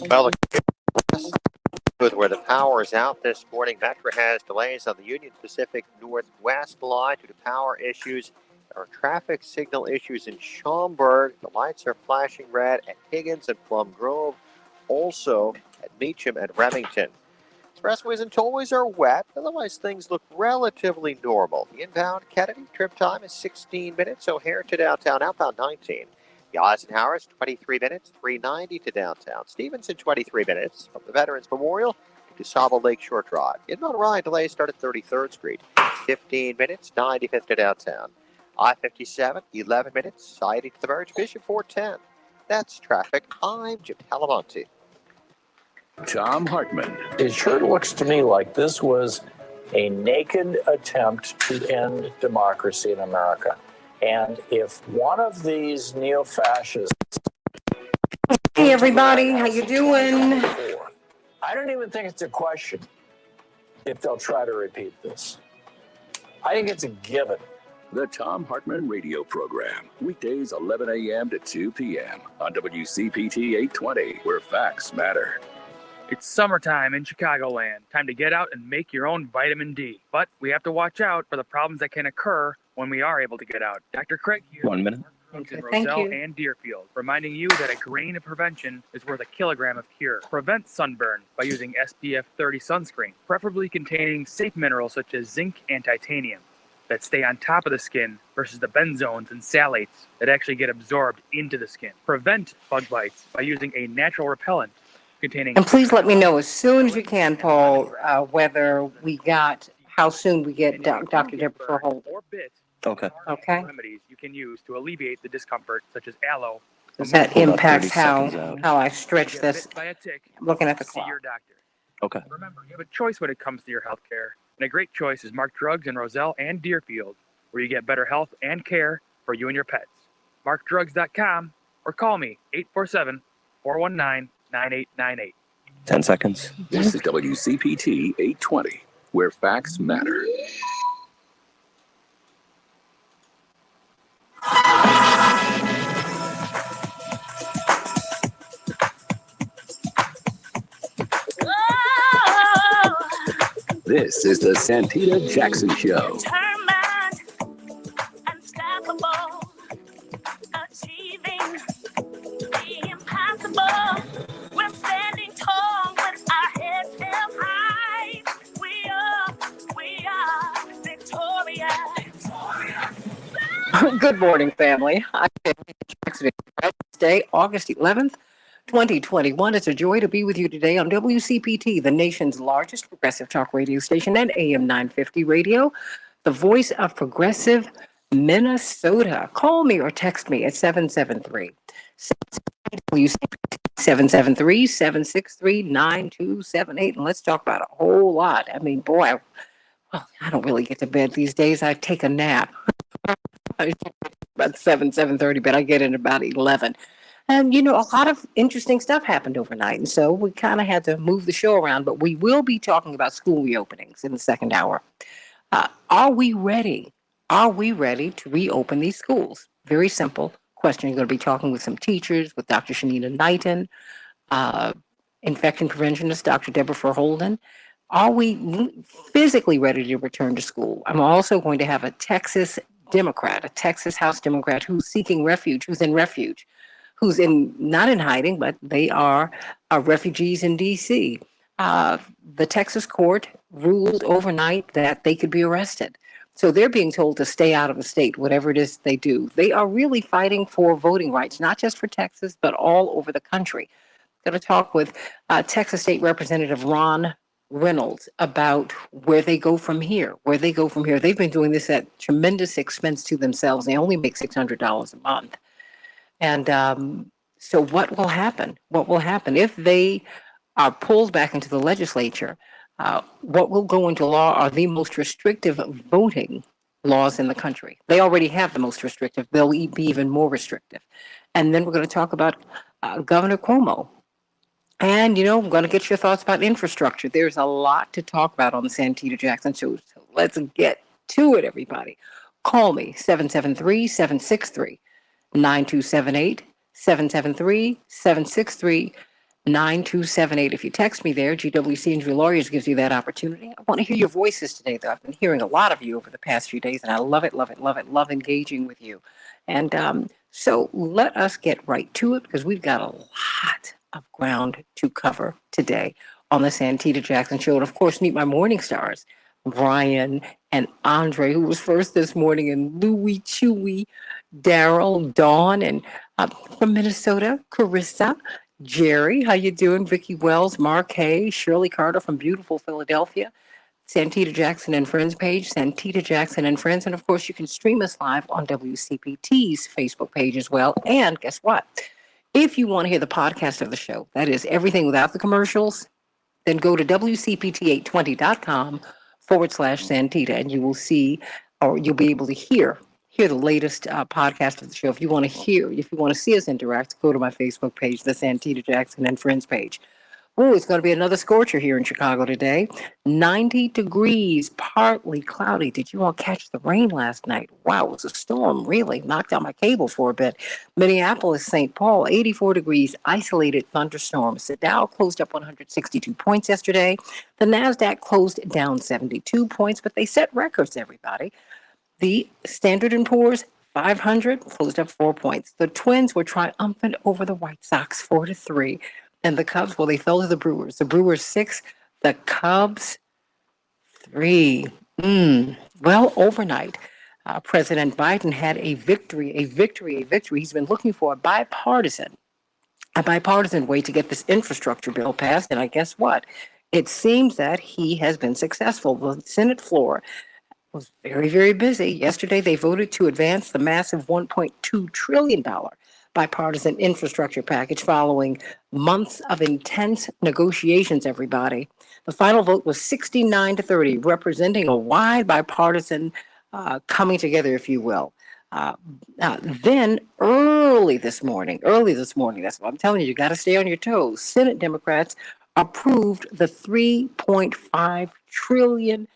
Well, with where the power is out this morning, Metro has delays on the Union Pacific Northwest line due to power issues. There are traffic signal issues in Schaumburg. The lights are flashing red at Higgins and Plum Grove, also at Meacham and Remington. Expressways and tollways are wet, otherwise things look relatively normal. The inbound Kennedy trip time is 16 minutes, O'Hare to downtown, outbound 19. The Eisenhower is 23 minutes, 390 to downtown. Stevenson, 23 minutes from the Veterans Memorial to Saba Lakeshore Drive. Inbound Ryan delays start at 33rd Street, 15 minutes, 95th to downtown. I-57, 11 minutes, siding to the Marriage Bishop, 410. That's traffic. I'm Jim Talamonte. Tom Hartman. It sure looks to me like this was a naked attempt to end democracy in America. And if one of these neo-fascists... Hey, everybody. How you doing? I don't even think it's a question if they'll try to repeat this. I think it's a given. The Tom Hartman radio program. Weekdays 11 a.m. to 2 p.m. on WCPT 820, where facts matter. It's summertime in Chicagoland. Time to get out and make your own vitamin D. But we have to watch out for the problems that can occur when we are able to get out. Dr. Craig here. 1 minute. In Roselle and Deerfield, reminding you that a grain of prevention is worth a kilogram of cure. Prevent sunburn by using SPF 30 sunscreen, preferably containing safe minerals such as zinc and titanium that stay on top of the skin versus the benzones and phthalates that actually get absorbed into the skin. Prevent bug bites by using a natural repellent containing... And please let me know as soon as you can, Paul, whether we got, how soon we get Dr. Deborah Holt. Or bit. Okay. Okay. Remedies you can use to alleviate the discomfort, such as aloe. That impacts how I stretch this. By a tick, I'm looking at the see clock. your doctor. Okay. Remember, you have a choice when it comes to your health care. And a great choice is Mark Drugs in Roselle and Deerfield, where you get better health and care for you and your pets. MarkDrugs.com or call me 847-419-9898. 10 seconds. This is WCPT 820, where facts matter. This is the Santita Jackson Show. Determined, unstoppable, achieving the impossible. We're standing tall with our heads held high. We are victorious. Good morning, family. I'm Jackson. Day, August 11th, 2021. It's a joy to be with you today on WCPT, the nation's largest progressive talk radio station, and AM 950 radio, the voice of progressive Minnesota. Call me or text me at 773-763-9278, and let's talk about a whole lot. I mean, boy, I don't really get to bed these days. I take a nap about 7:30, but I get in about 11. And, you know, a lot of interesting stuff happened overnight. And so we kind of had to move the show around. But we will be talking about school reopenings in the second hour. Are we ready? Are we ready to reopen these schools? Very simple question. You're going to be talking with some teachers, with Dr. Shanita Knighton, infection preventionist Dr. Deborah Holden. Are we physically ready to return to school? I'm also going to have a Texas Democrat, a Texas House Democrat who's seeking refuge, who's in refuge, who's not in hiding, but they are refugees in D.C. The Texas court ruled overnight that they could be arrested. So they're being told to stay out of the state, whatever it is they do. They are really fighting for voting rights, not just for Texas, but all over the country. Going to talk with Texas State Representative Ron Reynolds about where they go from here, They've been doing this at tremendous expense to themselves. They only make $600 a month. And so what will happen? What will happen if they are pulled back into the legislature? What will go into law are the most restrictive voting laws in the country. They already have the most restrictive. They'll be even more restrictive. And then we're going to talk about Governor Cuomo. And, you know, I'm going to get your thoughts about infrastructure. There's a lot to talk about on the Santita Jackson Show. So let's get to it, everybody. Call me, 773-763-9278, 773-763-9278. 9278. If you text me there, GWC Injury Lawyers gives you that opportunity. I want to hear your voices today, though. I've been hearing a lot of you over the past few days, and I love it, love it, love it, love engaging with you. And so let us get right to it because we've got a lot of ground to cover today on the Santita Jackson Show. And of course, meet my morning stars, Brian and Andre, who was first this morning, and Louie, Chewy, Daryl, Dawn, and from Minnesota, Carissa, Jerry, how you doing? Vicki Wells, Mark Hay, Shirley Carter from beautiful Philadelphia, Santita Jackson and Friends page, Santita Jackson and Friends, and of course you can stream us live on WCPT's Facebook page as well. And guess what? If you want to hear the podcast of the show, that is everything without the commercials, then go to WCPT820.com/Santita and you will see, or you'll be able to hear the latest podcast of the show. If you want to see us interact, go to my Facebook page, the Santita Jackson and Friends page. Oh, it's going to be another scorcher here in Chicago today. 90 degrees, partly cloudy. Did you all catch the rain last night? Wow, it was a storm, really. Knocked out my cable for a bit. Minneapolis, St. Paul, 84 degrees, isolated thunderstorms. The Dow closed up 162 points yesterday. The NASDAQ closed down 72 points, but they set records, everybody. The Standard & Poor's 500 closed up 4 points. The Twins were triumphant over the White Sox 4-3. And the Cubs, well, they fell to the Brewers. The Brewers 6, the Cubs 3. Well, overnight, President Biden had a victory. He's been looking for a bipartisan way to get this infrastructure bill passed. And I guess what? It seems that he has been successful. The Senate floor was very, very busy. Yesterday, they voted to advance the massive $1.2 trillion bipartisan infrastructure package following months of intense negotiations, everybody. The final vote was 69-30, representing a wide bipartisan coming together, if you will. Then early this morning, that's what I'm telling you, you got to stay on your toes. Senate Democrats approved the $3.5 trillion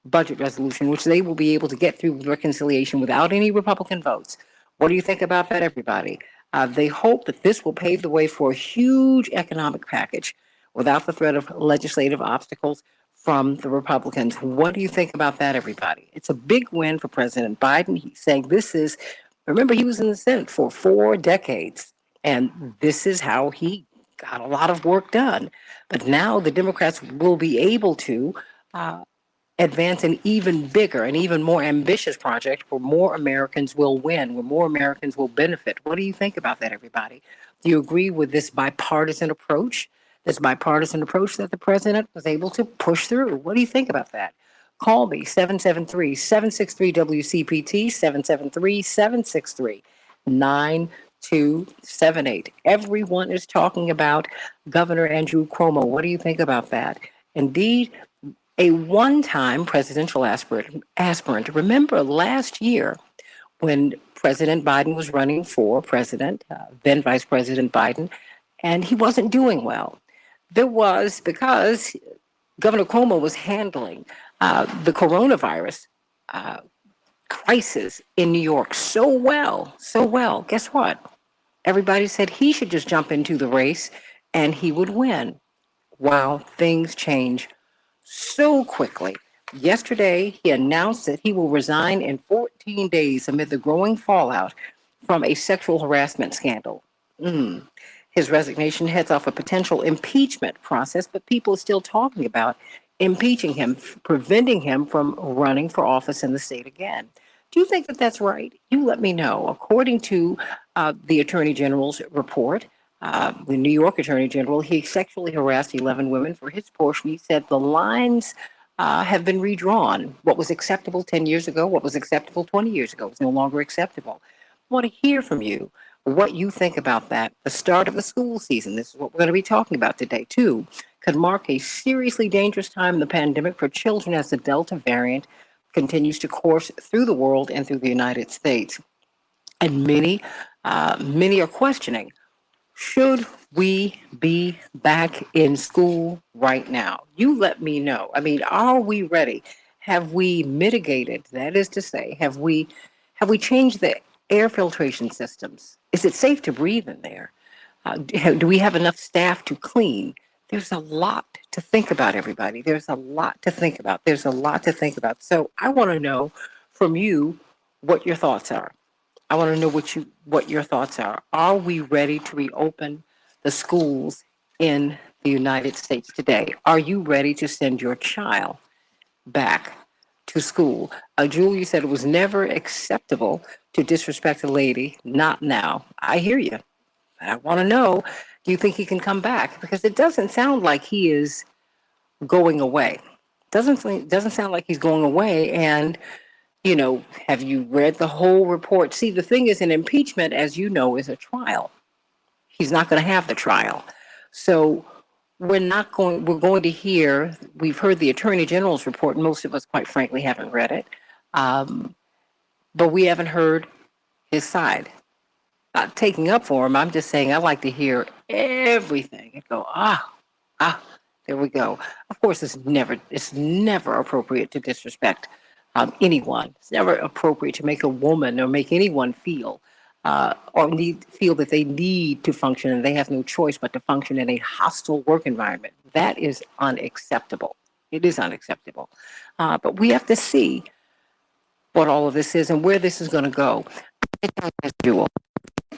budget resolution, which they will be able to get through reconciliation without any Republican votes. What do you think about that, everybody? They hope that this will pave the way for a huge economic package without the threat of legislative obstacles from the Republicans. What do you think about that, everybody? It's a big win for President Biden. He's saying remember, he was in the Senate for 4 decades, and this is how he got a lot of work done. But now the Democrats will be able to advance an even bigger and even more ambitious project where more Americans will win, where more Americans will benefit. What do you think about that, everybody? Do you agree with this bipartisan approach that the president was able to push through? What do you think about that? Call me, 773-763-WCPT, 773-763-9278. Everyone is talking about Governor Andrew Cuomo. What do you think about that? Indeed, a one-time presidential aspirant. Remember last year when President Biden was running for president, then Vice President Biden, and he wasn't doing well. Because Governor Cuomo was handling the coronavirus crisis in New York so well. Guess what? Everybody said he should just jump into the race and he would win. Wow, things change so quickly. Yesterday, he announced that he will resign in 14 days amid the growing fallout from a sexual harassment scandal. His resignation heads off a potential impeachment process, but people are still talking about impeaching him, preventing him from running for office in the state again. Do you think that that's right? You let me know. According to the Attorney General's report, the New York Attorney General, he sexually harassed 11 women. For his portion, he said the lines have been redrawn. What was acceptable 10 years ago, what was acceptable 20 years ago is no longer acceptable. I want to hear from you what you think about that. The start of the school season, this is what we're going to be talking about today, too, could mark a seriously dangerous time in the pandemic for children as the Delta variant continues to course through the world and through the United States. And many are questioning, should we be back in school right now? You let me know. I mean, are we ready? Have we mitigated? That is to say, have we changed the air filtration systems? Is it safe to breathe in there? Do we have enough staff to clean? There's a lot to think about, everybody. There's a lot to think about. There's a lot to think about. So I want to know from you what your thoughts are. I want to know what your thoughts are. Are we ready to reopen the schools in the United States today? Are you ready to send your child back to school? Jewel, you said it was never acceptable to disrespect a lady. Not now. I hear you. But I want to know, do you think he can come back? Because it doesn't sound like he is going away. Doesn't sound like he's going away. And have you read the whole report? See, the thing is, an impeachment, as you know, is a trial. He's not going to have the trial. So we're going to hear, we've heard the Attorney General's report. Most of us, quite frankly, haven't read it. Um, but we haven't heard his side. Not taking up for him. I'm just saying I like to hear everything and go, there we go. Of course, it's never appropriate to disrespect anyone. It's never appropriate to make a woman or make anyone feel feel that they need to function and they have no choice but to function in a hostile work environment. That is unacceptable. It is unacceptable. But we have to see what all of this is and where this is going to go.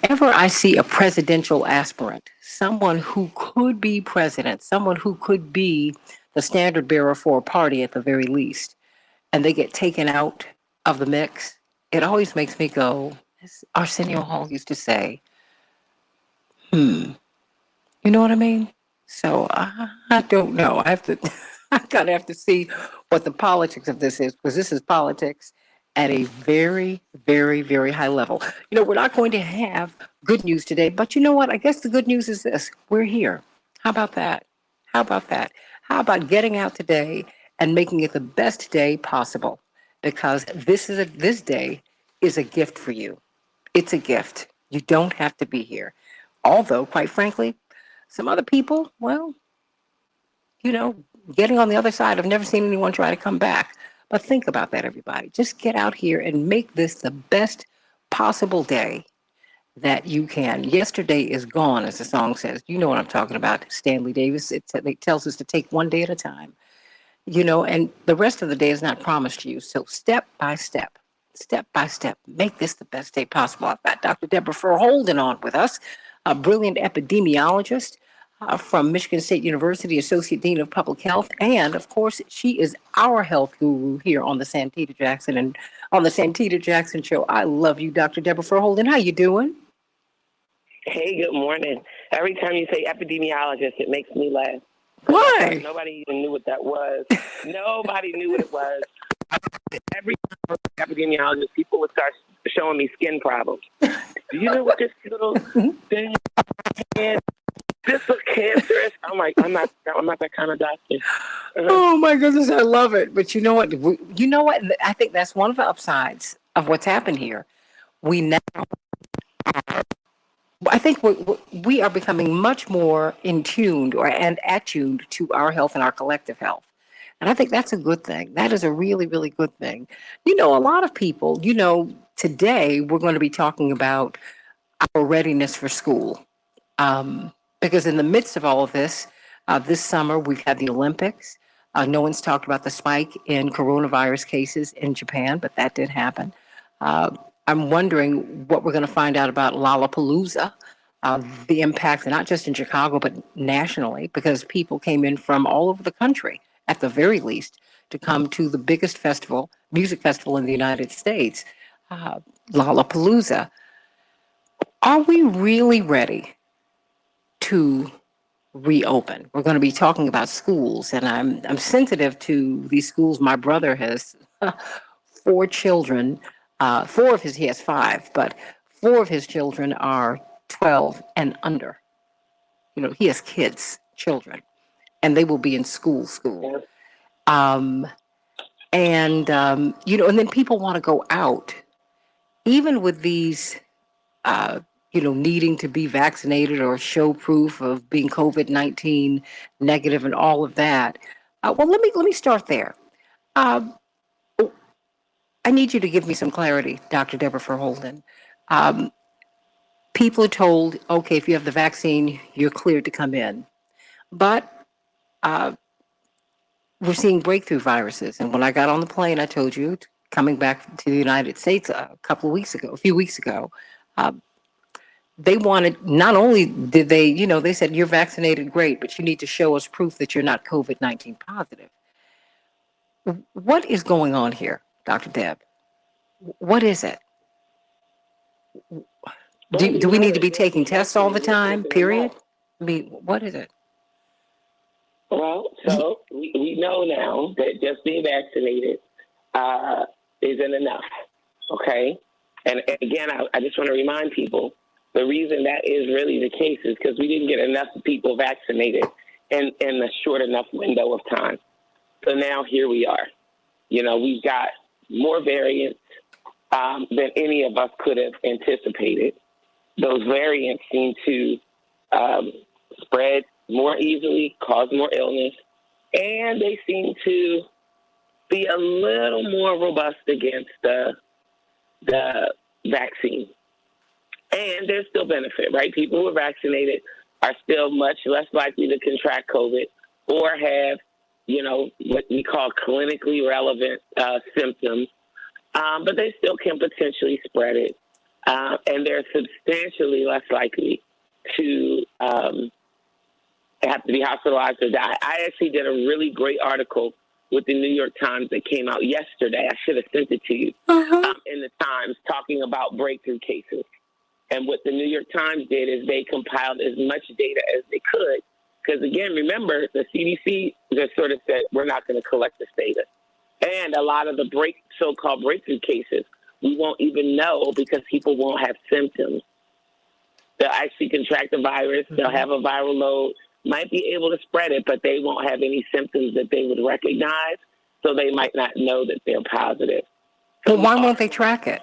Whenever I see a presidential aspirant, someone who could be president, someone who could be the standard bearer for a party at the very least, and they get taken out of the mix, it always makes me go, as Arsenio Hall used to say, you know what I mean? So I don't know. I have to, I kind of have to see what the politics of this is, because this is politics at a very, very, very high level. We're not going to have good news today, but you know what? I guess the good news is this: we're here. How about that? How about that? How about getting out today and making it the best day possible? Because this day is a gift for you. It's a gift. You don't have to be here. Although, quite frankly, some other people, well, you know, getting on the other side, I've never seen anyone try to come back. But think about that, everybody. Just get out here and make this the best possible day that you can. Yesterday is gone, as the song says. You know what I'm talking about, Stanley Davis. It tells us to take one day at a time, and the rest of the day is not promised to you. So step by step, make this the best day possible. I've got Dr. Deborah Holden on with us, a brilliant epidemiologist from Michigan State University, Associate Dean of Public Health. And of course, she is our health guru here on the Santita Jackson and on the Santita Jackson Show. I love you, Dr. Deborah Holden. How you doing? Hey, good morning. Every time you say epidemiologist, it makes me laugh. Why? Nobody even knew what that was. Nobody knew what it was. Every time I was an epidemiologist, people would start showing me skin problems. Do you know what this little thing is? This looks cancerous. I'm like, I'm not that kind of doctor. Oh my goodness, I love it. But you know what? I think that's one of the upsides of what's happened here. We now, I think we are becoming much more in tuned and attuned to our health and our collective health. And I think that's a good thing. That is a really, really good thing. A lot of people, today we're going to be talking about our readiness for school. Because in the midst of all of this summer, we've had the Olympics. No one's talked about the spike in coronavirus cases in Japan, but that did happen. I'm wondering what we're going to find out about Lollapalooza, the impact, not just in Chicago, but nationally, because people came in from all over the country, at the very least, to come to the biggest music festival in the United States, Lollapalooza. Are we really ready to reopen? We're going to be talking about schools, and I'm sensitive to these schools. My brother has 4 children. He has 5, but 4 of his children are 12 and under. He has children, and they will be in school. And then people want to go out, even with these, needing to be vaccinated or show proof of being COVID-19 negative and all of that. Well, let me start there. I need you to give me some clarity, Dr. Deborah Holden. people are told, okay, if you have the vaccine, you're cleared to come in. But we're seeing breakthrough viruses. And when I got on the plane, I told you, coming back to the United States a few weeks ago, uh, they wanted, not only did they, they said, you're vaccinated, great, but you need to show us proof that you're not COVID-19 positive. What is going on here, Dr. Deb? What is it? Do we need to be taking tests all the time, period? I mean, what is it? Well, so we know now that just being vaccinated isn't enough, okay? And again, I just want to remind people, the reason that is really the case is because we didn't get enough people vaccinated in a short enough window of time. So now here we are. We've got more variants than any of us could have anticipated. Those variants seem to spread more easily, cause more illness, and they seem to be a little more robust against the vaccine. And there's still benefit, right? People who are vaccinated are still much less likely to contract COVID or have, what we call clinically relevant symptoms, but they still can potentially spread it. And they're substantially less likely to have to be hospitalized or die. I actually did a really great article with the New York Times that came out yesterday. I should have sent it to you in the Times, talking about breakthrough cases. And what the New York Times did is they compiled as much data as they could. Because again, remember, the CDC just sort of said, we're not going to collect this data. And a lot of the so-called breakthrough cases, we won't even know because people won't have symptoms. They'll actually contract the virus. They'll have a viral load, might be able to spread it, but they won't have any symptoms that they would recognize. So they might not know that they're positive. Well, why won't they track it?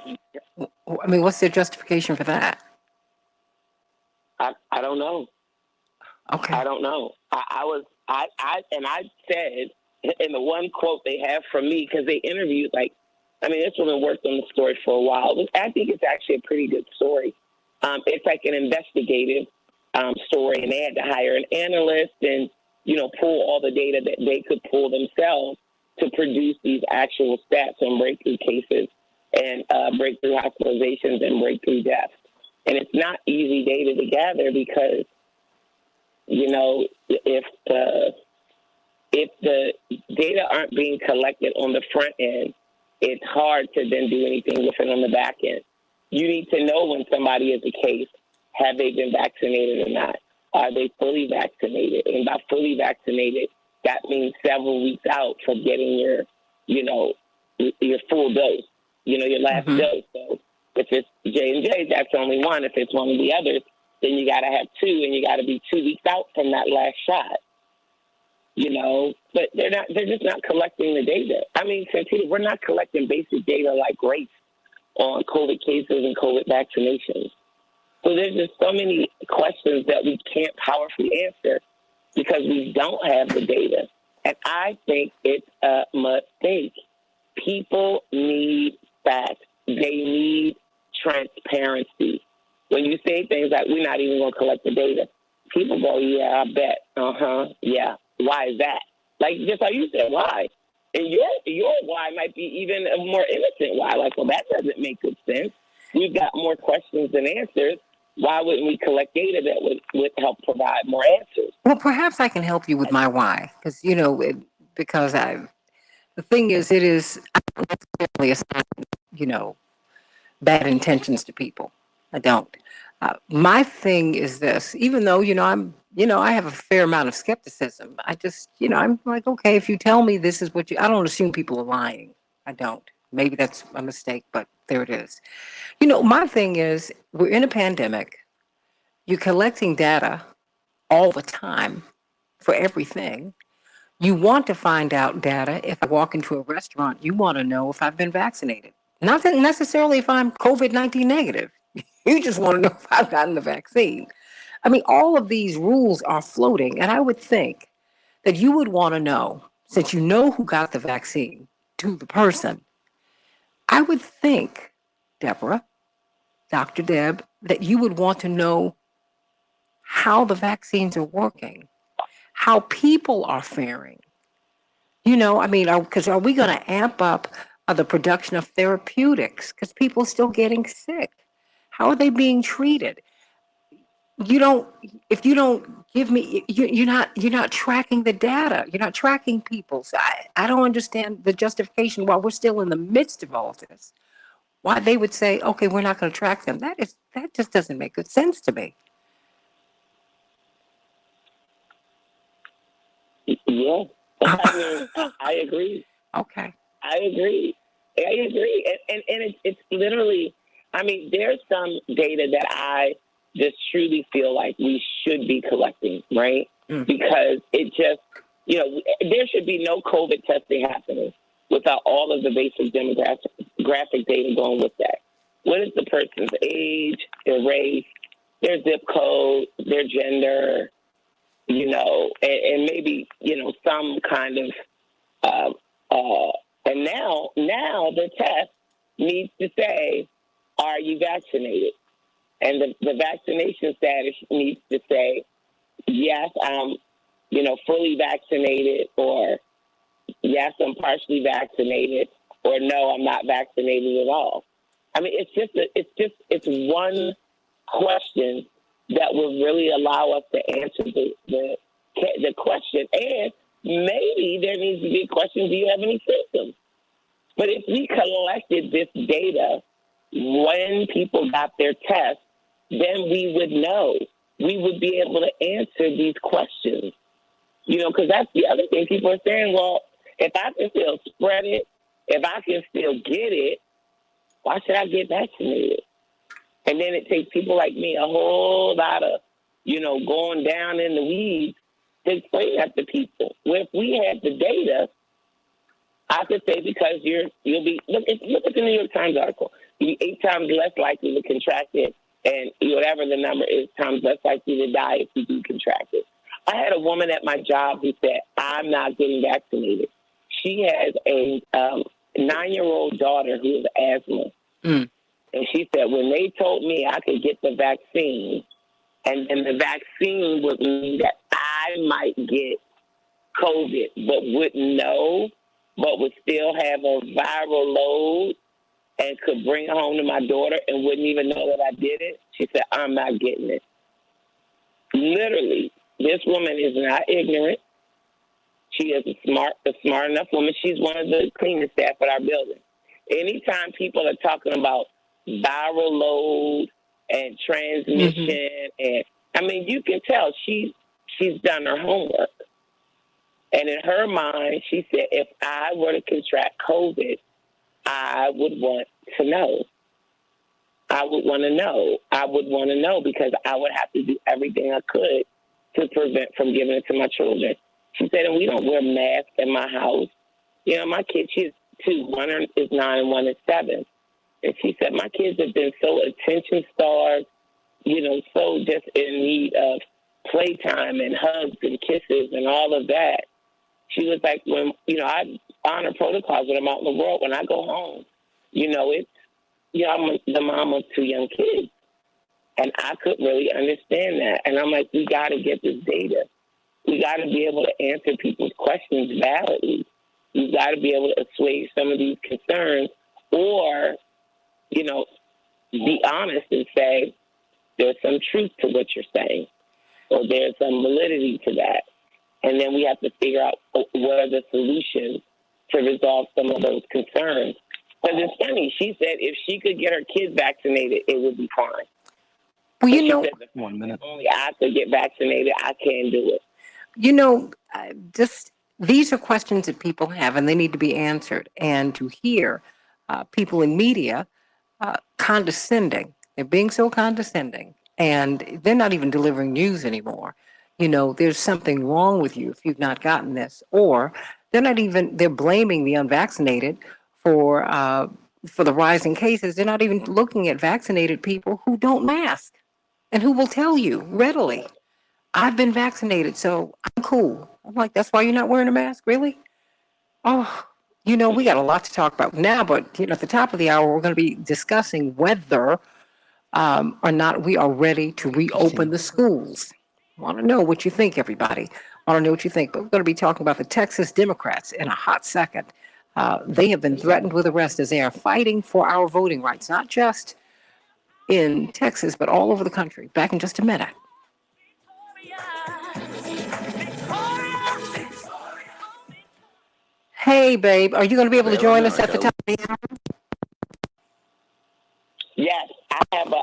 I mean, what's their justification for that? I don't know. Okay. I don't know. I said in the one quote they have from me, because they interviewed, this woman worked on the story for a while. I think it's actually a pretty good story. It's like an investigative story, and they had to hire an analyst and, pull all the data that they could pull themselves to produce these actual stats on breakthrough cases and breakthrough hospitalizations and breakthrough deaths. And it's not easy data to gather because, if the data aren't being collected on the front end, it's hard to then do anything with it on the back end. You need to know when somebody is a case, have they been vaccinated or not? Are they fully vaccinated? And by fully vaccinated, that means several weeks out from getting your full dose, your last dose. So if it's J&J, that's only one. If it's one of the others, then you got to have two, and you got to be 2 weeks out from that last shot. But they're just not collecting the data. I mean, Santita, we're not collecting basic data like race on COVID cases and COVID vaccinations. So there's just so many questions that we can't powerfully answer because we don't have the data. And I think it's a mistake. People need facts. They need transparency. When you say things like, we're not even going to collect the data, people go, yeah, I bet. Yeah. Why is that? Like, just like you said, why? And your why might be even a more innocent why. Like, well, that doesn't make good sense. We've got more questions than answers. Why wouldn't we collect data that would help provide more answers? Well, perhaps I can help you with my why, because the thing is, it is really bad intentions to people. I don't. My thing is this: even though I have a fair amount of skepticism. I just I'm like, okay, if you tell me this is what I don't assume people are lying. I don't. Maybe that's a mistake, but there it is. My thing is, we're in a pandemic. You're collecting data all the time for everything. You want to find out data. If I walk into a restaurant, you want to know if I've been vaccinated. Not that necessarily if I'm COVID-19 negative. You just want to know if I've gotten the vaccine. I mean, all of these rules are floating. And I would think that you would want to know, since you know who got the vaccine to the person, I would think, Deborah, Dr. Deb, that you would want to know how the vaccines are working, how people are faring. I mean, because are we going to amp up the production of therapeutics because people are still getting sick? How are they being treated? You don't. If you don't give me, you're not tracking the data. You're not tracking people. So I don't understand the justification while we're still in the midst of all this. Why they would say, okay, we're not going to track them. That just doesn't make good sense to me. Yeah. I mean, I agree. Okay. I agree. I agree. And it's literally, I mean, there's some data that I just truly feel like we should be collecting, right? Because it just, there should be no COVID testing happening without all of the basic demographic data going with that. What is the person's age, their race, their zip code, their gender, and maybe, some kind of, and now the test needs to say, are you vaccinated? And the vaccination status needs to say, yes, I'm, fully vaccinated, or yes, I'm partially vaccinated, or no, I'm not vaccinated at all. I mean, it's one question that will really allow us to answer the question. And maybe there needs to be a question, do you have any symptoms? But if we collected this data when people got their tests, then we would know. We would be able to answer these questions. Because that's the other thing. People are saying, well, if I can still spread it, if I can still get it, why should I get vaccinated? And then it takes people like me a whole lot of, going down in the weeds to explain that to people. Well, if we had the data, I could say because you'll be, look at the New York Times article. You'll be 8 times less likely to contract it, and whatever the number is, times less likely to die if you do contract it. I had a woman at my job who said, I'm not getting vaccinated. She has a 9-year-old daughter who has asthma. And she said, when they told me I could get the vaccine, and the vaccine would mean that I might get COVID, but wouldn't know, but would still have a viral load and could bring it home to my daughter and wouldn't even know that I did it, she said, I'm not getting it. Literally, this woman is not ignorant. She is a smart enough woman. She's one of the cleaning staff at our building. Anytime people are talking about viral load and transmission, and I mean, you can tell she's done her homework. And in her mind, she said, if I were to contract COVID, I would want to know. I would want to know. I would want to know because I would have to do everything I could to prevent from giving it to my children. She said, and we don't wear masks in my house. My kid, she's 2. One is 9 and one is 7. And she said, my kids have been so attention starved, so just in need of playtime and hugs and kisses and all of that. She was like, when, I honor protocols when I'm out in the world. When I go home, I'm the mom of 2 young kids. And I couldn't really understand that. And I'm like, we got to get this data. We got to be able to answer people's questions validly. We've got to be able to assuage some of these concerns or, be honest and say, there's some truth to what you're saying, or there's some validity to that. And then we have to figure out what are the solutions to resolve some of those concerns. Because it's funny, she said if she could get her kids vaccinated, it would be fine. Well, said, 1 minute. Only I could get vaccinated, I can't do it. Just these are questions that people have, and they need to be answered. And to hear people in media condescending, they're being so condescending, and they're not even delivering news anymore. There's something wrong with you if you've not gotten this, or they're blaming the unvaccinated for the rising cases. They're not even looking at vaccinated people who don't mask and who will tell you readily, I've been vaccinated, so I'm cool. I'm like, that's why you're not wearing a mask? Really? Oh, we got a lot to talk about now, but at the top of the hour, we're going to be discussing whether we are ready to reopen the schools. Want to know what you think, everybody. Want to know what you think. But we're going to be talking about the Texas Democrats in a hot second. They have been threatened with arrest as they are fighting for our voting rights, not just in Texas, but all over the country. Back in just a minute. Hey, babe, are you going to be able to join us at the top of the hour? Yes, I have a.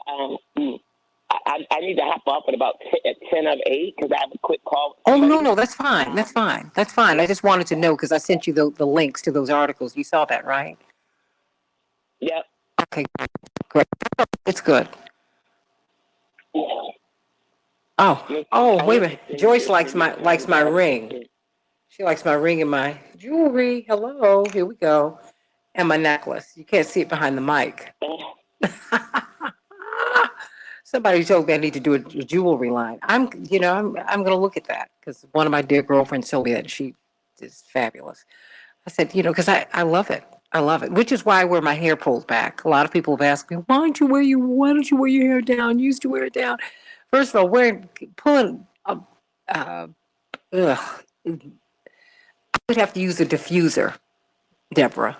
I need to hop off at about 10 of 8 because I have a quick call. Oh, no, that's fine. That's fine. That's fine. I just wanted to know because I sent you the links to those articles. You saw that, right? Yep. Okay, great. It's good. Oh, wait a minute. Joyce likes my ring. She likes my ring and my jewelry. Hello, here we go. And my necklace. You can't see it behind the mic. Somebody told me I need to do a jewelry line. I'm going to look at that because one of my dear girlfriends told me that she is fabulous. I said, because I love it. I love it, which is why I wear my hair pulled back. A lot of people have asked me, why don't you wear your hair down? You used to wear it down. First of all, pulling, I would have to use a diffuser, Deborah,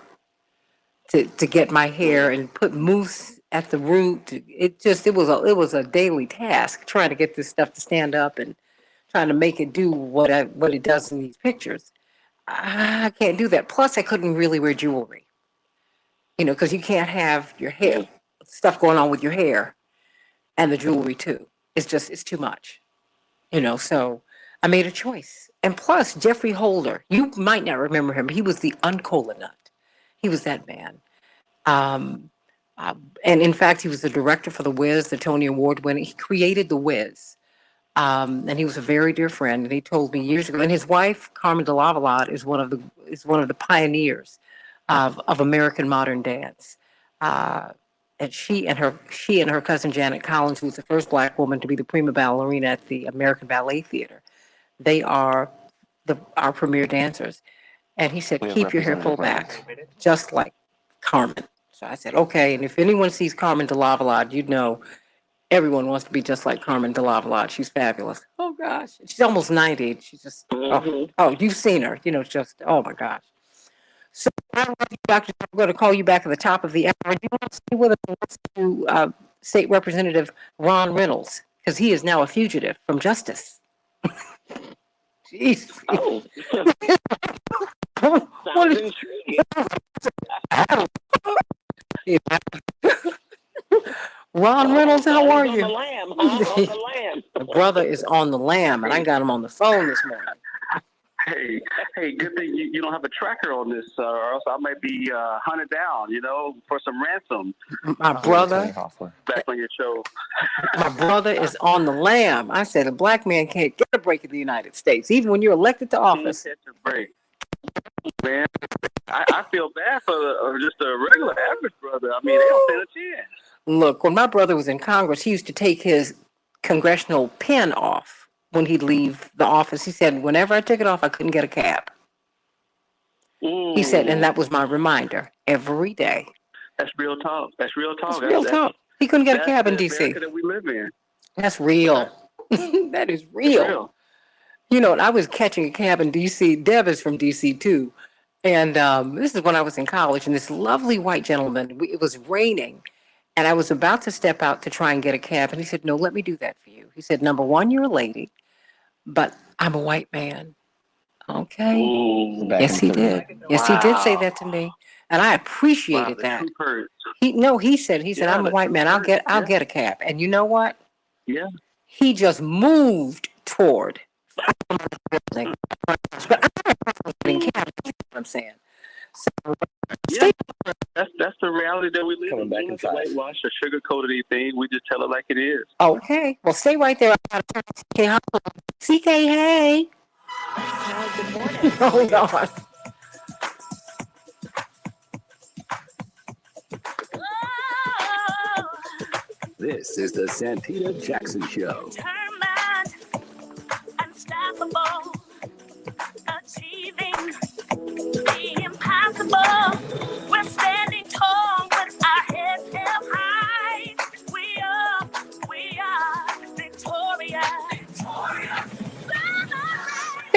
to get my hair and put mousse at the root. It was a daily task trying to get this stuff to stand up and trying to make it do what it does in these pictures. I can't do that. Plus, I couldn't really wear jewelry, because you can't have your hair stuff going on with your hair and the jewelry too. It's too much, So I made a choice. And plus, Jeffrey Holder, you might not remember him. He was the Uncola Nut. He was that man. And in fact, he was the director for The Wiz, the Tony Award winning. He created The Wiz. And he was a very dear friend. And he told me years ago, and his wife, Carmen de Lavalade, is one of the pioneers of American modern dance. And she and her cousin Janet Collins, who was the first Black woman to be the prima ballerina at the American Ballet Theater, they are our premier dancers. And he said, keep your hair pulled back, just like Carmen. So I said, okay. And if anyone sees Carmen de Lavalade, you'd know everyone wants to be just like Carmen de Lavalade. She's fabulous. Oh, gosh. She's almost 90. She's just, you've seen her. Just, oh, my gosh. So I'm going to call you back at the top of the hour. Do you want to stay with us to State Representative Ron Reynolds? Because he is now a fugitive from justice. Jeez. Oh. Sounds intriguing. Ron Reynolds, how are you? On the lamb, huh? On the lamb. My brother is on the lamb, and I got him on the phone this morning. Hey, good thing you don't have a tracker on this, or else I might be hunted down, for some ransom. My brother, back on your show. My brother is on the lam. I said a black man can't get a break in the United States, even when you're elected to office. Can't get a break. Man, I feel bad for just a regular average brother. I mean, they don't stand a chance. Look, when my brother was in Congress, he used to take his congressional pin off when he'd leave the office. He said, whenever I took it off, I couldn't get a cab. He said, and that was my reminder every day. That's real talk. That's real talk. That's real talk. He couldn't get a cab in D.C. America that we live in. That's real. That is real. I was catching a cab in D.C. Deb is from D.C. too. And this is when I was in college, and this lovely white gentleman, it was raining, and I was about to step out to try and get a cab, and he said, no, let me do that for you. He said, number one, you're a lady, but I'm a white man. Okay. Yes, he did. Yes, he did say that to me, and I appreciated that. He said, I'm a white man. I'll get a cab. And you know what? Yeah. He just moved toward. But I'm not getting cabs. You know what I'm saying? So, that's the reality that we live in. We don't whitewash or sugarcoat anything. We just tell it like it is. Okay. Well, stay right there. CK, hey. Good morning. Hold on. This is the Santita Jackson Show. Determined, unstoppable, achieving the impossible. We're standing tall with our heads held high. We are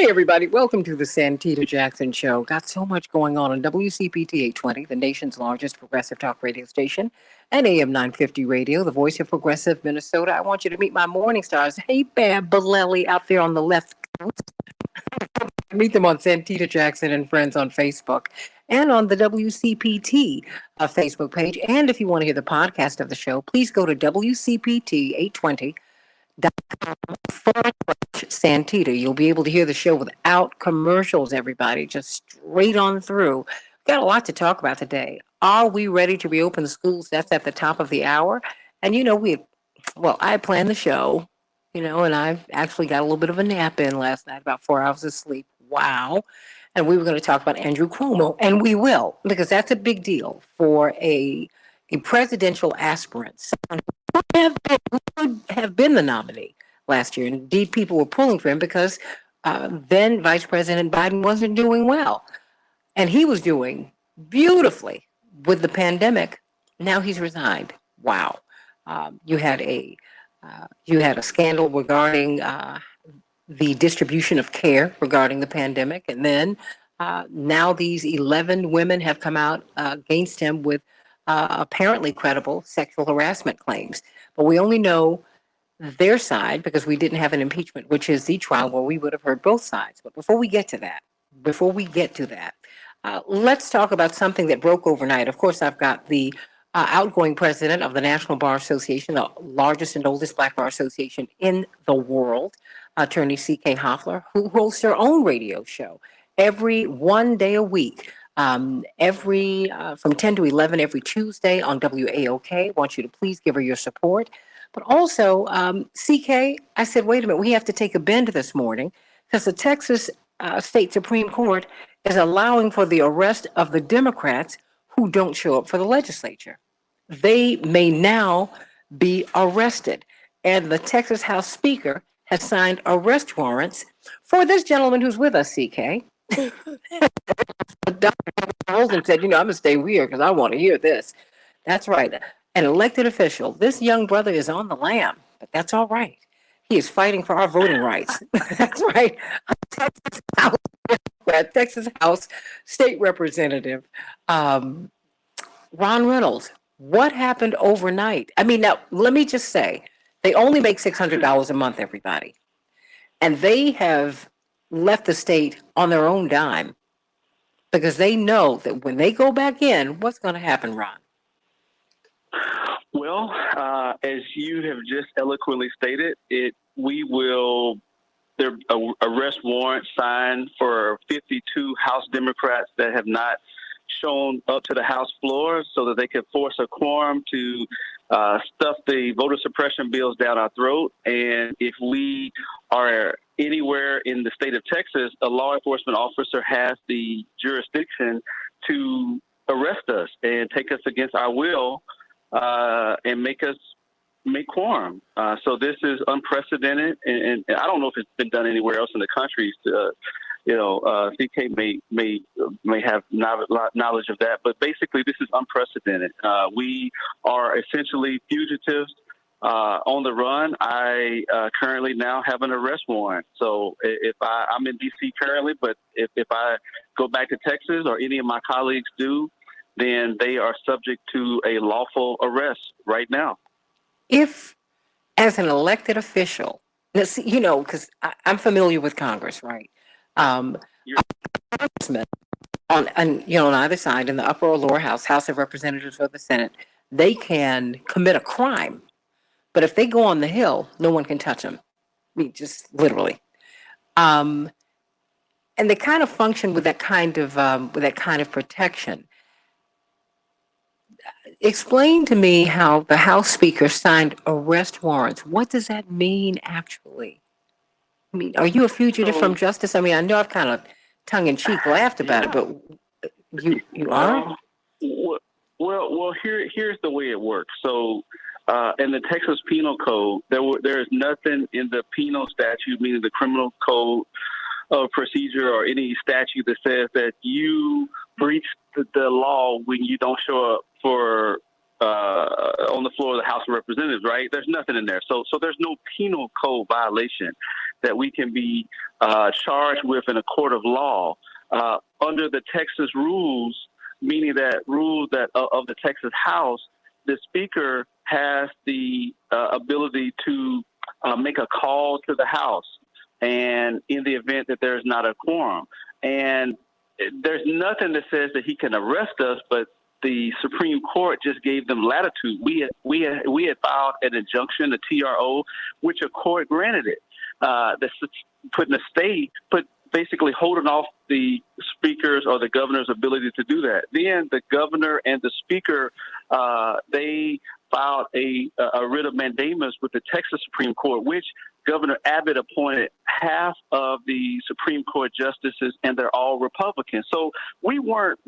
Hey, everybody. Welcome to the Santita Jackson Show. Got so much going on WCPT 820, the nation's largest progressive talk radio station, and AM 950 radio, the voice of progressive Minnesota. I want you to meet my morning stars. Hey, Bab Balelli out there on the left coast. Meet them on Santita Jackson and Friends on Facebook and on the WCPT Facebook page. And if you want to hear the podcast of the show, please go to WCPT820.com Santita. You'll be able to hear the show without commercials, everybody, just straight on through. We've got a lot to talk about today. Are we ready to reopen the schools? That's at the top of the hour. And I planned the show, and I've actually got a little bit of a nap in last night, about 4 hours of sleep. Wow. And we were going to talk about Andrew Cuomo, and we will, because that's a big deal for a presidential aspirant, someone who would have been the nominee last year. Indeed, people were pulling for him because then Vice President Biden wasn't doing well. And he was doing beautifully with the pandemic. Now he's resigned. Wow. You had a scandal regarding the distribution of care regarding the pandemic. And then now these 11 women have come out against him with apparently credible sexual harassment claims. But we only know their side because we didn't have an impeachment, which is the trial where we would have heard both sides. But before we get to that, let's talk about something that broke overnight. Of course, I've got the outgoing president of the National Bar Association, the largest and oldest black bar association in the world, attorney C.K. Hoffler, who hosts her own radio show every one day a week. Every from 10 to 11 every Tuesday on WAOK. Want you to please give her your support. But also, CK, I said, wait a minute, we have to take a bend this morning because the Texas State Supreme Court is allowing for the arrest of the Democrats who don't show up for the legislature. They may now be arrested. And the Texas House Speaker has signed arrest warrants for this gentleman who's with us, CK. Dr. Holden said, I'm going to stay here because I want to hear this. That's right. An elected official. This young brother is on the lam, but that's all right. He is fighting for our voting rights. That's right. Texas House State Representative Ron Reynolds. What happened overnight? I mean, now, let me just say, they only make $600 a month, everybody. And they have left the state on their own dime because they know that when they go back in, what's going to happen, Ron? Well, as you have just eloquently stated, there arrest warrant signed for 52 House Democrats that have not shown up to the House floor so that they could force a quorum to stuff the voter suppression bills down our throat. And if we are anywhere in the state of Texas, a law enforcement officer has the jurisdiction to arrest us and take us against our will and make quorum. So this is unprecedented, and I don't know if it's been done anywhere else in the country. CK may have knowledge of that, but basically this is unprecedented. We are essentially fugitives on the run. I currently now have an arrest warrant. So if I'm in D.C. currently, but if I go back to Texas or any of my colleagues do, then they are subject to a lawful arrest right now. If, as an elected official, because I'm familiar with Congress, right? On either side, in the upper or lower house, House of Representatives or the Senate, they can commit a crime. But if they go on the Hill, no one can touch them. I mean, just literally. And they kind of function with that kind of protection. Explain to me how the House Speaker signed arrest warrants. What does that mean, actually? I mean, are you a fugitive from justice? I mean, I know I've kind of tongue-in-cheek laughed about it, but you are? Well, here's the way it works. So, in the Texas Penal Code, there is nothing in the penal statute, meaning the criminal code of procedure or any statute that says that you breach the law when you don't show up for on the floor of the House of Representatives, right? There's nothing in there. So there's no penal code violation. that we can be charged with in a court of law. Under the Texas rules, meaning that rules that of the Texas House, the Speaker has the ability to make a call to the House, and in the event that there's not a quorum, and there's nothing that says that he can arrest us, but the Supreme Court just gave them latitude. We had filed an injunction, a TRO, which a court granted it. That's putting a stay, basically holding off the speaker's or the governor's ability to do that. Then the governor and the speaker, they filed a writ of mandamus with the Texas Supreme Court, which Governor Abbott appointed half of the Supreme Court justices, and they're all Republicans. So we weren't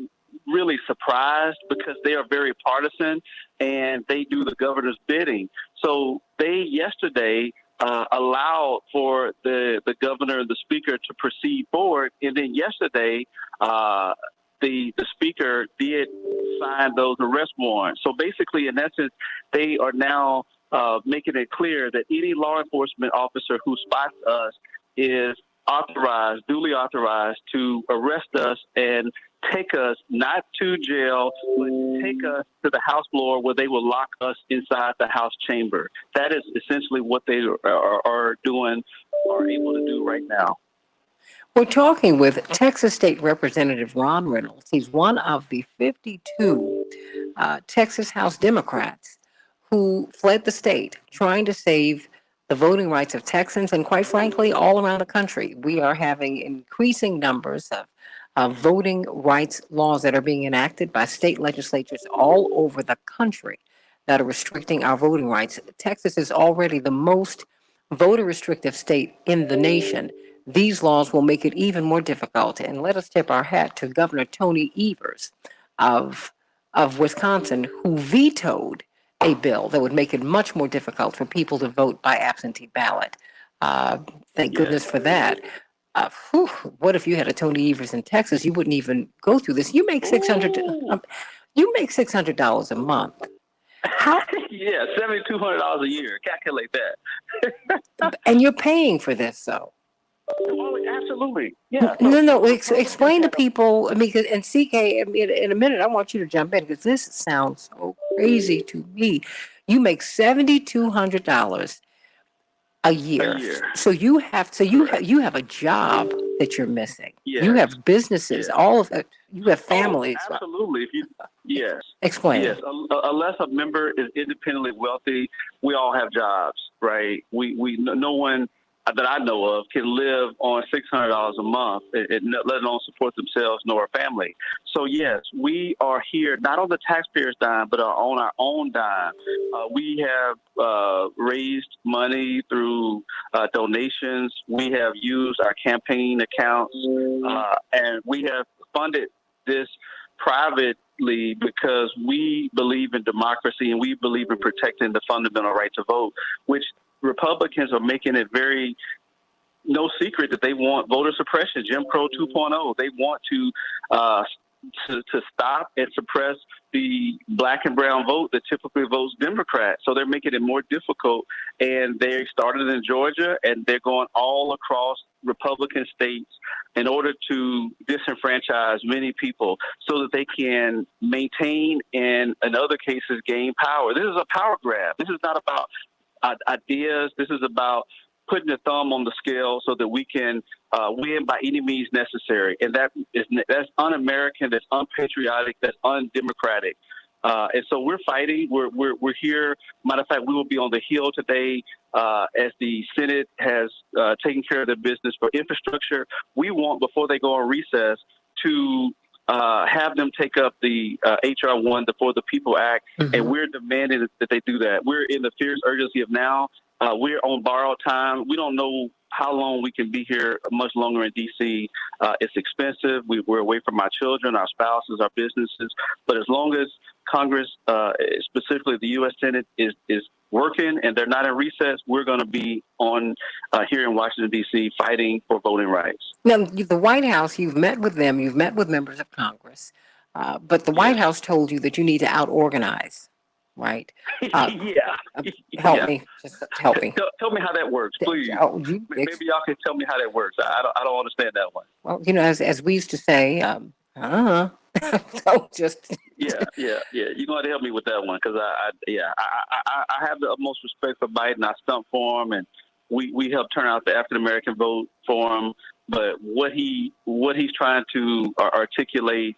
really surprised because they are very partisan and they do the governor's bidding. So they yesterday allowed for the governor and the speaker to proceed forward. And then yesterday, the speaker did sign those arrest warrants. So basically, in essence, they are now making it clear that any law enforcement officer who spots us is duly authorized to arrest us and take us not to jail, but take us to the House floor where they will lock us inside the House chamber. That is essentially what they are doing, are able to do right now. We're talking with Texas State Representative Ron Reynolds. He's one of the 52 Texas House Democrats who fled the state trying to save the voting rights of Texans and, quite frankly, all around the country. We are having increasing numbers of voting rights laws that are being enacted by state legislatures all over the country that are restricting our voting rights. Texas is already the most voter restrictive state in the nation. These laws will make it even more difficult. And let us tip our hat to Governor Tony Evers of Wisconsin, who vetoed a bill that would make it much more difficult for people to vote by absentee ballot. Thank goodness for that. What if you had a Tony Evers in Texas? You wouldn't even go through this. You make $600 a month. How? Yeah, $7,200 a year. Calculate that. And you're paying for this, though. Oh, absolutely. Yeah. No. Explain to people. I mean, and CK, in a minute, I want you to jump in because this sounds so crazy to me. You make $7,200 a year. So you have a job that you're missing. Yes. You have businesses. Yes. All of it. You have families. Oh, absolutely. Yes. Explain. Yes. Unless a member is independently wealthy, we all have jobs, right? No one that I know of can live on $600 a month, and let alone support themselves nor a family. So yes, we are here not on the taxpayers' dime, but on our own dime. We have raised money through donations. We have used our campaign accounts, and we have funded this privately because we believe in democracy and we believe in protecting the fundamental right to vote, which Republicans are making it very no secret that they want voter suppression, Jim Crow 2.0. They want to stop and suppress the black and brown vote that typically votes Democrat. So they're making it more difficult. And they started in Georgia, and they're going all across Republican states in order to disenfranchise many people so that they can maintain and, in other cases, gain power. This is a power grab. This is not about ideas. This is about putting a thumb on the scale so that we can win by any means necessary. And that's un-American, that's unpatriotic, that's undemocratic. And so we're fighting. We're here. Matter of fact, we will be on the Hill today as the Senate has taken care of their business for infrastructure. We want, before they go on recess, to have them take up the HR 1, the For the People Act, and we're demanding that they do that. We're in the fierce urgency of now. We're on borrowed time. We don't know how long we can be here much longer in D.C. It's expensive. We're away from our children, our spouses, our businesses. But as long as Congress, specifically the U.S. Senate, is working and they're not in recess, we're going to be on here in Washington, D.C., fighting for voting rights. Now, the White House, you've met with them, you've met with members of Congress, but the White House told you that you need to out-organize. right? Yeah. Help Yeah. me, just help me. Tell me how that works, please. Oh, Maybe y'all can tell me how that works. I don't understand that one. well, as we used to say, don't just. Yeah. You're going to help me with that one because I have the utmost respect for Biden. I stumped for him, and we helped turn out the African American vote for him. But what he's trying to articulate,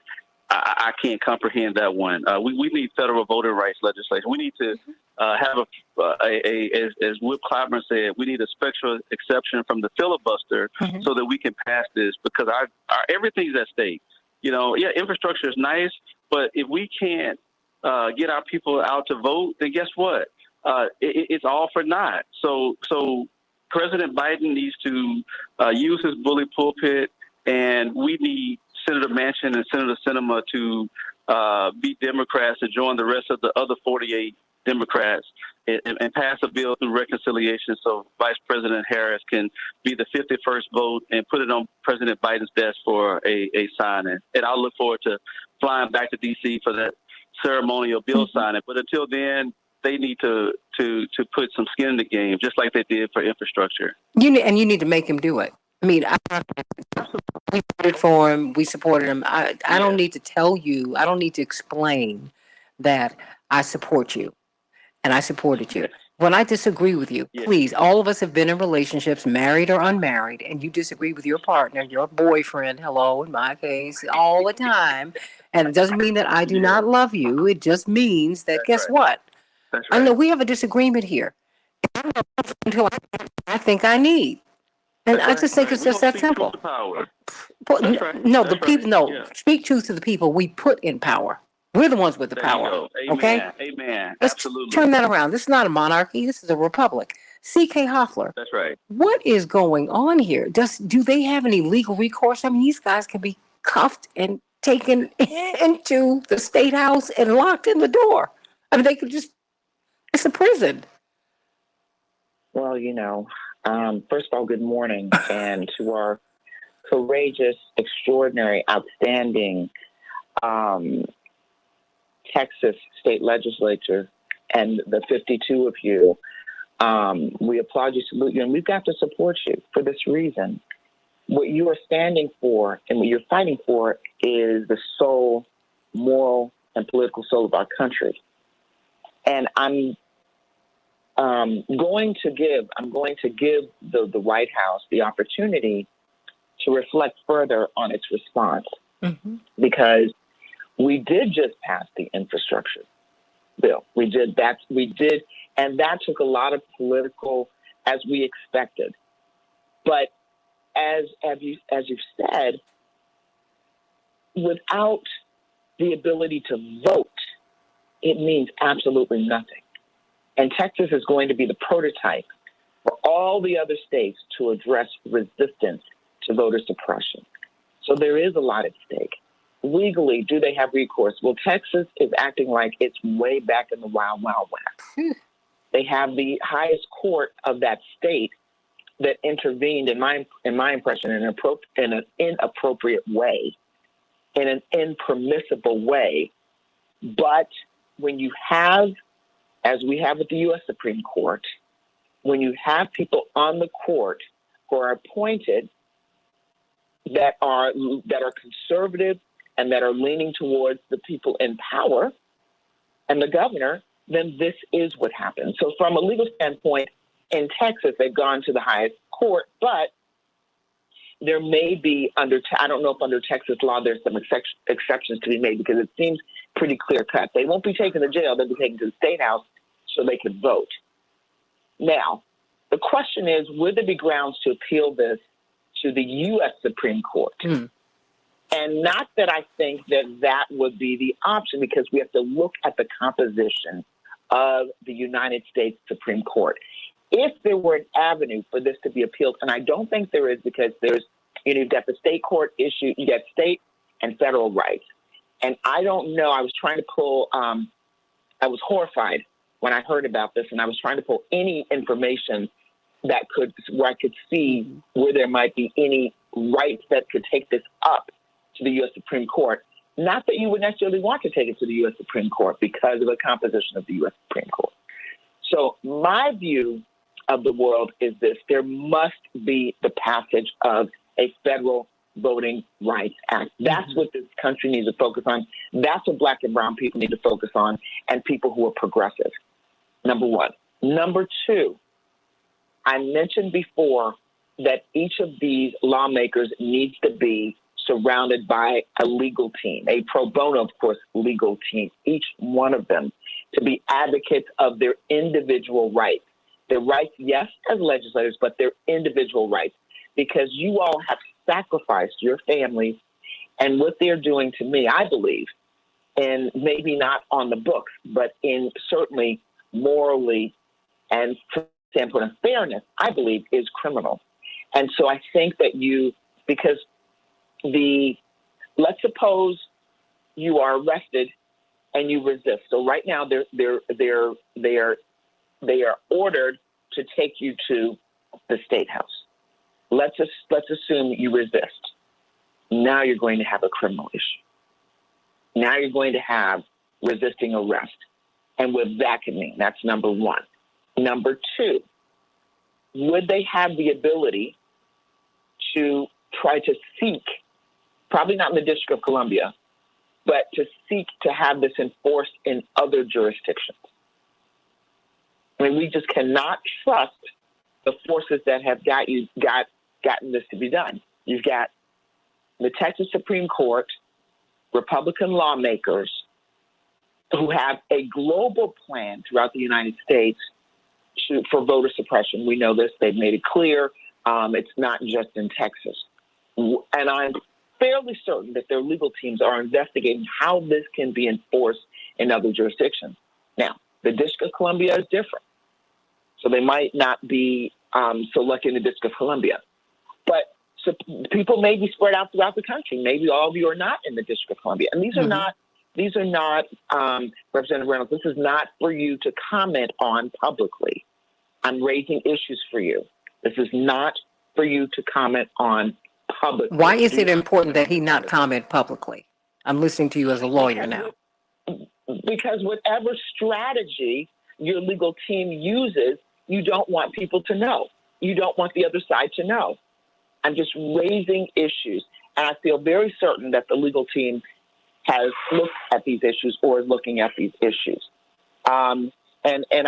I can't comprehend that one. We need federal voting rights legislation. We need to have as Whip Clyburn said, we need a special exception from the filibuster so that we can pass this because our everything's at stake. Infrastructure is nice, but if we can't get our people out to vote, then guess what? It's all for naught. So President Biden needs to use his bully pulpit, and we need Senator Manchin and Senator Sinema to be Democrats and join the rest of the other 48 Democrats and pass a bill through reconciliation so Vice President Harris can be the 51st vote and put it on President Biden's desk for a signing. And I'll look forward to flying back to D.C. for that ceremonial bill signing. But until then, they need to put some skin in the game, just like they did for infrastructure. You need to make him do it. I mean, we voted for him. We supported him. I don't need to tell you. I don't need to explain that I support you and I supported you. When I disagree with you, please, all of us have been in relationships, married or unmarried, and you disagree with your partner, your boyfriend, hello, in my case, all the time. And it doesn't mean that I do not love you. It just means that, guess what? That's right. I know we have a disagreement here. Until I think I need. And I just think it's just that simple. No, the people. No, speak truth to the people we put in power. We're the ones with the power. Okay. Amen. Let's Absolutely. turn that around. This is not a monarchy. This is a republic. C.K. Hoffler. That's right. What is going on here? Do they have any legal recourse? I mean, these guys can be cuffed and taken into the state house and locked in the door. I mean, they could just. It's a prison. Well, first of all, good morning, and to our courageous, extraordinary, outstanding Texas state legislature and the 52 of you. We applaud you, salute you, and we've got to support you for this reason. What you are standing for and what you're fighting for is the soul, moral, and political soul of our country. And I'm going to give the White House the opportunity to reflect further on its response, because we did just pass the infrastructure bill. We did, and that took a lot of political, as we expected. But as you've said, without the ability to vote, it means absolutely nothing. And Texas is going to be the prototype for all the other states to address resistance to voter suppression. So there is a lot at stake. Legally, do they have recourse? Well, Texas is acting like it's way back in the wild, wild west. They have the highest court of that state that intervened, in my impression, in an inappropriate way, in an impermissible way. But when you have, as we have with the U.S. Supreme Court, when you have people on the court who are appointed that are conservative and that are leaning towards the people in power and the governor, then this is what happens. So from a legal standpoint, in Texas, they've gone to the highest court, but there may be I don't know if under Texas law there's some exceptions to be made, because it seems pretty clear cut. They won't be taken to jail. They'll be taken to the state house so they can vote. Now, the question is, would there be grounds to appeal this to the U.S. Supreme Court? And not that I think that would be the option, because we have to look at the composition of the United States Supreme Court. If there were an avenue for this to be appealed, and I don't think there is, because you've got the state court issue, you got state and federal rights. And I don't know, I was trying to pull, I was horrified when I heard about this, and I was trying to pull any information where I could see where there might be any rights that could take this up to the U.S. Supreme Court. Not that you would necessarily want to take it to the U.S. Supreme Court because of the composition of the U.S. Supreme Court. So my view of the world is this: there must be the passage of a federal Voting Rights Act. That's what this country needs to focus on. That's what Black and brown people need to focus on, and people who are progressive. Number one. Number two, I mentioned before that each of these lawmakers needs to be surrounded by a legal team, a pro bono, of course, legal team, each one of them to be advocates of their individual rights. Their rights, yes, as legislators, but their individual rights, because you all have sacrificed your families and what they're doing to me, I believe, and maybe not on the books, but in certainly morally and from the standpoint of fairness, I believe is criminal. And so I think that because let's suppose you are arrested and you resist. So right now they are ordered to take you to the State House. Let's assume you resist. Now you're going to have a criminal issue. Now you're going to have resisting arrest. And what that can mean, that's number one. Number two, would they have the ability to try to seek, probably not in the District of Columbia, but to seek to have this enforced in other jurisdictions? I mean, we just cannot trust the forces that have gotten this to be done. You've got the Texas Supreme Court, Republican lawmakers who have a global plan throughout the United States for voter suppression. We know this. They've made it clear. It's not just in Texas. And I'm fairly certain that their legal teams are investigating how this can be enforced in other jurisdictions. Now, the District of Columbia is different. So they might not be so lucky in the District of Columbia. But so people may be spread out throughout the country. Maybe all of you are not in the District of Columbia. And these are not, Representative Reynolds, this is not for you to comment on publicly. I'm raising issues for you. This is not for you to comment on publicly. Why is it important that he not comment publicly? I'm listening to you as a lawyer now. Because whatever strategy your legal team uses, you don't want people to know. You don't want the other side to know. I'm just raising issues. And I feel very certain that the legal team has looked at these issues or is looking at these issues. And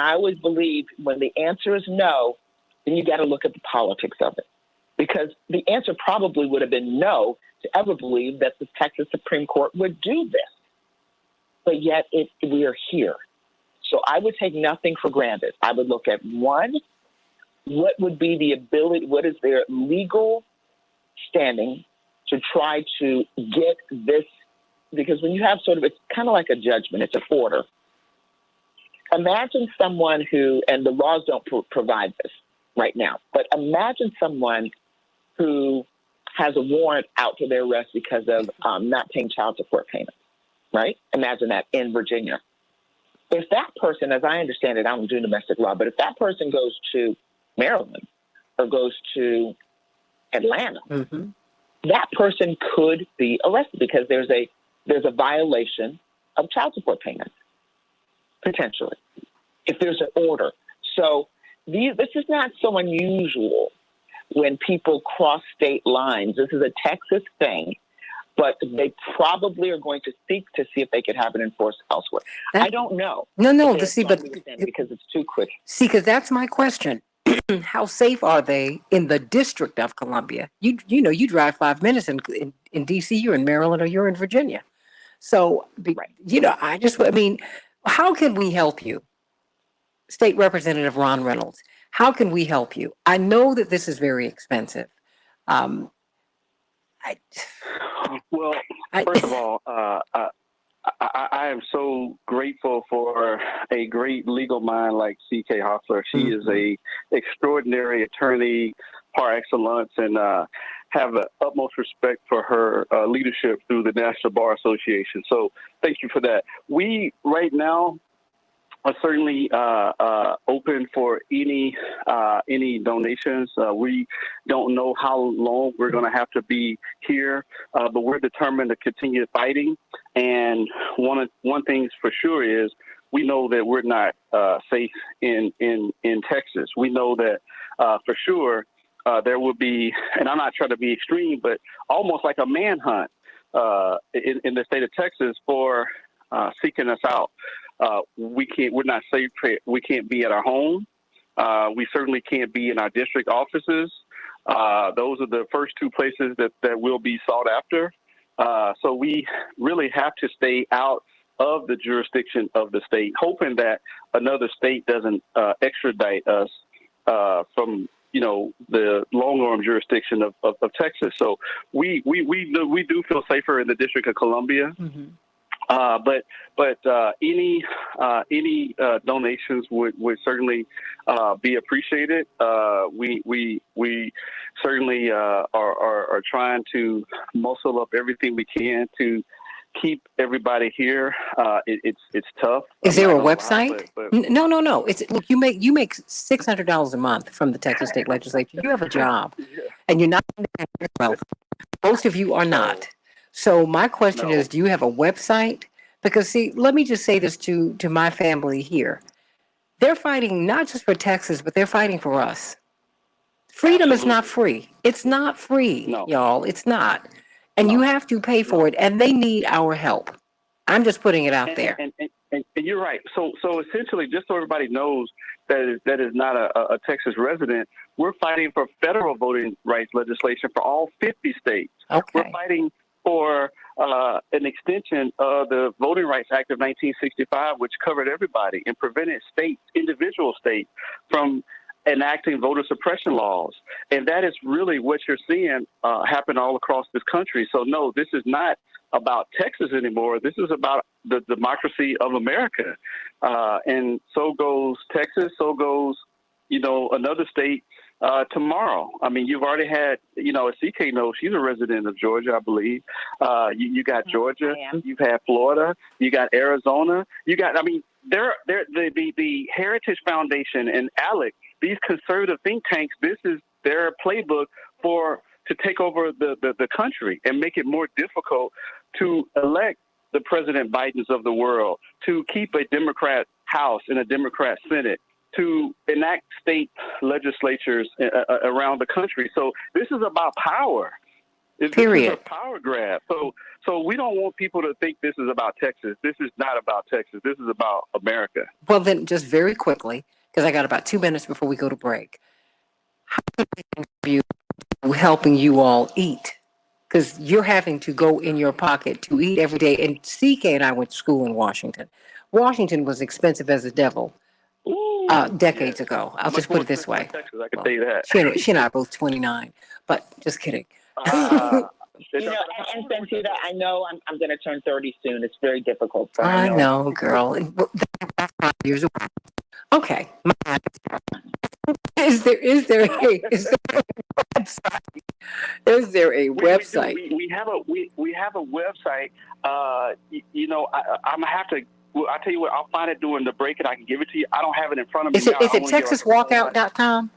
I always believe when the answer is no, then you got to look at the politics of it. Because the answer probably would have been no to ever believe that the Texas Supreme Court would do this. But yet we are here. So I would take nothing for granted. I would look at one, what would be the ability, what is their legal standing to try to get this, because when you have sort of, it's kind of like a judgment, it's an order. Imagine someone who, and the laws don't provide this right now, but imagine someone who has a warrant out for their arrest because of not paying child support payments, right? Imagine that in Virginia. If that person, as I understand it, I don't do domestic law, but if that person goes to Maryland or goes to Atlanta, that person could be arrested because there's a violation of child support payments, potentially, if there's an order. So this is not so unusual when people cross state lines. This is a Texas thing, but they probably are going to seek to see if they could have it enforced elsewhere. I don't know. No, because it's too quick. See, because that's my question. How safe are they in the District of Columbia? You know, you drive 5 minutes in D.C., you're in Maryland or you're in Virginia. So, you know, I mean, how can we help you? State Representative Ron Reynolds, how can we help you? I know that this is very expensive. Well, first of all, I am so grateful for a great legal mind like C.K. Hoffler. She is a extraordinary attorney par excellence, and have the utmost respect for her leadership through the National Bar Association. So thank you for that. We right now are certainly open for any donations. We don't know how long we're going to have to be here, but we're determined to continue fighting. And one thing's for sure is we know that we're not safe in Texas. We know that for sure there will be, and I'm not trying to be extreme, but almost like a manhunt in the state of Texas for seeking us out. We're not safe. We can't be at our home. We certainly can't be in our district offices. Those are the first two places that will be sought after. So we really have to stay out of the jurisdiction of the state, hoping that another state doesn't extradite us from the long arm jurisdiction of Texas. So we do feel safer in the District of Columbia. Mm-hmm. But any donations would certainly be appreciated. We certainly are trying to muscle up everything we can to keep everybody here. It's tough. Is there a website? No. It's look, you make $600 a month from the Texas State Legislature. You have a job, and you're not well. Most of you are not. So my question is, do you have a website? Because see, let me just say this to my family here. They're fighting not just for Texas, but they're fighting for us. Freedom is not free. It's not free, y'all. It's not. And you have to pay for it, and they need our help. I'm just putting it out there. And you're right. So essentially, just so everybody knows that is not a Texas resident, we're fighting for federal voting rights legislation for all 50 states. Okay. We're fighting for an extension of the Voting Rights Act of 1965, which covered everybody and prevented individual states from enacting voter suppression laws. And that is really what you're seeing happen all across this country. So no, this is not about Texas anymore. This is about the democracy of America. And so goes Texas, so goes, another state tomorrow. I mean, you've already had, as CK knows, she's a resident of Georgia, I believe. You got Georgia, you've had Florida, you got Arizona, the Heritage Foundation and ALEC, these conservative think tanks, this is their playbook to take over the country and make it more difficult to elect the President Bidens of the world, to keep a Democrat House and a Democrat Senate, to enact state legislatures around the country. So this is about power. Period. This is a power grab. So we don't want people to think this is about Texas. This is not about Texas. This is about America. Well, then just very quickly, because I got about 2 minutes before we go to break. How can we contribute to helping you all eat? Because you're having to go in your pocket to eat every day. And CK and I went to school in Washington. Washington was expensive as the devil decades ago. I'll just put it this way. Texas, I can tell you that. She and I are both 29, but just kidding. And Santita, I know I'm going to turn 30 soon. It's very difficult. So I know, girl. That's 5 years away. Okay. Is there a website? Is there a website? We have a website. I'm gonna have to. I'll tell you what. I'll find it during the break, and I can give it to you. I don't have it in front of me. Is it TexasWalkout.com?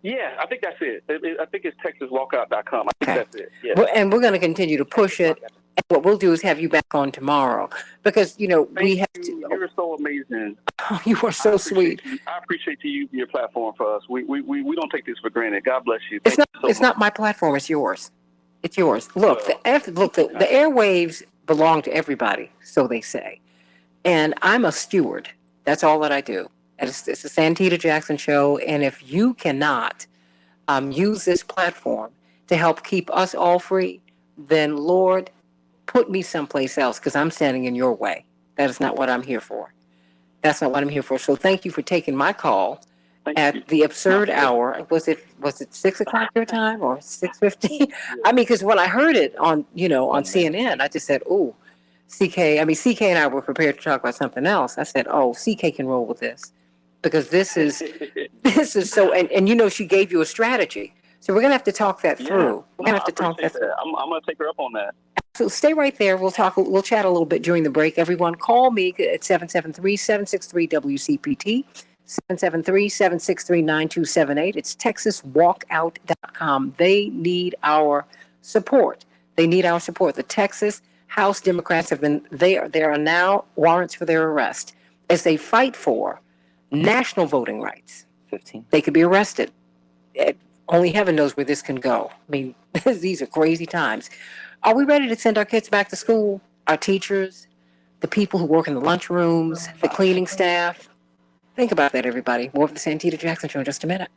Yeah, I think that's it. I think it's TexasWalkout.com. I think that's it. Yeah. Well, and we're going to continue to push it. And what we'll do is have you back on tomorrow because, we have to. You're so amazing. Oh, you are so sweet. I appreciate you using your platform for us. We don't take this for granted. God bless you. It's not my platform. It's yours. It's yours. Look, the airwaves belong to everybody, so they say. And I'm a steward. That's all that I do. It's the Santita Jackson Show. And if you cannot use this platform to help keep us all free, then Lord, put me someplace else because I'm standing in your way. That is not what I'm here for. That's not what I'm here for. So thank you for taking my call at the absurd hour. Was it 6:00 your time or 6:15? I mean, because when I heard it on CNN, I just said, "Oh, CK." CK and I were prepared to talk about something else. I said, "Oh, CK can roll with this." Because this is so, and she gave you a strategy. So we're going to have to talk that through. We're going to have to talk that through. I'm going to take her up on that. So stay right there. We'll chat a little bit during the break. Everyone, call me at 773-763-WCPT, 773-763-9278. It's TexasWalkout.com. They need our support. The Texas House Democrats there are now warrants for their arrest as they fight for national voting rights. 15. They could be arrested. Only heaven knows where this can go. I mean, these are crazy times. Are we ready to send our kids back to school? Our teachers, the people who work in the lunchrooms, the cleaning staff? Think about that, everybody. More of the Santita Jackson Show in just a minute.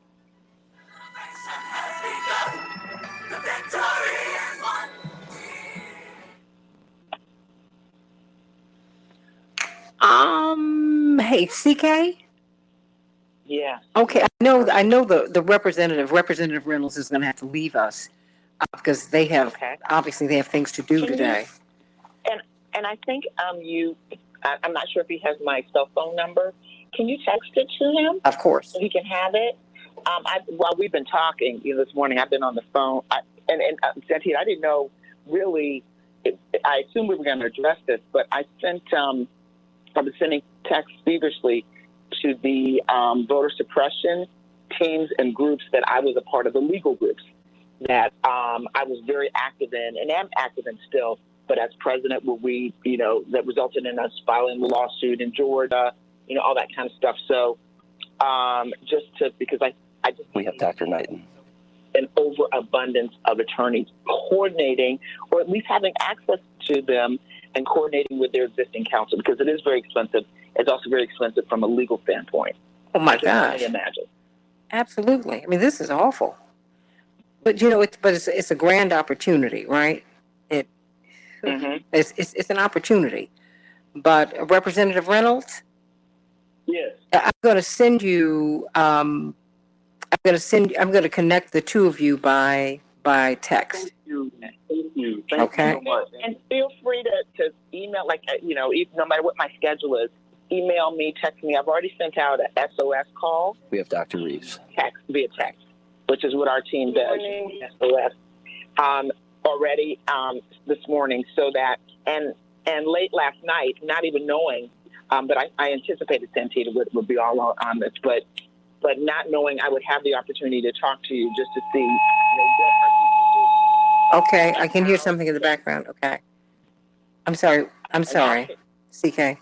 Hey, CK? Yeah. Okay, I know the Representative Reynolds is going to have to leave us because obviously they have things to do today. And I think I'm not sure if he has my cell phone number. Can you text it to him? Of course. So he can have it. While we've been talking, this morning, I've been on the phone. Santita, I didn't know really. I assumed we were going to address this, but I was sending texts feverishly to the voter suppression teams and groups that I was a part of, the legal groups that I was very active in and am active in still. But as president, that resulted in us filing the lawsuit in Georgia, all that kind of stuff. So because I just We have Dr. Knighton. An overabundance of attorneys coordinating, or at least having access to them and coordinating with their existing counsel, because it is very expensive. It's also very expensive from a legal standpoint. Oh my gosh! Imagine. Absolutely. I mean, this is awful. But it's a grand opportunity, right? It's an opportunity. But Representative Reynolds, Yes. I'm going to send you. I'm going to connect the two of you by text. Thank you. Okay. You so much. And feel free to email, no matter what my schedule is, email me, text me. I've already sent out a SOS call. We have Dr. Reeves. Via text, which is what our team does. SOS. Already this morning, so that and late last night, not even knowing, but I anticipated Santita would be all on this, but not knowing I would have the opportunity to talk to you just to see what our people do. Okay, I can hear something in the background. Okay, I'm sorry, CK.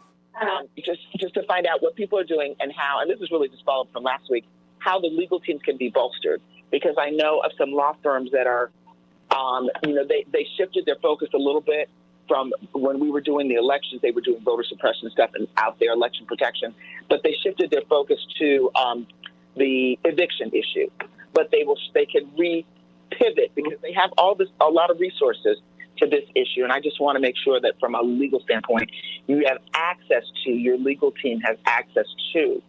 Just to find out what people are doing and how, and this is really just followed from last week, how the legal teams can be bolstered, because I know of some law firms that are. They shifted their focus a little bit from when we were doing the elections. They were doing voter suppression stuff and out there election protection, but they shifted their focus to the eviction issue. But they can re-pivot because they have a lot of resources to this issue. And I just want to make sure that from a legal standpoint, you have access to, your legal team has access to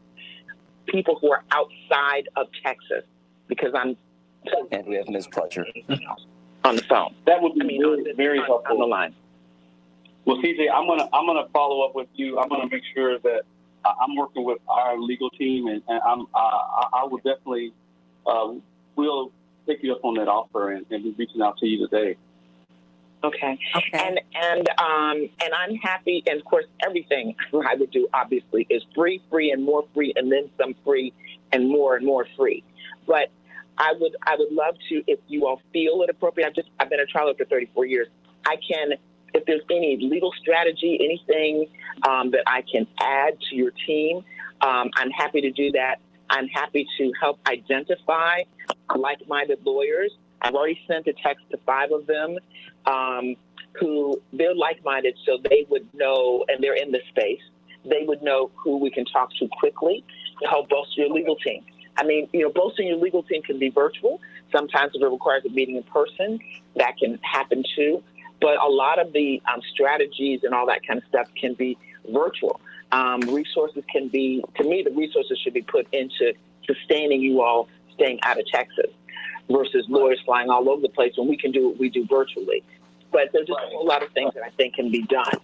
people who are outside of Texas, because And we have Ms. Pletcher. on the phone. That would be very helpful. On the line. Well, CJ, I'm gonna follow up with you. I'm gonna make sure that I'm working with our legal team, and I will definitely we'll take you up on that offer and be reaching out to you today. Okay. And I'm happy. And of course, everything I would do obviously is free, and more free, and then some free, and more free. But I would love to, if you all feel it appropriate. I've been a trial lawyer for 34 years. If there's any legal strategy, anything that I can add to your team, I'm happy to do that. I'm happy to help identify like-minded lawyers. I've already sent a text to 5 of them who they're like-minded, so they would know, and they're in this space, they would know who we can talk to quickly to help bolster your legal team. I mean, bolstering your legal team can be virtual. Sometimes if it requires a meeting in person, that can happen too. But a lot of the strategies and all that kind of stuff can be virtual. Resources can be, to me, the resources should be put into sustaining you all staying out of Texas versus lawyers flying all over the place when we can do what we do virtually. But there's just a whole lot of things that I think can be done.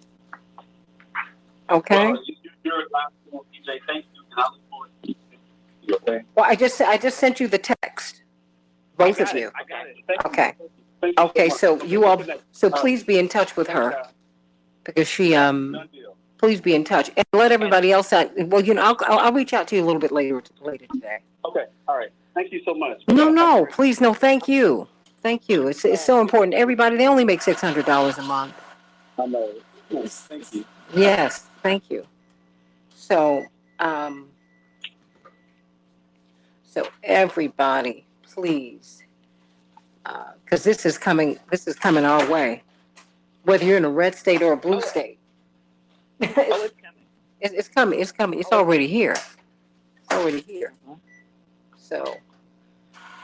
Okay. Well, you're TJ. Thank you, and I look forward to you. Okay. Well, I just sent you the text. Both of you. I got it. Thank you. Okay. Thank you Okay, so much. so you all, so please be in touch with her because she, Done deal. please be in touch and let everybody else out. Well, I'll reach out to you a little bit later today. Okay. All right. Thank you so much. No, please, no, thank you. Thank you. It's so important. Everybody, they only make $600 a month. I know. Thank you. Yes, thank you. So, um, so everybody, please, because this is coming our way, whether you're in a red state or a blue state. Oh, it's coming. It's coming. It's already here. It's already here. So,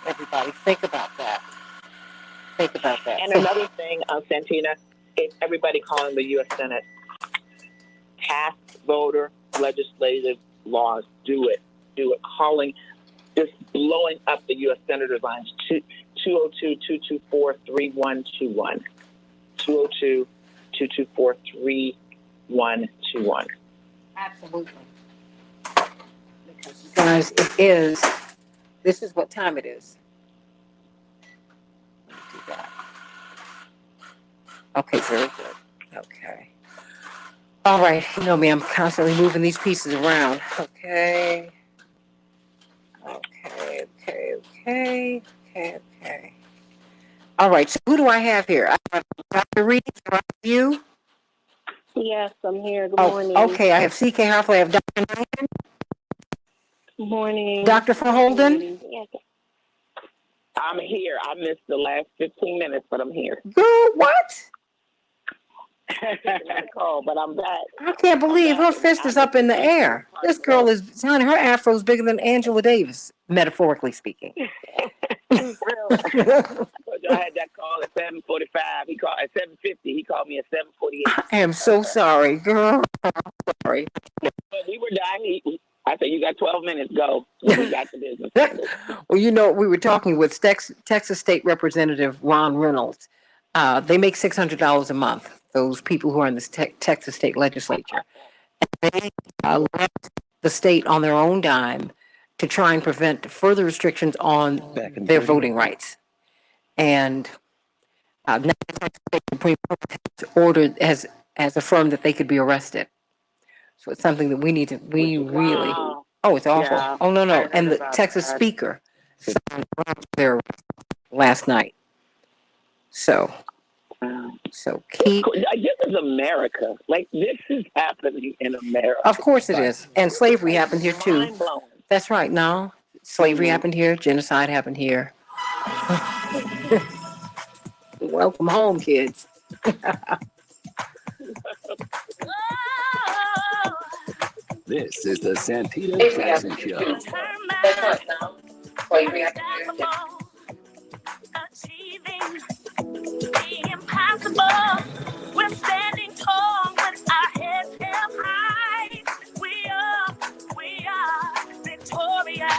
everybody, think about that. Think about that. And another thing, Santina, is everybody calling the U.S. Senate pass voter legislative laws. Do it. Calling, just blowing up the U.S. Senators' lines. 202-224-3121. 202-224-3121. Absolutely. Because, guys, this is what time it is. Let me do that. Okay, very good. Okay. All right. You know me, I'm constantly moving these pieces around. Okay. All right. So who do I have here? I have Dr. Reed. You? Yes, I'm here. Good morning. Okay. I have C.K. Hoffley. I have Dr. Ryan. Good morning. Dr. Verholden. Yes. I'm here. I missed the last 15 minutes, but I'm here. Girl, what? I called, but I'm back. I can't believe her fist is up in the air. This girl is, honey, her afro is bigger than Angela Davis, metaphorically speaking. Really? I told you I had that call at 7:45. He called at 7:50. He called me at 7:48. I am so sorry, girl. I'm sorry. But we were dying. I said, you got 12 minutes, go. So we got the business. Well, we were talking with Texas State Representative Ron Reynolds. They make $600 a month, those people who are in the Texas State Legislature. And they left the state on their own dime to try and prevent further restrictions on their voting rights. And now the Texas State Supreme Court has affirmed that they could be arrested. So it's something that we really, oh, it's awful. Yeah, oh, no. I And the heard about Texas that. Speaker signed there last night. So keep. This is America. Like, this is happening in America. Of course it is. And slavery happened here too. Mind-blowing. That's right. No, slavery happened here. Genocide happened here. Welcome home, kids. This is the Santita Jackson Show. That's right. No, slavery happened here. Achieving the impossible. We're standing tall with our heads held high. We are victorious.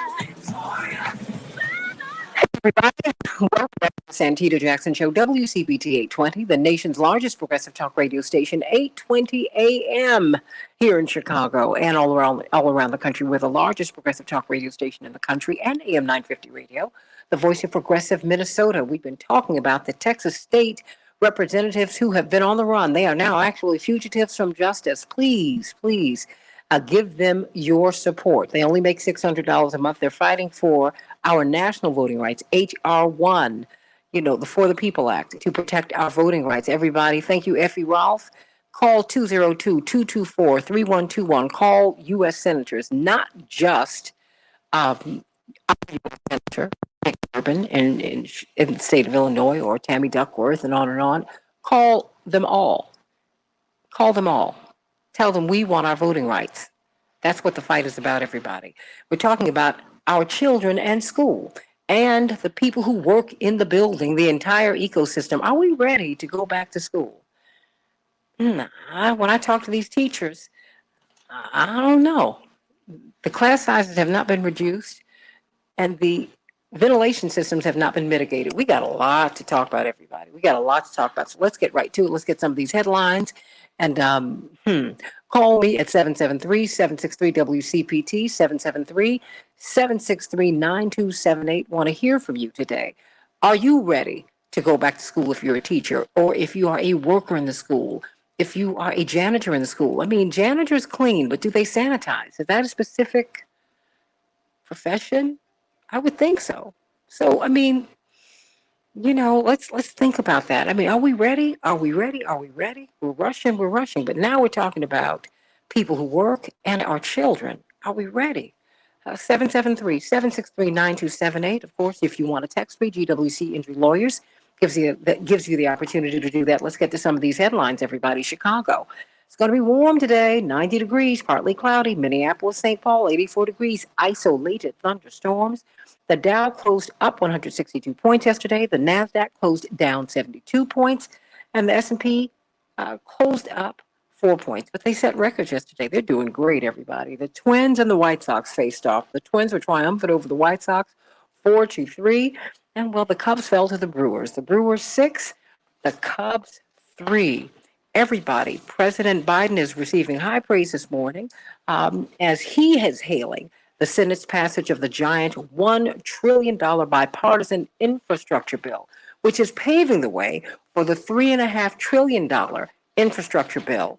Everybody, welcome back to the Santita Jackson Show, WCPT 820, the nation's largest progressive talk radio station, 820 AM here in Chicago and all around the country. We're the largest progressive talk radio station in the country, and AM 950 radio, the voice of progressive Minnesota. We've been talking about the Texas State representatives who have been on the run. They are now actually fugitives from justice. Please, give them your support. They only make $600 a month. They're fighting for our national voting rights, HR 1, the For the People Act, to protect our voting rights. Everybody, thank you, Effie Rolfe. Call 202-224-3121. Call U.S. senators, not just our U.S. Senator, Nick Durbin in the state of Illinois, or Tammy Duckworth, and on and on. Call them all. Call them all. Tell them we want our voting rights. That's what the fight is about, everybody. We're talking about our children and school and the people who work in the building, the entire ecosystem. Are we ready to go back to school? When I talk to these teachers, I don't know. The class sizes have not been reduced, and the ventilation systems have not been mitigated. We got a lot to talk about, everybody. We got a lot to talk about. So let's get right to it. Let's get some of these headlines. And call me at 773-763-WCPT, 773-763-9278. Want to hear from you today. Are you ready to go back to school if you're a teacher, or if you are a worker in the school, if you are a janitor in the school. I mean, janitors clean, but do they sanitize? Is that a specific profession? I would think so. So, I mean, let's think about that. I mean, are we ready? Are we ready? Are we ready? We're rushing, but now we're talking about people who work and our children. Are we ready? 773-763-9278. Of course, if you want to text me, GWC Injury Lawyers gives you the opportunity to do that. Let's get to some of these headlines, everybody. Chicago. It's going to be warm today, 90 degrees, partly cloudy. Minneapolis, St. Paul, 84 degrees, isolated thunderstorms. The Dow closed up 162 points yesterday. The Nasdaq closed down 72 points, and the S&P closed up 4 points. But they set records yesterday. They're doing great, everybody. The Twins and the White Sox faced off. The Twins were triumphant over the White Sox, 4-3. And well, the Cubs fell to the Brewers. The Brewers 6, the Cubs 3. Everybody, President Biden is receiving high praise this morning as he is hailing the Senate's passage of the giant $1 trillion bipartisan infrastructure bill, which is paving the way for the $3.5 trillion infrastructure bill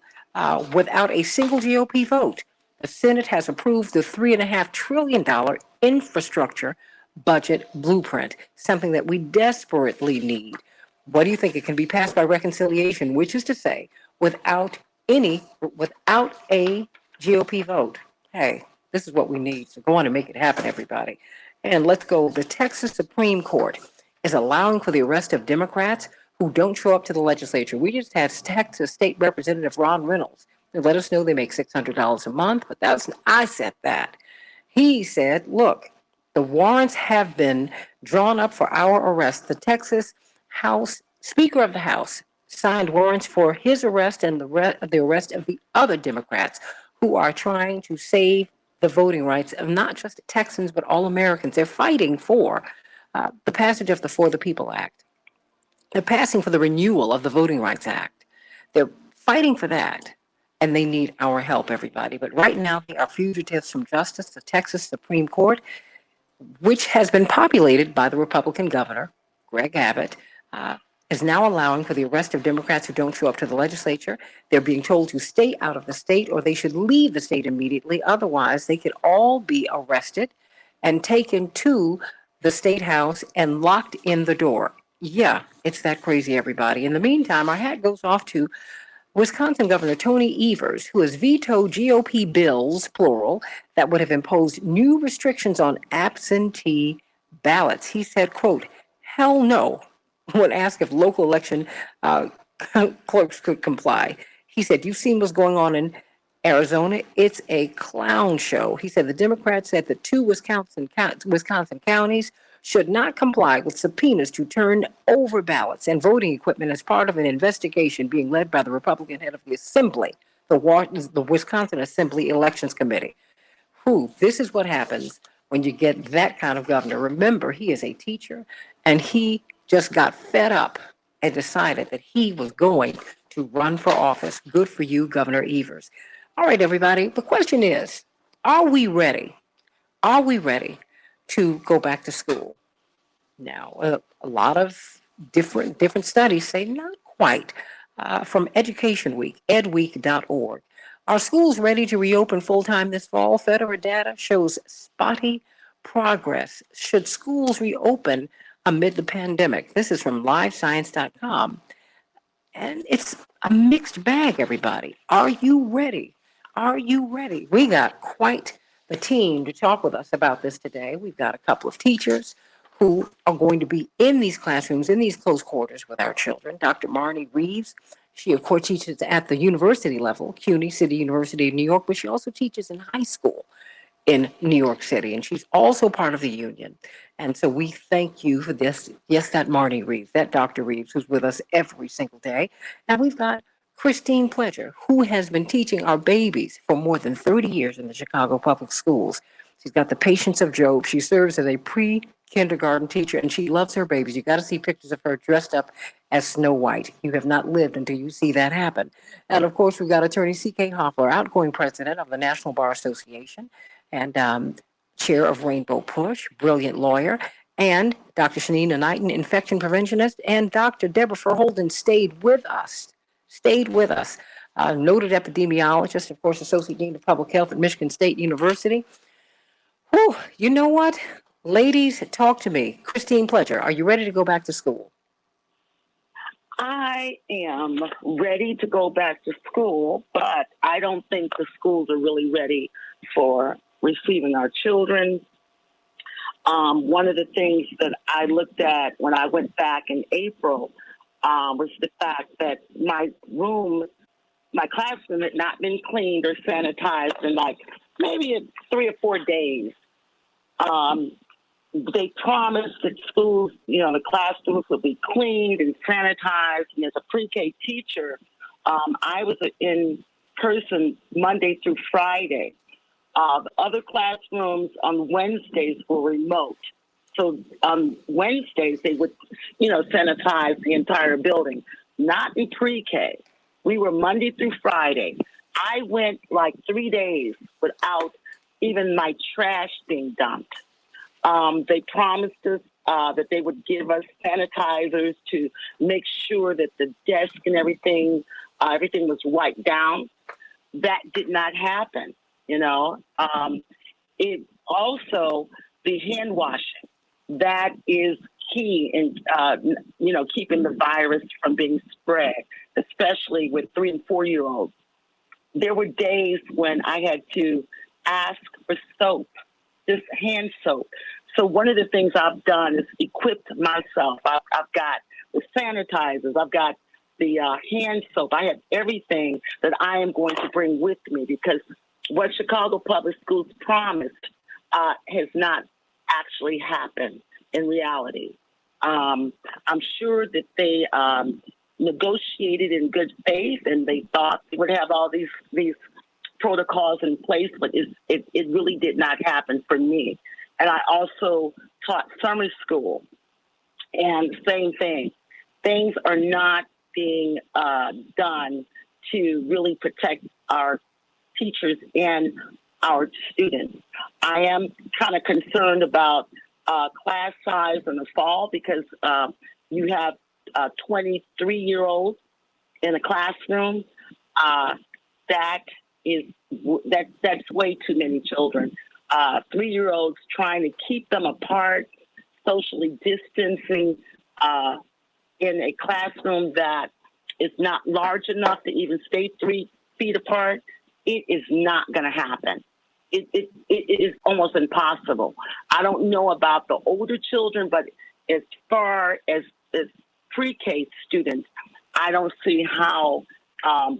without a single GOP vote. The Senate has approved the $3.5 trillion infrastructure budget blueprint, something that we desperately need. What do you think? It can be passed by reconciliation, which is to say, without a GOP vote. Hey, this is what we need. So go on and make it happen, everybody. And let's go. The Texas Supreme Court is allowing for the arrest of Democrats who don't show up to the legislature. We just had Texas State Representative Ron Reynolds let us know they make $600 a month, but I said that. He said, look, the warrants have been drawn up for our arrest. The Texas House Speaker of the House signed warrants for his arrest and the arrest of the other Democrats who are trying to save the voting rights of not just Texans, but all Americans. They're fighting for the passage of the For the People Act. They're passing for the renewal of the Voting Rights Act. They're fighting for that, and they need our help, everybody. But right now, they are fugitives from justice. The Texas Supreme Court, which has been populated by the Republican governor, Greg Abbott, is now allowing for the arrest of Democrats who don't show up to the legislature. They're being told to stay out of the state or they should leave the state immediately. Otherwise, they could all be arrested and taken to the state house and locked in the door. Yeah, it's that crazy, everybody. In the meantime, our hat goes off to Wisconsin Governor Tony Evers, who has vetoed GOP bills, plural, that would have imposed new restrictions on absentee ballots. He said, quote, hell no, when asked if local election clerks could comply. He said, you've seen what's going on in Arizona. It's a clown show. He said the Democrats said the two Wisconsin counties should not comply with subpoenas to turn over ballots and voting equipment as part of an investigation being led by the Republican head of the Assembly, the Wisconsin Assembly Elections Committee. This is what happens when you get that kind of governor. Remember, he is a teacher, and he just got fed up and decided that he was going to run for office. Good for you, Governor Evers. All right, everybody. The question is, are we ready? Are we ready to go back to school? Now, a lot of different studies say not quite. From Education Week, edweek.org. Are schools ready to reopen full-time this fall? Federal data shows spotty progress. Should schools reopen amid the pandemic? This is from livescience.com. And it's a mixed bag, everybody. Are you ready? Are you ready? We got quite the team to talk with us about this today. We've got a couple of teachers who are going to be in these classrooms, in these close quarters with our children. Dr. Marnie Reeves, she of course teaches at the university level, CUNY City University of New York, but she also teaches in high school in New York City, and she's also part of the union. And so we thank you for this. Yes, that Marnie Reeves, that Dr. Reeves, who's with us every single day. And we've got Christine Pledger, who has been teaching our babies for more than 30 years in the Chicago Public Schools. She's got the patience of Job. She serves as a pre-kindergarten teacher, and she loves her babies. You got to see pictures of her dressed up as Snow White. You have not lived until you see that happen. And of course, we've got Attorney C.K. Hoffler, outgoing president of the National Bar Association and chair of Rainbow Push, brilliant lawyer. And Dr. Shanina Knighton, infection preventionist, and Dr. Deborah Verholden stayed with us. Noted epidemiologist, of course, Associate Dean of Public Health at Michigan State University. Whew, you know what? Ladies, talk to me. Christine Pledger, are you ready to go back to school? I am ready to go back to school, but I don't think the schools are really ready for receiving our children. One of the things that I looked at when I went back in April was the fact that my classroom had not been cleaned or sanitized in like maybe 3 or 4 days. They promised that schools, the classrooms would be cleaned and sanitized. And as a pre-K teacher, I was in person Monday through Friday. The other classrooms on Wednesdays were remote. So on Wednesdays, they would, sanitize the entire building. Not in pre-K. We were Monday through Friday. I went like 3 days without even my trash being dumped. They promised us that they would give us sanitizers to make sure that the desk and everything was wiped down. That did not happen, It also, the hand washing, that is key in, keeping the virus from being spread, especially with 3 and 4 year olds. There were days when I had to ask for soap, just hand soap. So one of the things I've done is equipped myself. I've got the sanitizers. I've got the hand soap. I have everything that I am going to bring with me because what Chicago Public Schools promised has not actually happened in reality. I'm sure that they negotiated in good faith and they thought they would have all these protocols in place, but it really did not happen for me. And I also taught summer school, and same thing. Things are not being done to really protect our teachers and our students. I am kind of concerned about class size in the fall because you have 23-year-olds in a classroom. That's way too many children. 3-year-olds trying to keep them apart, socially distancing in a classroom that is not large enough to even stay 3 feet apart. It is not going to happen. It is almost impossible. I don't know about the older children, but as far as pre-K students, I don't see how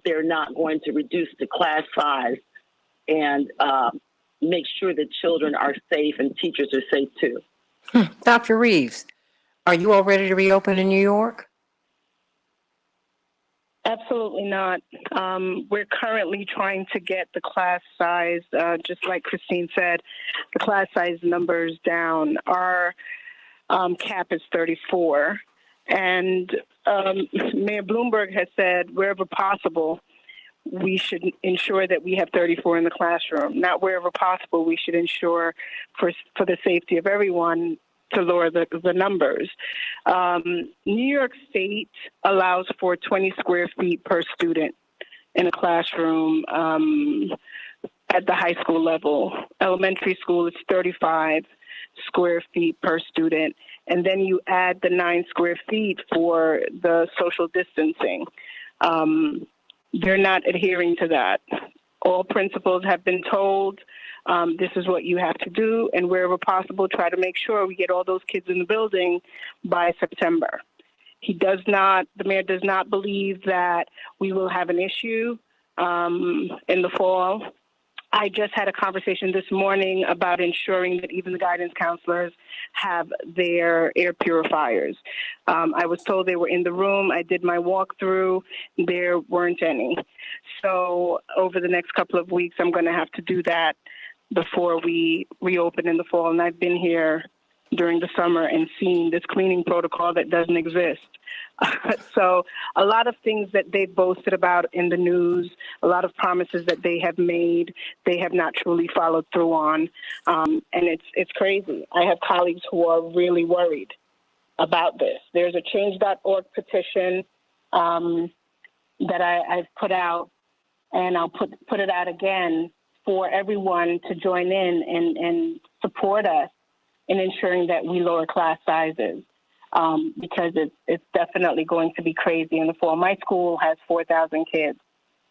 they're not going to reduce the class size and make sure that children are safe and teachers are safe too. Dr. Reeves, are you all ready to reopen in New York? Absolutely not. We're currently trying to get the class size, just like Christine said, the class size numbers down. Our cap is 34. And Mayor Bloomberg has said wherever possible, we should ensure that we have 34 in the classroom. Not wherever possible, we should ensure for the safety of everyone to lower the numbers. New York State allows for 20 square feet per student in a classroom at the high school level. Elementary school is 35 square feet per student. And then you add the 9 square feet for the social distancing. They're not adhering to that. All principals have been told this is what you have to do, and wherever possible, try to make sure we get all those kids in the building by September. The mayor does not believe that we will have an issue in the fall. I just had a conversation this morning about ensuring that even the guidance counselors have their air purifiers. I was told they were in the room. I did my walkthrough. There weren't any. So over the next couple of weeks, I'm going to have to do that before we reopen in the fall. And I've been here during the summer and seen this cleaning protocol that doesn't exist. So a lot of things that they've boasted about in the news, a lot of promises that they have made, they have not truly followed through on. And it's crazy. I have colleagues who are really worried about this. There's a change.org petition that I've put out, and I'll put it out again for everyone to join in and support us in ensuring that we lower class sizes, because it's definitely going to be crazy in the fall. My school has 4,000 kids.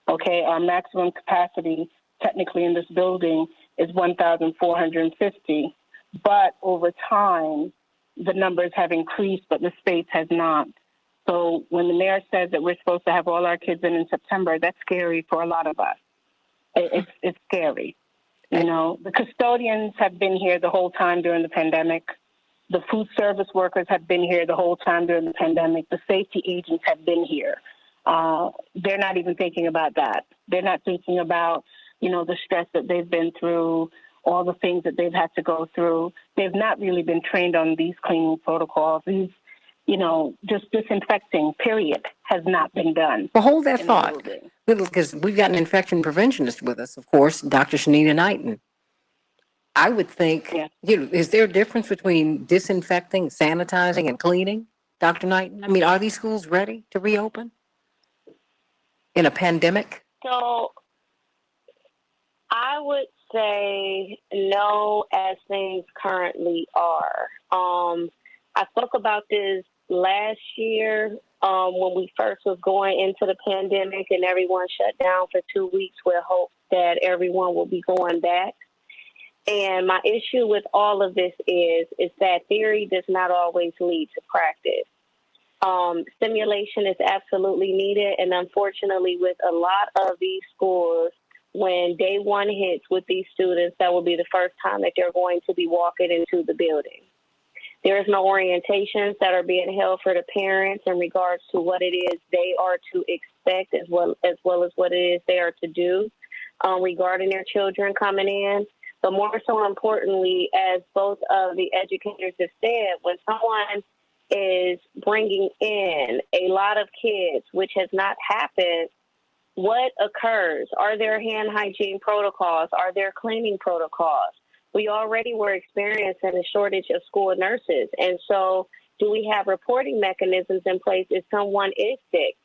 Okay, our maximum capacity technically in this building is 1,450, but over time, the numbers have increased, but the space has not. So when the mayor says that we're supposed to have all our kids in September, that's scary for a lot of us. It's scary. You know, the custodians have been here the whole time during the pandemic. The food service workers have been here the whole time during the pandemic. The safety agents have been here. They're not even thinking about that. They're not thinking about, you know, the stress that they've been through, all the things that they've had to go through. They've not really been trained on these cleaning protocols. These, you know, just disinfecting, period, has not been done. Well, hold that thought, because we've got an infection preventionist with us, of course, Dr. Santita Knighton. I would think, you know, is there a difference between disinfecting, sanitizing, and cleaning, Dr. Knighton? I mean, are these schools ready to reopen in a pandemic? So I would say no, as things currently are. I spoke about this last year when we first was going into the pandemic and everyone shut down for 2 weeks with hope that everyone will be going back. And my issue with all of this is that theory does not always lead to practice. Simulation is absolutely needed. And unfortunately, with a lot of these schools, when day one hits with these students, that will be the first time that they're going to be walking into the building. There is no orientations that are being held for the parents in regards to what it is they are to expect, as well as what it is they are to do regarding their children coming in. But more so importantly, as both of the educators have said, when someone is bringing in a lot of kids, which has not happened, what occurs? Are there hand hygiene protocols? Are there cleaning protocols? We already were experiencing a shortage of school nurses. And so do we have reporting mechanisms in place if someone is sick?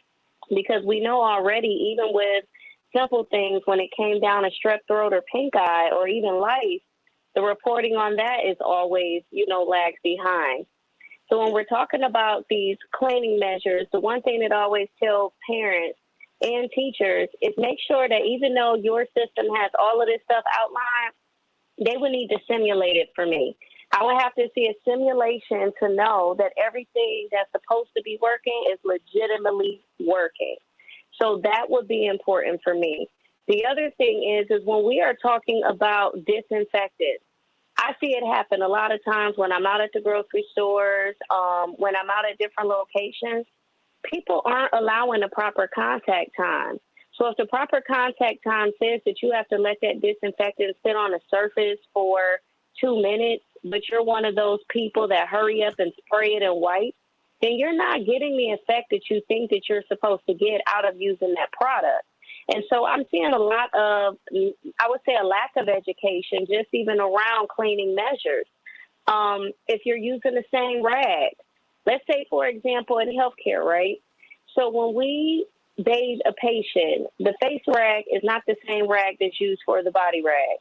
Because we know already, even with simple things, when it came down to strep throat or pink eye or even lice, the reporting on that is always, lags behind. So when we're talking about these cleaning measures, the one thing that I always tell parents and teachers is make sure that even though your system has all of this stuff outlined, they would need to simulate it for me. I would have to see a simulation to know that everything that's supposed to be working is legitimately working. So that would be important for me. The other thing is when we are talking about disinfectants, I see it happen a lot of times when I'm out at the grocery stores, when I'm out at different locations. People aren't allowing the proper contact time. So if the proper contact time says that you have to let that disinfectant sit on a surface for 2 minutes, but you're one of those people that hurry up and spray it and wipe, then you're not getting the effect that you think that you're supposed to get out of using that product. And so I'm seeing a lot of, I would say, a lack of education just even around cleaning measures. If you're using the same rag, let's say, for example, in healthcare, right? So when we bathe a patient, the face rag is not the same rag that's used for the body rag.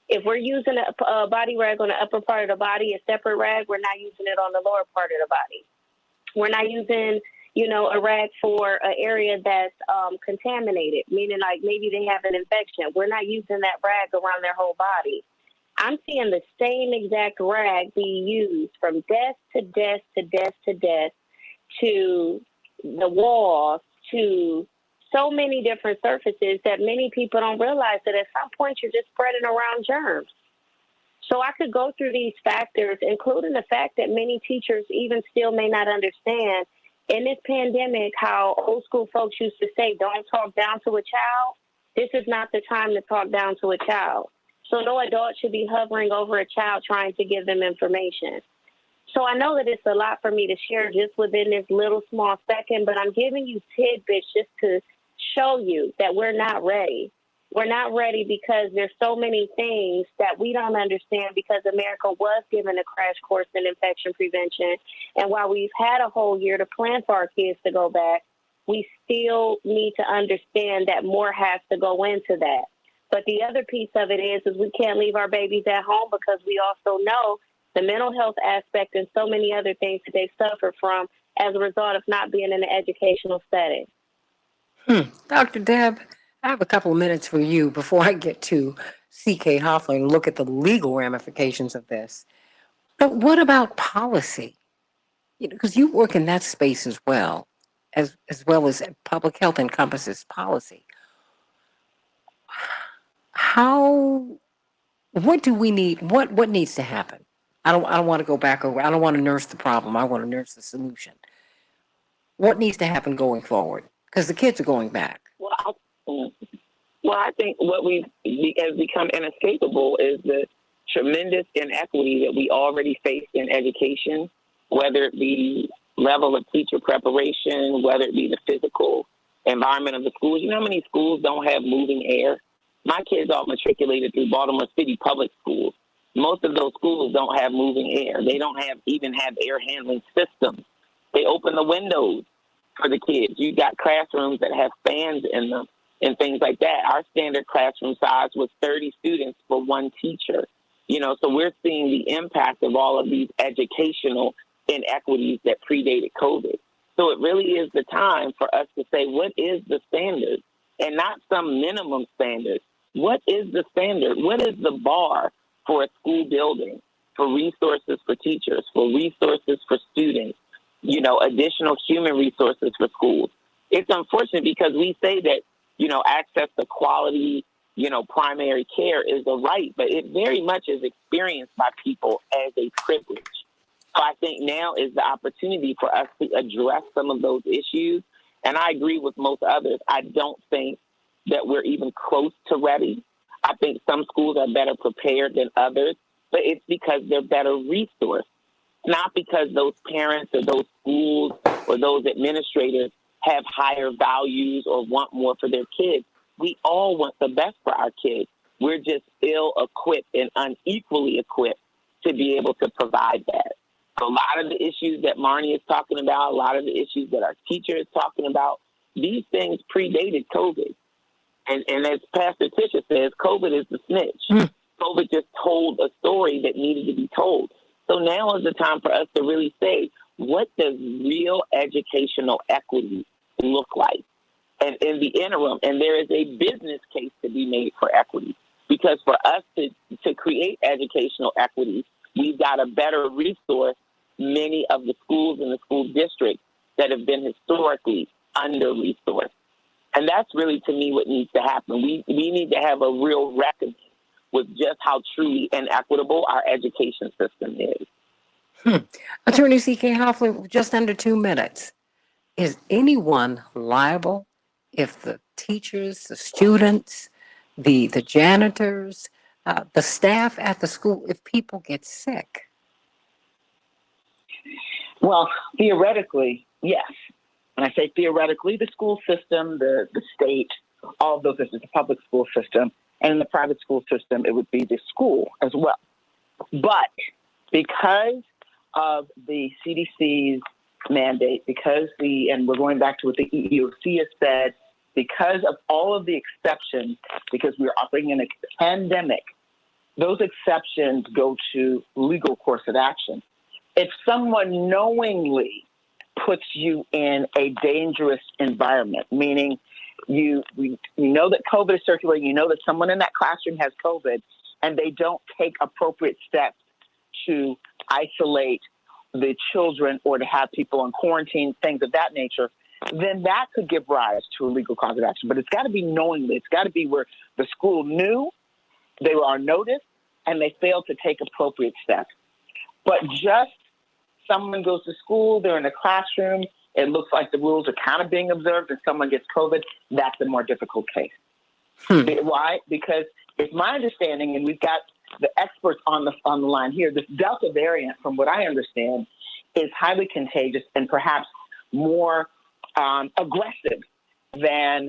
If we're using a body rag on the upper part of the body, a separate rag, we're not using it on the lower part of the body. We're not using, a rag for an area that's contaminated, meaning like maybe they have an infection. We're not using that rag around their whole body. I'm seeing the same exact rag be used from desk to desk to desk to desk to the walls to so many different surfaces that many people don't realize that at some point you're just spreading around germs. So I could go through these factors, including the fact that many teachers even still may not understand in this pandemic how old school folks used to say, don't talk down to a child. This is not the time to talk down to a child. So no adult should be hovering over a child trying to give them information. So I know that it's a lot for me to share just within this little small second, but I'm giving you tidbits just to show you that we're not ready. We're not ready because there's so many things that we don't understand because America was given a crash course in infection prevention. And while we've had a whole year to plan for our kids to go back, we still need to understand that more has to go into that. But the other piece of it is we can't leave our babies at home because we also know the mental health aspect and so many other things that they suffer from as a result of not being in an educational setting. Dr. Deb, I have a couple of minutes for you before I get to C.K. Hoffler and look at the legal ramifications of this. But what about policy? Because you work in that space as well as public health encompasses policy. What do we need? What needs to happen? I don't want to go back over. I don't want to nurse the problem. I want to nurse the solution. What needs to happen going forward? Because the kids are going back. Well, I think what has become inescapable is the tremendous inequity that we already face in education, whether it be level of teacher preparation, whether it be the physical environment of the schools. You know how many schools don't have moving air? My kids all matriculated through Baltimore City public schools. Most of those schools don't have moving air. They don't even have air handling systems. They open the windows for the kids. You got classrooms that have fans in them and things like that. Our standard classroom size was 30 students for one teacher. So we're seeing the impact of all of these educational inequities that predated COVID. So it really is the time for us to say, what is the standard? And not some minimum standard. What is the standard? What is the bar for a school building, for resources for teachers, for resources for students, additional human resources for schools? It's unfortunate because we say that, access to quality, primary care is a right, but it very much is experienced by people as a privilege. So I think now is the opportunity for us to address some of those issues. And I agree with most others. I don't think that we're even close to ready. I think some schools are better prepared than others, but it's because they're better resourced, not because those parents or those schools or those administrators have higher values or want more for their kids. We all want the best for our kids. We're just ill-equipped and unequally equipped to be able to provide that. A lot of the issues that Marnie is talking about, a lot of the issues that our teacher is talking about, these things predated COVID. And as Pastor Tisha says, COVID is the snitch. COVID just told a story that needed to be told. So now is the time for us to really say, what does real educational equity look like? And in the interim, and there is a business case to be made for equity, because for us to create educational equity, we've got to better resource many of the schools in the school districts that have been historically under-resourced. And that's really, to me, what needs to happen. We need to have a real reckoning with just how truly inequitable our education system is. Attorney C.K. Hoffler, just under 2 minutes. Is anyone liable if the teachers, the students, the janitors, the staff at the school, if people get sick? Well, theoretically, yes. And I say theoretically, the school system, the state, all of those, this is the public school system. And in the private school system, it would be the school as well. But because of the CDC's mandate, and we're going back to what the EEOC has said, because of all of the exceptions, because we're operating in a pandemic, those exceptions go to legal course of action. If someone knowingly puts you in a dangerous environment, meaning you know that COVID is circulating, you know that someone in that classroom has COVID, and they don't take appropriate steps to isolate the children or to have people on quarantine, things of that nature, then that could give rise to a legal cause of action. But it's got to be knowingly. It's got to be where the school knew, they were on notice, and they failed to take appropriate steps. But just someone goes to school, they're in a classroom, it looks like the rules are kind of being observed, and someone gets COVID, that's a more difficult case. Why? Because it's my understanding, and we've got the experts on the line here, this Delta variant, from what I understand, is highly contagious and perhaps more aggressive than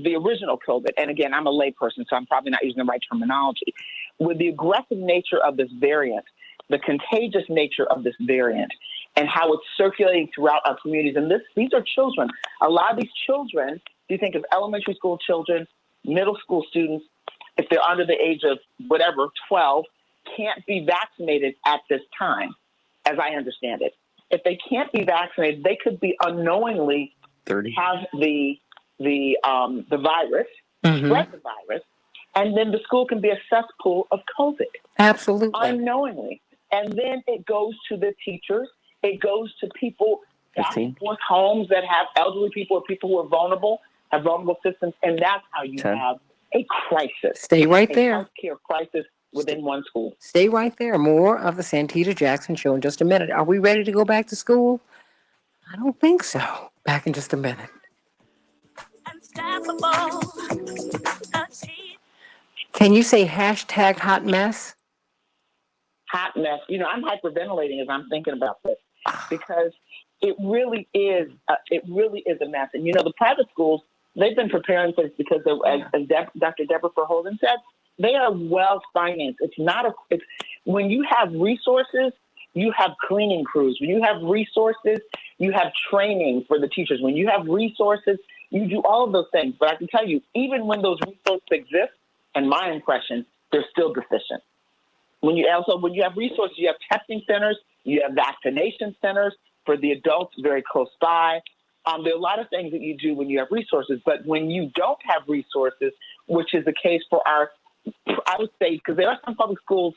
the original COVID. And again, I'm a layperson, so I'm probably not using the right terminology. With the aggressive nature of this variant, the contagious nature of this variant, and how it's circulating throughout our communities. And these are children. A lot of these children, if you think of elementary school children, middle school students, if they're under the age of whatever, 12, can't be vaccinated at this time, as I understand it. If they can't be vaccinated, they could be unknowingly have the virus, spread the virus, and then the school can be a cesspool of COVID. Absolutely. Unknowingly. And then it goes to the teachers. It goes to people with homes that have elderly people or people who are vulnerable, have vulnerable systems, and that's how you have a crisis. Stay right there. A healthcare crisis within one school. Stay right there. More of the Santita Jackson Show in just a minute. Are we ready to go back to school? I don't think so. Back in just a minute. Can you say hashtag hot mess? Hot mess. You know, I'm hyperventilating as I'm thinking about this because it really is a mess. And, you know, the private schools, they've been preparing for this because, as Dr. Deborah Verholden said, they are well financed. It's when you have resources, you have cleaning crews. When you have resources, you have training for the teachers. When you have resources, you do all of those things. But I can tell you, even when those resources exist, in my impression, they're still deficient. When you have resources, you have testing centers, you have vaccination centers for the adults very close by. There are a lot of things that you do when you have resources, but when you don't have resources, which is the case for I would say, because there are some public schools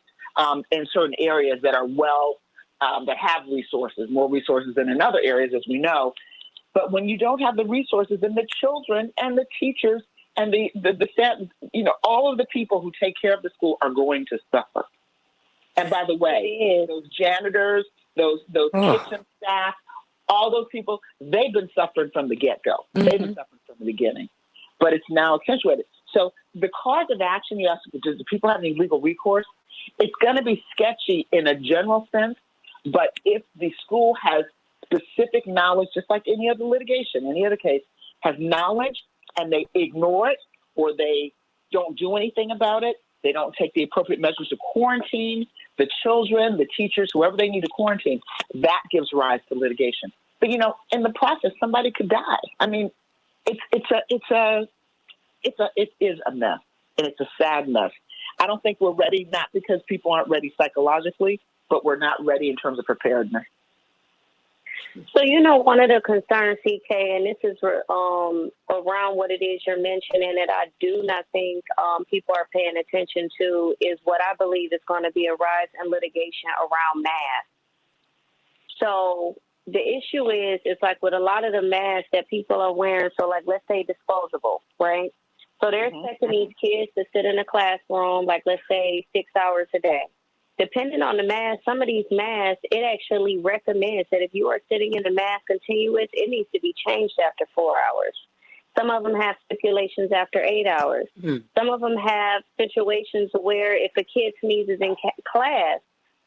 in certain areas that are that have resources, more resources than in other areas, as we know. But when you don't have the resources, then the children and the teachers and the staff, you know, all of the people who take care of the school are going to suffer. And by the way, those janitors, those kitchen staff, all those people, they've been suffering from the get-go. Mm-hmm. They've been suffering from the beginning. But it's now accentuated. So the cause of action, you ask, do people have any legal recourse? It's going to be sketchy in a general sense, but if the school has specific knowledge, just like any other litigation, any other case, has knowledge and they ignore it or they don't do anything about it, they don't take the appropriate measures to quarantine the children, the teachers, whoever they need to quarantine, that gives rise to litigation. But, you know, in the process, somebody could die. I mean, it is a mess, and it's a sad mess. I don't think we're ready, not because people aren't ready psychologically, but we're not ready in terms of preparedness. So, you know, one of the concerns, CK, and this is around what it is you're mentioning that I do not think people are paying attention to is what I believe is going to be a rise in litigation around masks. So the issue is, it's like with a lot of the masks that people are wearing, so like let's say disposable, right? So they're expecting these kids to sit in a classroom, like let's say 6 hours a day. Depending on the mask, some of these masks, it actually recommends that if you are sitting in the mask continuous, it needs to be changed after 4 hours. Some of them have stipulations after 8 hours. Mm. Some of them have situations where if a kid sneezes in class,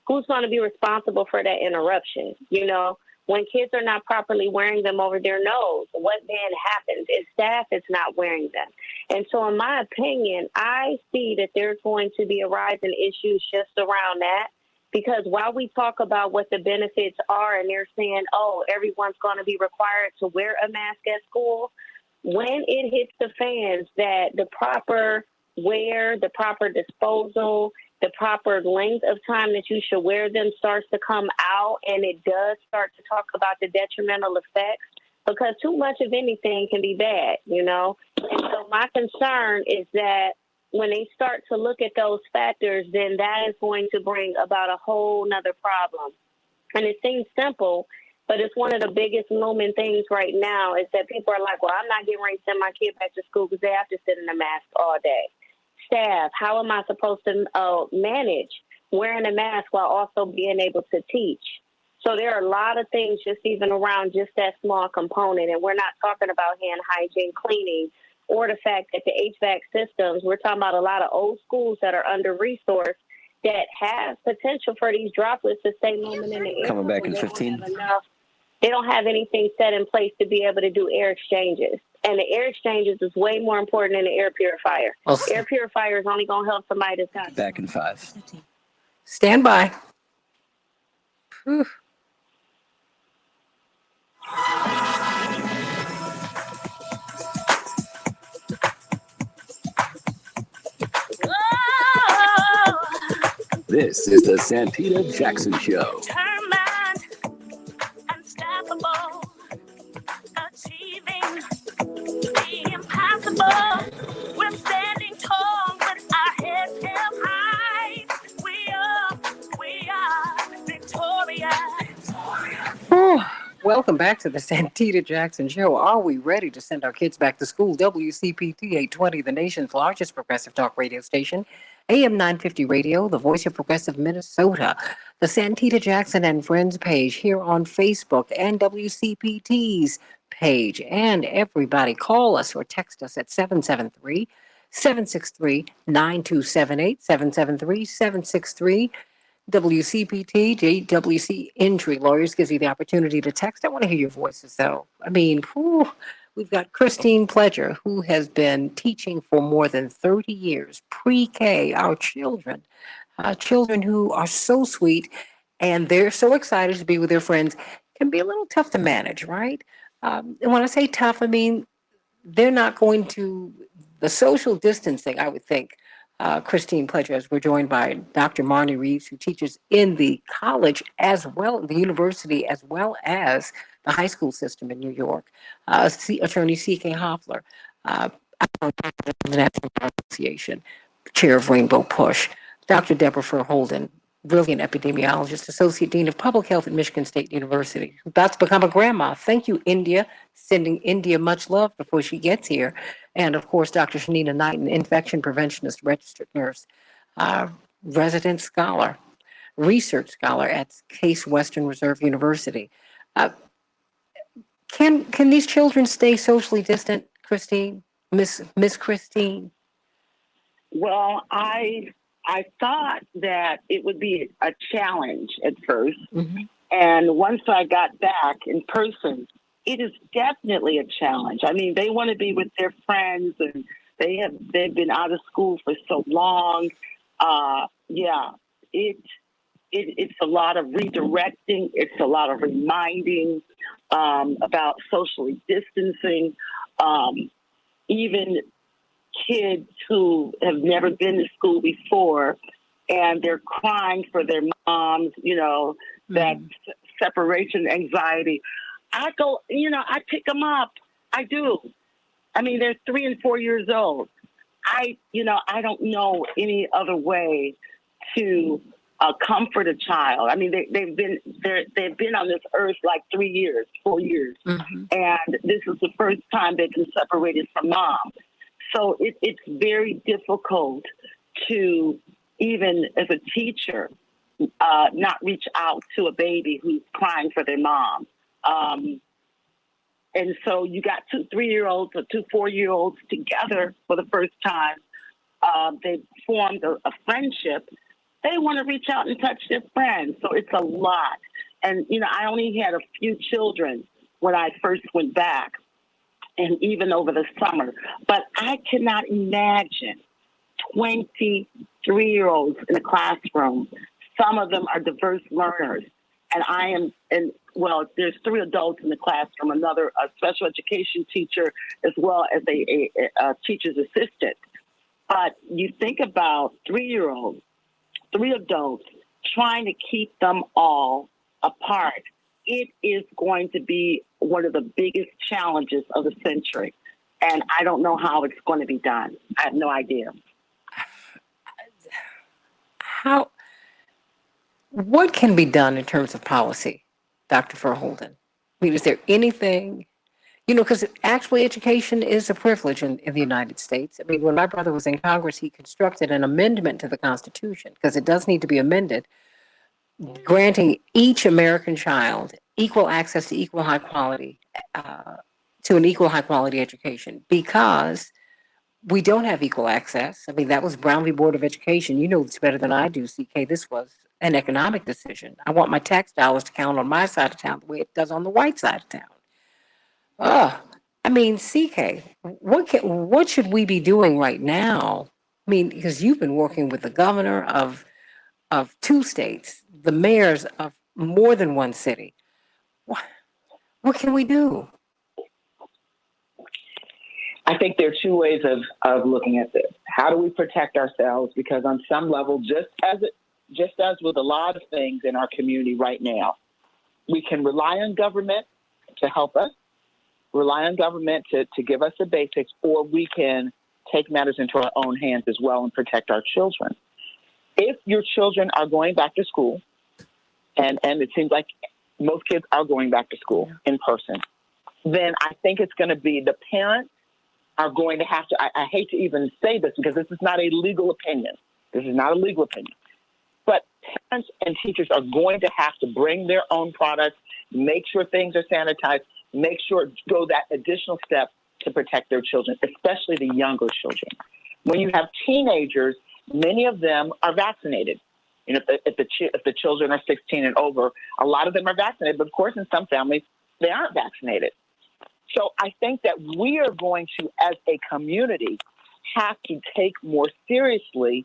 who's going to be responsible for that interruption? You know, when kids are not properly wearing them over their nose, what then happens? If staff is not wearing them. And so in my opinion, I see that there's going to be a rise in issues just around that, because while we talk about what the benefits are and they're saying, oh, everyone's going to be required to wear a mask at school, when it hits the fans that the proper wear, the proper disposal, the proper length of time that you should wear them starts to come out, and it does start to talk about the detrimental effects, because too much of anything can be bad, you know? And so my concern is that when they start to look at those factors, then that is going to bring about a whole nother problem. And it seems simple, but it's one of the biggest looming things right now is that people are like, well, I'm not getting ready to send my kid back to school because they have to sit in a mask all day. Staff, how am I supposed to manage wearing a mask while also being able to teach? So there are a lot of things just even around just that small component. And we're not talking about hand hygiene, cleaning, or the fact that the HVAC systems, we're talking about a lot of old schools that are under-resourced, that have potential for these droplets to stay looming in the air. Coming back in They 15. don't have enough. They don't have anything set in place to be able to do air exchanges. And the air exchanges is way more important than the air purifier. Well, Air purifier is only going to help somebody that's got Back in 5. stand by. Whew. This is the Santita Jackson Show. Determined, unstoppable, achieving the impossible. We're standing tall with our heads held high. We are victorious. Whew. Welcome back to the Santita Jackson Show. Are we ready to send our kids back to school? WCPT 820, the nation's largest progressive talk radio station. AM 950 Radio, the voice of progressive Minnesota. The Santita Jackson and Friends page here on Facebook and WCPT's page. And everybody call us or text us at 773 763 9278, 773 763 WCPT, JWC Injury Lawyers gives you the opportunity to text. I want to hear your voices, though. I mean, we've got Christine Pledger, who has been teaching for more than 30 years, pre-K, our children who are so sweet, and they're so excited to be with their friends. Can be a little tough to manage, right? And when I say tough, I mean, they're not going to, the social distancing, I would think, Christine Pledger, as we're joined by Dr. Marnie Reeves, who teaches in the college as well, the university, as well as the high school system in New York. Attorney C.K. Hoffler, the National Bar Association, chair of Rainbow Push. Dr. Deborah Holden, brilliant epidemiologist, associate dean of public health at Michigan State University, about to become a grandma. Thank you, India. Sending India much love before she gets here. And of course, Dr. Shanina Knighton, infection preventionist, registered nurse, resident scholar, research scholar at Case Western Reserve University. Can these children stay socially distant, Christine? Miss Christine? Well, I thought that it would be a challenge at first. Mm-hmm. And once I got back in person, it is definitely a challenge. I mean, they want to be with their friends, and they've been out of school for so long. It's a lot of redirecting. It's a lot of reminding about socially distancing. Even kids who have never been to school before, and they're crying for their moms, that separation anxiety. I go, I pick them up. I do. I mean, they're 3 and 4 years old. I don't know any other way to comfort a child. I mean, they've been on this earth like 3 years, 4 years, and this is the first time they've been separated from mom. So it's very difficult to, even as a teacher, not reach out to a baby who's crying for their mom. And so you got 2 3-year-olds or 2 4-year-olds together for the first time. They formed a friendship. They want to reach out and touch their friends. So it's a lot. And, I only had a few children when I first went back, and even over the summer. But I cannot imagine 23-year-olds in a classroom. Some of them are diverse learners. And there's 3 adults in the classroom, a special education teacher, as well as a teacher's assistant. But you think about 3-year-olds, 3 adults, trying to keep them all apart. It is going to be one of the biggest challenges of the century. And I don't know how it's going to be done. I have no idea. What can be done in terms of policy, Dr. Verholden? I mean, is there anything, because actually education is a privilege in the United States. I mean, when my brother was in Congress, he constructed an amendment to the Constitution, because it does need to be amended, granting each American child equal access to to an equal high quality education, because We don't have equal access. I mean, that was Brown v. Board of Education. You know this better than I do, CK. This was an economic decision. I want my tax dollars to count on my side of town the way it does on the white side of town. I mean, CK, what should we be doing right now? I mean, because you've been working with the governor of 2 states, the mayors of more than one city. What can we do? I think there are 2 ways of looking at this. How do we protect ourselves? Because on some level, just as with a lot of things in our community right now, we can rely on government to help us, rely on government to give us the basics, or we can take matters into our own hands as well and protect our children. If your children are going back to school, and it seems like most kids are going back to school in person, then I think it's going to be the parents are going to have to, I hate to even say this because this is not a legal opinion. This is not a legal opinion. But parents and teachers are going to have to bring their own products, make sure things are sanitized, make sure go that additional step to protect their children, especially the younger children. When you have teenagers, many of them are vaccinated. You know, if the children are 16 and over, a lot of them are vaccinated. But of course, in some families, they aren't vaccinated. So I think that we are going to, as a community, have to take more seriously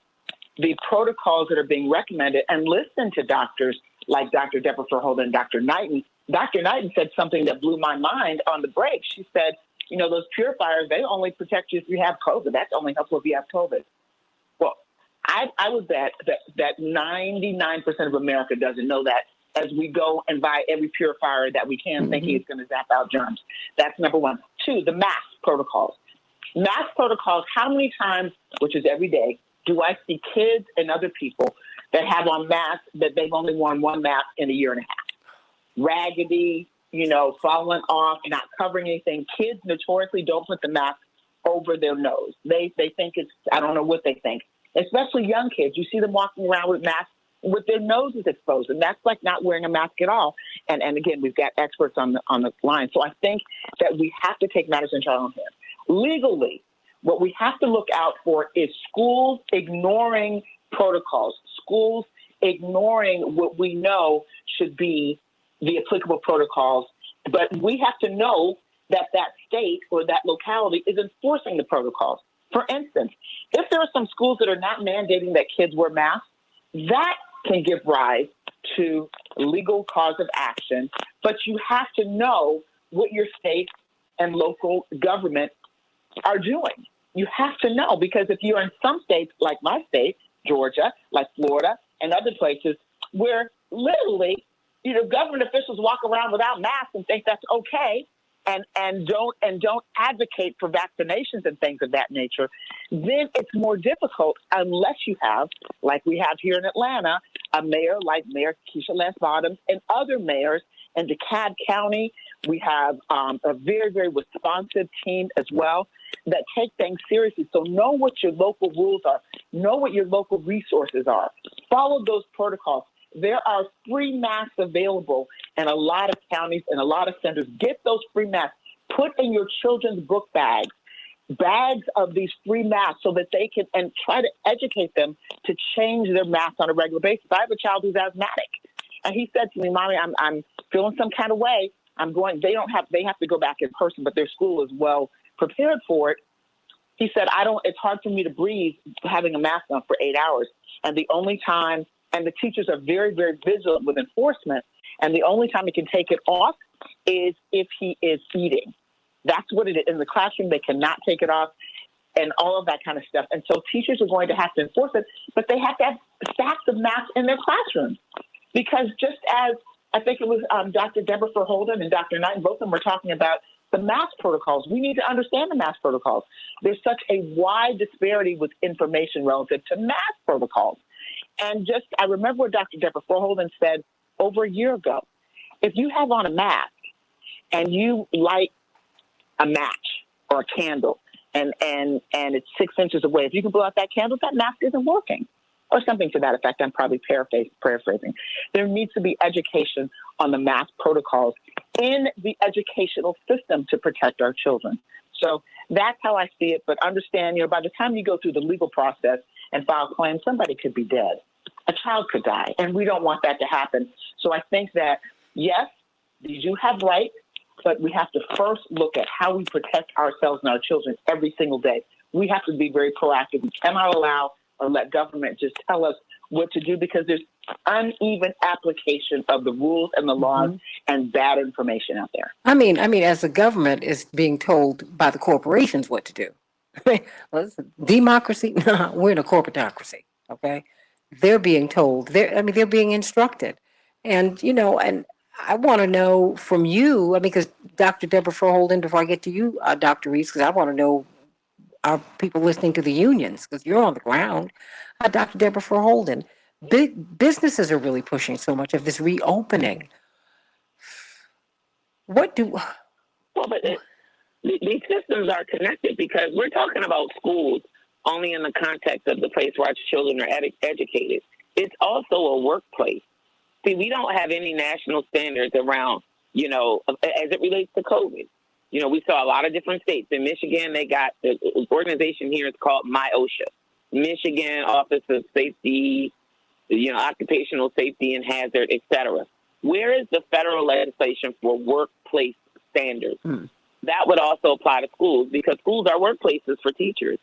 the protocols that are being recommended and listen to doctors like Dr. Deborah Verholden and Dr. Knighton. Dr. Knighton said something that blew my mind on the break. She said, you know, those purifiers, they only protect you if you have COVID. That's only helpful if you have COVID. Well, I would bet that 99% of America doesn't know that, as we go and buy every purifier that we can, thinking it's going to zap out germs. That's number 1. 2, the mask protocols. Mask protocols, how many times, which is every day, do I see kids and other people that have on masks that they've only worn one mask in a year and a half? Raggedy, you know, falling off, not covering anything. Kids notoriously don't put the mask over their nose. They think it's, I don't know what they think, especially young kids. You see them walking around with masks with their noses exposed, and that's like not wearing a mask at all. And again, we've got experts on the line. So I think that we have to take matters into our own hands. Legally, what we have to look out for is schools ignoring protocols, schools ignoring what we know should be the applicable protocols. But we have to know that that state or that locality is enforcing the protocols. For instance, if there are some schools that are not mandating that kids wear masks, that can give rise to legal cause of action, but you have to know what your state and local government are doing. You have to know, because if you're in some states, like my state, Georgia, like Florida, and other places, where literally, you know, government officials walk around without masks and think that's okay, and don't advocate for vaccinations and things of that nature, then it's more difficult unless you have, like we have here in Atlanta, a mayor like Mayor Keisha Lance Bottoms and other mayors in DeKalb County. We have a very, very responsive team as well that take things seriously. So know what your local rules are. Know what your local resources are. Follow those protocols. There are free masks available in a lot of counties and a lot of centers. Get those free masks. Put in your children's book bags of these free masks so that they can, and try to educate them to change their masks on a regular basis. I have a child who's asthmatic, and he said to me, "Mommy, I'm feeling some kind of way. They have to go back in person, but their school is well prepared for it." He said, it's hard for me to breathe having a mask on for 8 hours. And the only time, and the teachers are very, very vigilant with enforcement, and the only time he can take it off is if he is eating. That's what it is. In the classroom, they cannot take it off, and all of that kind of stuff. And so teachers are going to have to enforce it, but they have to have stacks of masks in their classrooms. Because just as I think it was Dr. Deborah Verholden and Dr. Knight, both of them were talking about the mask protocols. We need to understand the mask protocols. There's such a wide disparity with information relative to mask protocols. And I remember what Dr. Deborah Verholden said over a year ago. If you have on a mask and you light a match or a candle and it's 6 inches away, if you can blow out that candle, that mask isn't working. Or something to that effect. I'm probably paraphrasing. There needs to be education on the mask protocols in the educational system to protect our children. So That's how I see it. But understand, by the time you go through the legal process and file claims, somebody could be dead. A child could die, and we don't want that to happen. So I think that, yes, you do have rights, but we have to first look at how we protect ourselves and our children every single day. We have to be very proactive. We cannot allow or let government just tell us what to do, because there's uneven application of the rules and the laws and bad information out there. I mean, as the government is being told by the corporations what to do. Listen, democracy? No, we're in a corporatocracy. Okay, they're being told. They're being instructed, and and I want to know from you. I mean, because Dr. Deborah Furholden, before I get to you, Dr. Reese, because I want to know our people listening to the unions, because you're on the ground. Dr. Deborah Furholden, big businesses are really pushing so much of this reopening. What do? Well, but these systems are connected, because we're talking about schools only in the context of the place where our children are educated. It's also a workplace. See, we don't have any national standards around, as it relates to COVID. We saw a lot of different states. In Michigan, they got the organization here is called MyOSHA, Michigan Office of Safety, Occupational Safety and Hazard, et cetera. Where is the federal legislation for workplace standards? That would also apply to schools, because schools are workplaces for teachers.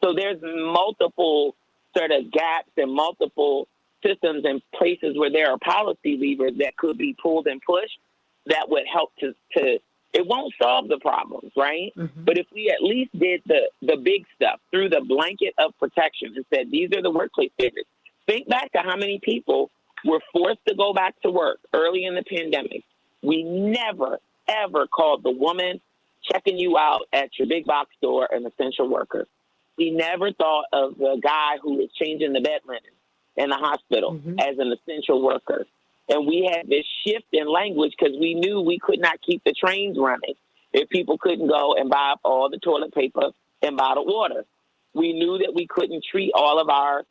So there's multiple sort of gaps and multiple systems and places where there are policy levers that could be pulled and pushed that would help to it won't solve the problems, right? But if we at least did the big stuff through the blanket of protection and said, these are the workplace standards. Think back to how many people were forced to go back to work early in the pandemic. We never, ever called the woman checking you out at your big box store an essential worker. We never thought of the guy who was changing the bed linen in the hospital as an essential worker. And we had this shift in language because we knew we could not keep the trains running if people couldn't go and buy up all the toilet paper and bottled water. We knew that we couldn't treat all of our,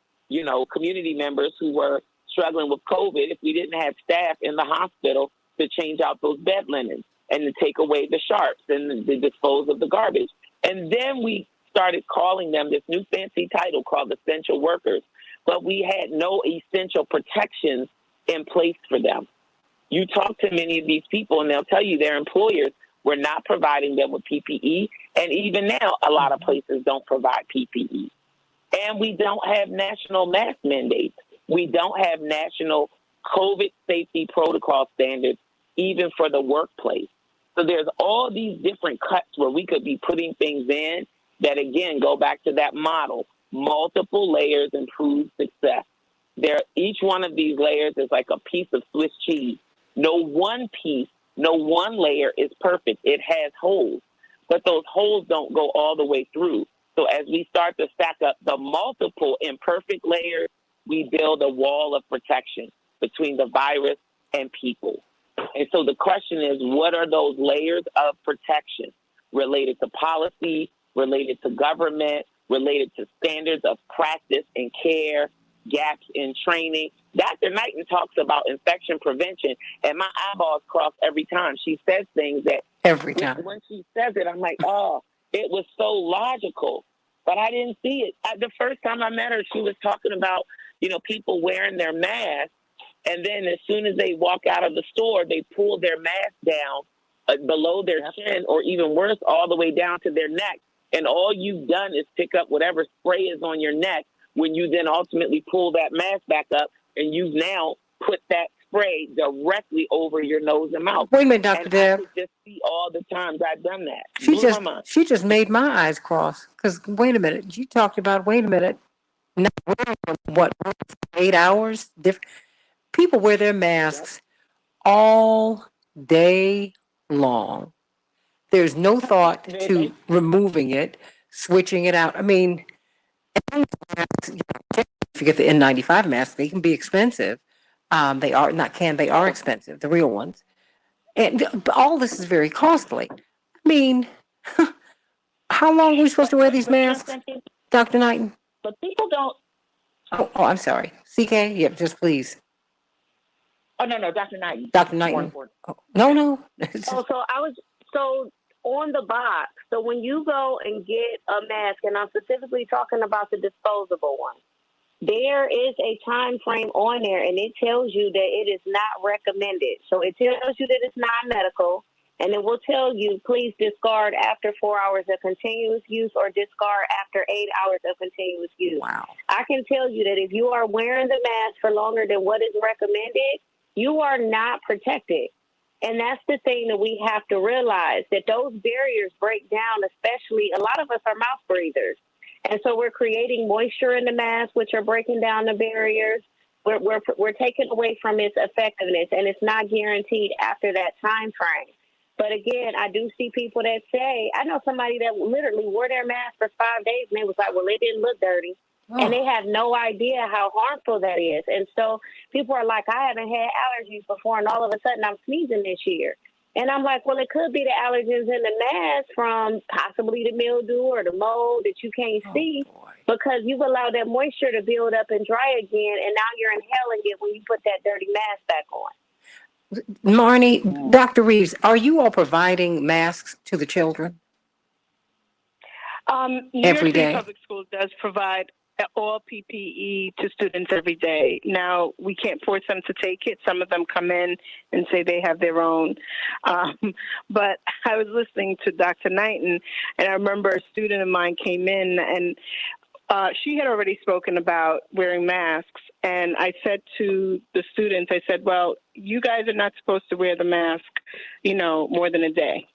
community members who were struggling with COVID if we didn't have staff in the hospital to change out those bed linens and to take away the sharps and to dispose of the garbage. And then we started calling them this new fancy title called essential workers, but we had no essential protections in place for them. You talk to many of these people and they'll tell you their employers were not providing them with PPE. And even now, a lot of places don't provide PPE. And we don't have national mask mandates. We don't have national COVID safety protocol standards, even for the workplace. So there's all these different cuts where we could be putting things in that, again, go back to that model. Multiple layers improve success. Each one of these layers is like a piece of Swiss cheese. No one piece, no one layer is perfect. It has holes, but those holes don't go all the way through. So as we start to stack up the multiple imperfect layers, we build a wall of protection between the virus and people. And so the question is, what are those layers of protection related to policy, related to government, related to standards of practice and care, gaps in training? Dr. Knighton talks about infection prevention, and my eyeballs cross every time she says things that every time. When she says it, I'm like, oh, it was so logical, but I didn't see it. The first time I met her, she was talking about, people wearing their masks, and then as soon as they walk out of the store, they pull their mask down below their chin, or even worse, all the way down to their neck. And all you've done is pick up whatever spray is on your neck when you then ultimately pull that mask back up, and you've now put that spray directly over your nose and mouth. Wait a minute, Dr. Deb. I could just see all the times I've done that. She just made my eyes cross. Because wait a minute, you talked about not wearing what 8 hours? People wear their masks all day long. There's no thought to removing it, switching it out. I mean, if you get the N95 masks, they can be expensive. They are they are expensive, the real ones. And all this is very costly. I mean, how long are we supposed to wear these masks, Dr. Knighton? But people don't. Oh, I'm sorry. CK, yeah, just please. Oh, no, Dr. Knighton. Dr. Knighton. Oh, no. So on the box. So when you go and get a mask, and I'm specifically talking about the disposable one, there is a time frame on there, and it tells you that it is not recommended. So it tells you that it's non-medical, and it will tell you, please discard after 4 hours of continuous use or discard after 8 hours of continuous use. Wow. I can tell you that if you are wearing the mask for longer than what is recommended, you are not protected. And that's the thing that we have to realize, that those barriers break down, especially a lot of us are mouth breathers. And so we're creating moisture in the mask, which are breaking down the barriers. We're taking away from its effectiveness, and it's not guaranteed after that time frame. But again, I do see people that say, I know somebody that literally wore their mask for 5 days, and they was like, well, it didn't look dirty. Oh. And they have no idea how harmful that is. And so people are like, I haven't had allergies before, and all of a sudden I'm sneezing this year. And I'm like, well, it could be the allergens in the mask from possibly the mildew or the mold that you can't see, because you've allowed that moisture to build up and dry again, and now you're inhaling it when you put that dirty mask back on. Marnie, Dr. Reeves, are you all providing masks to the children? New York City Public Schools does provide all PPE to students every day. Now, we can't force them to take it. Some of them come in and say they have their own. But I was listening to Dr. Knighton, and I remember a student of mine came in, and she had already spoken about wearing masks. And I said to the students, I said, well, you guys are not supposed to wear the mask, more than a day.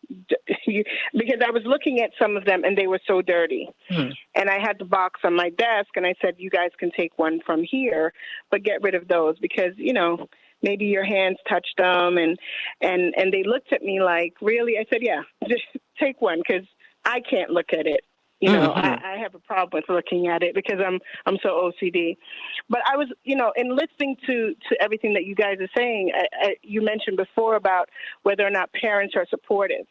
Because I was looking at some of them and they were so dirty. And I had the box on my desk and I said, you guys can take one from here, but get rid of those because, maybe your hands touched them. And they looked at me like, really? I said, yeah, just take one because I can't look at it. I have a problem with looking at it because I'm so OCD. But I was, in listening to everything that you guys are saying, you mentioned before about whether or not parents are supportive.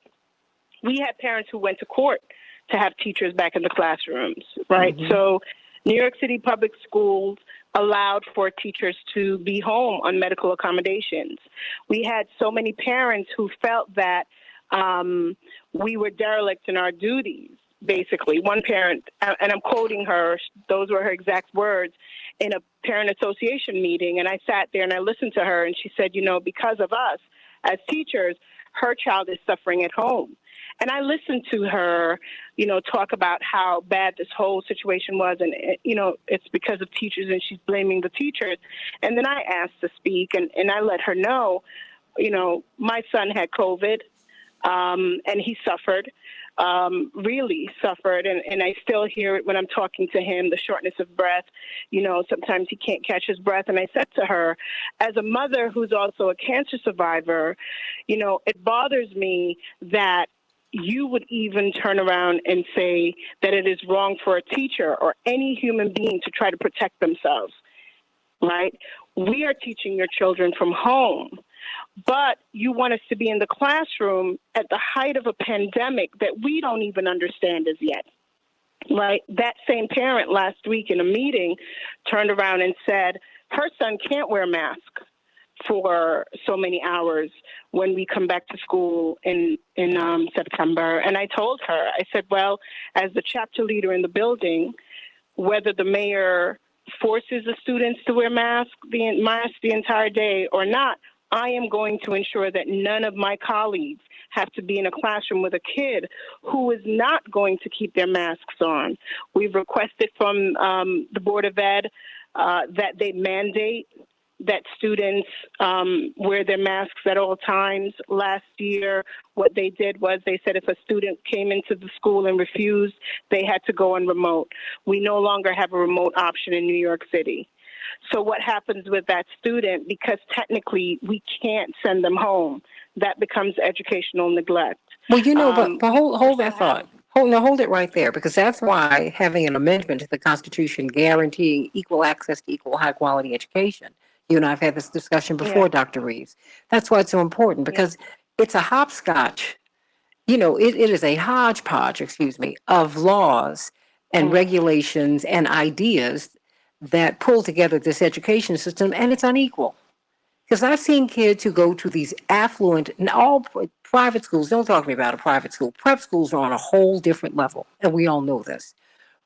We had parents who went to court to have teachers back in the classrooms, right? So New York City Public Schools allowed for teachers to be home on medical accommodations. We had so many parents who felt that we were derelict in our duties. Basically, one parent, and I'm quoting her, those were her exact words, in a parent association meeting, and I sat there and I listened to her, and she said, because of us as teachers, her child is suffering at home. And I listened to her, talk about how bad this whole situation was, and, it's because of teachers, and she's blaming the teachers. And then I asked to speak, and I let her know, my son had COVID, and he suffered. Really suffered, and I still hear it when I'm talking to him, the shortness of breath. Sometimes he can't catch his breath. And I said to her, as a mother who's also a cancer survivor, it bothers me that you would even turn around and say that it is wrong for a teacher or any human being to try to protect themselves, right? We are teaching your children from home. But you want us to be in the classroom at the height of a pandemic that we don't even understand as yet, right? That same parent last week in a meeting turned around and said her son can't wear a mask for so many hours when we come back to school in September. And I told her, I said, well, as the chapter leader in the building, whether the mayor forces the students to wear masks the entire day or not, I am going to ensure that none of my colleagues have to be in a classroom with a kid who is not going to keep their masks on. We've requested from the Board of Ed that they mandate that students wear their masks at all times. Last year, what they did was they said if a student came into the school and refused, they had to go on remote. We no longer have a remote option in New York City. So what happens with that student, because technically we can't send them home, that becomes educational neglect. Well, but hold that thought. Hold it right there, because that's why having an amendment to the Constitution guaranteeing equal access to equal high quality education. You and I have had this discussion before, Dr. Reeves. That's why it's so important, because it's a hopscotch. It is a hodgepodge, of laws and regulations and ideas that pull together this education system, and it's unequal. Because I've seen kids who go to these affluent, and all private schools, don't talk to me about a private school. Prep schools are on a whole different level, and we all know this.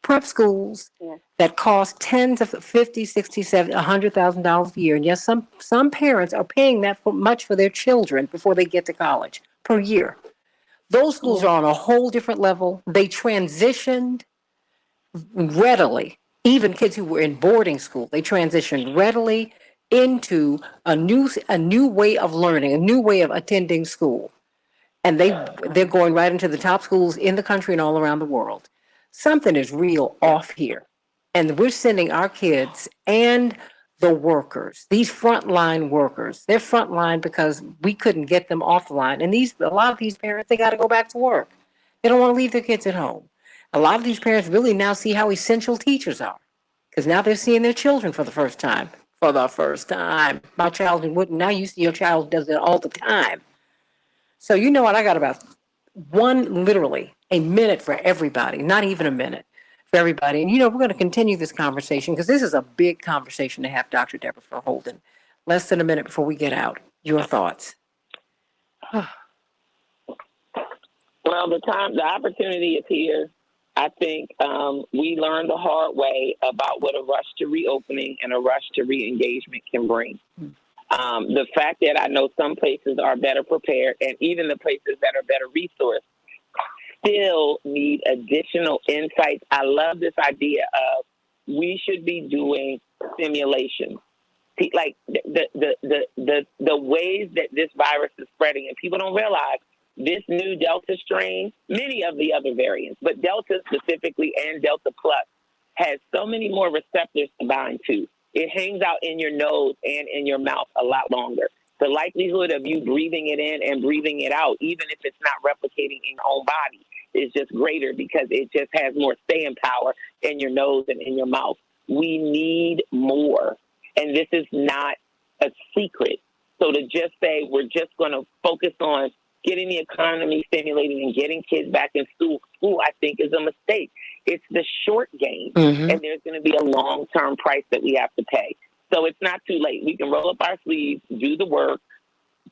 Prep schools that cost tens of 50, 60, 70, $100,000 a year. And yes, some parents are paying that much for their children before they get to college per year. Those schools are on a whole different level. They transitioned readily. Even kids who were in boarding school, they transitioned readily into a new way of learning, a new way of attending school. And they're going right into the top schools in the country and all around the world. Something is real off here. And we're sending our kids and the workers, these frontline workers, they're frontline because we couldn't get them off the line. And a lot of these parents, they got to go back to work. They don't want to leave their kids at home. A lot of these parents really now see how essential teachers are because now they're seeing their children for the first time. For the first time. My child wouldn't. Now you see your child does it all the time. So you know what? I got about literally a minute for everybody, not even a minute for everybody. And we're going to continue this conversation because this is a big conversation to have, Dr. Deborah Holden. Less than a minute before we get out. Your thoughts? Well, the opportunity is here. I think we learned the hard way about what a rush to reopening and a rush to re-engagement can bring. The fact that I know some places are better prepared and even the places that are better resourced still need additional insights. I love this idea of we should be doing simulations. Like the ways that this virus is spreading, and people don't realize this new Delta strain, many of the other variants, but Delta specifically and Delta Plus has so many more receptors to bind to. It hangs out in your nose and in your mouth a lot longer. The likelihood of you breathing it in and breathing it out, even if it's not replicating in your own body, is just greater because it just has more staying power in your nose and in your mouth. We need more. And this is not a secret. So to just say we're just going to focus on getting the economy stimulated and getting kids back in school, I think is a mistake. It's the short game, and there's going to be a long-term price that we have to pay. So it's not too late. We can roll up our sleeves, do the work,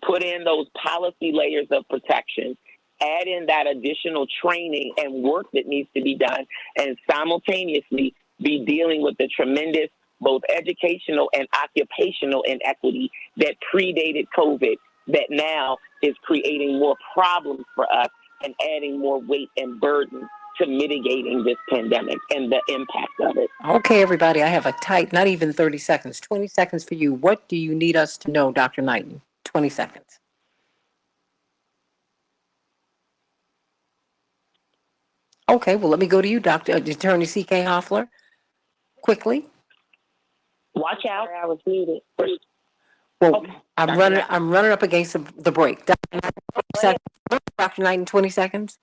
put in those policy layers of protection, add in that additional training and work that needs to be done, and simultaneously be dealing with the tremendous both educational and occupational inequity that predated COVID that now is creating more problems for us and adding more weight and burden to mitigating this pandemic and the impact of it. Okay, everybody, I have a tight, not even 30 seconds, 20 seconds for you. What do you need us to know, Dr. Knighton? 20 seconds. Okay, well, let me go to you, Dr. Attorney C.K. Hoffler. Quickly. Watch out. I was muted. Well, Okay. I'm running up against the break. Dr. Knighton, 20 seconds.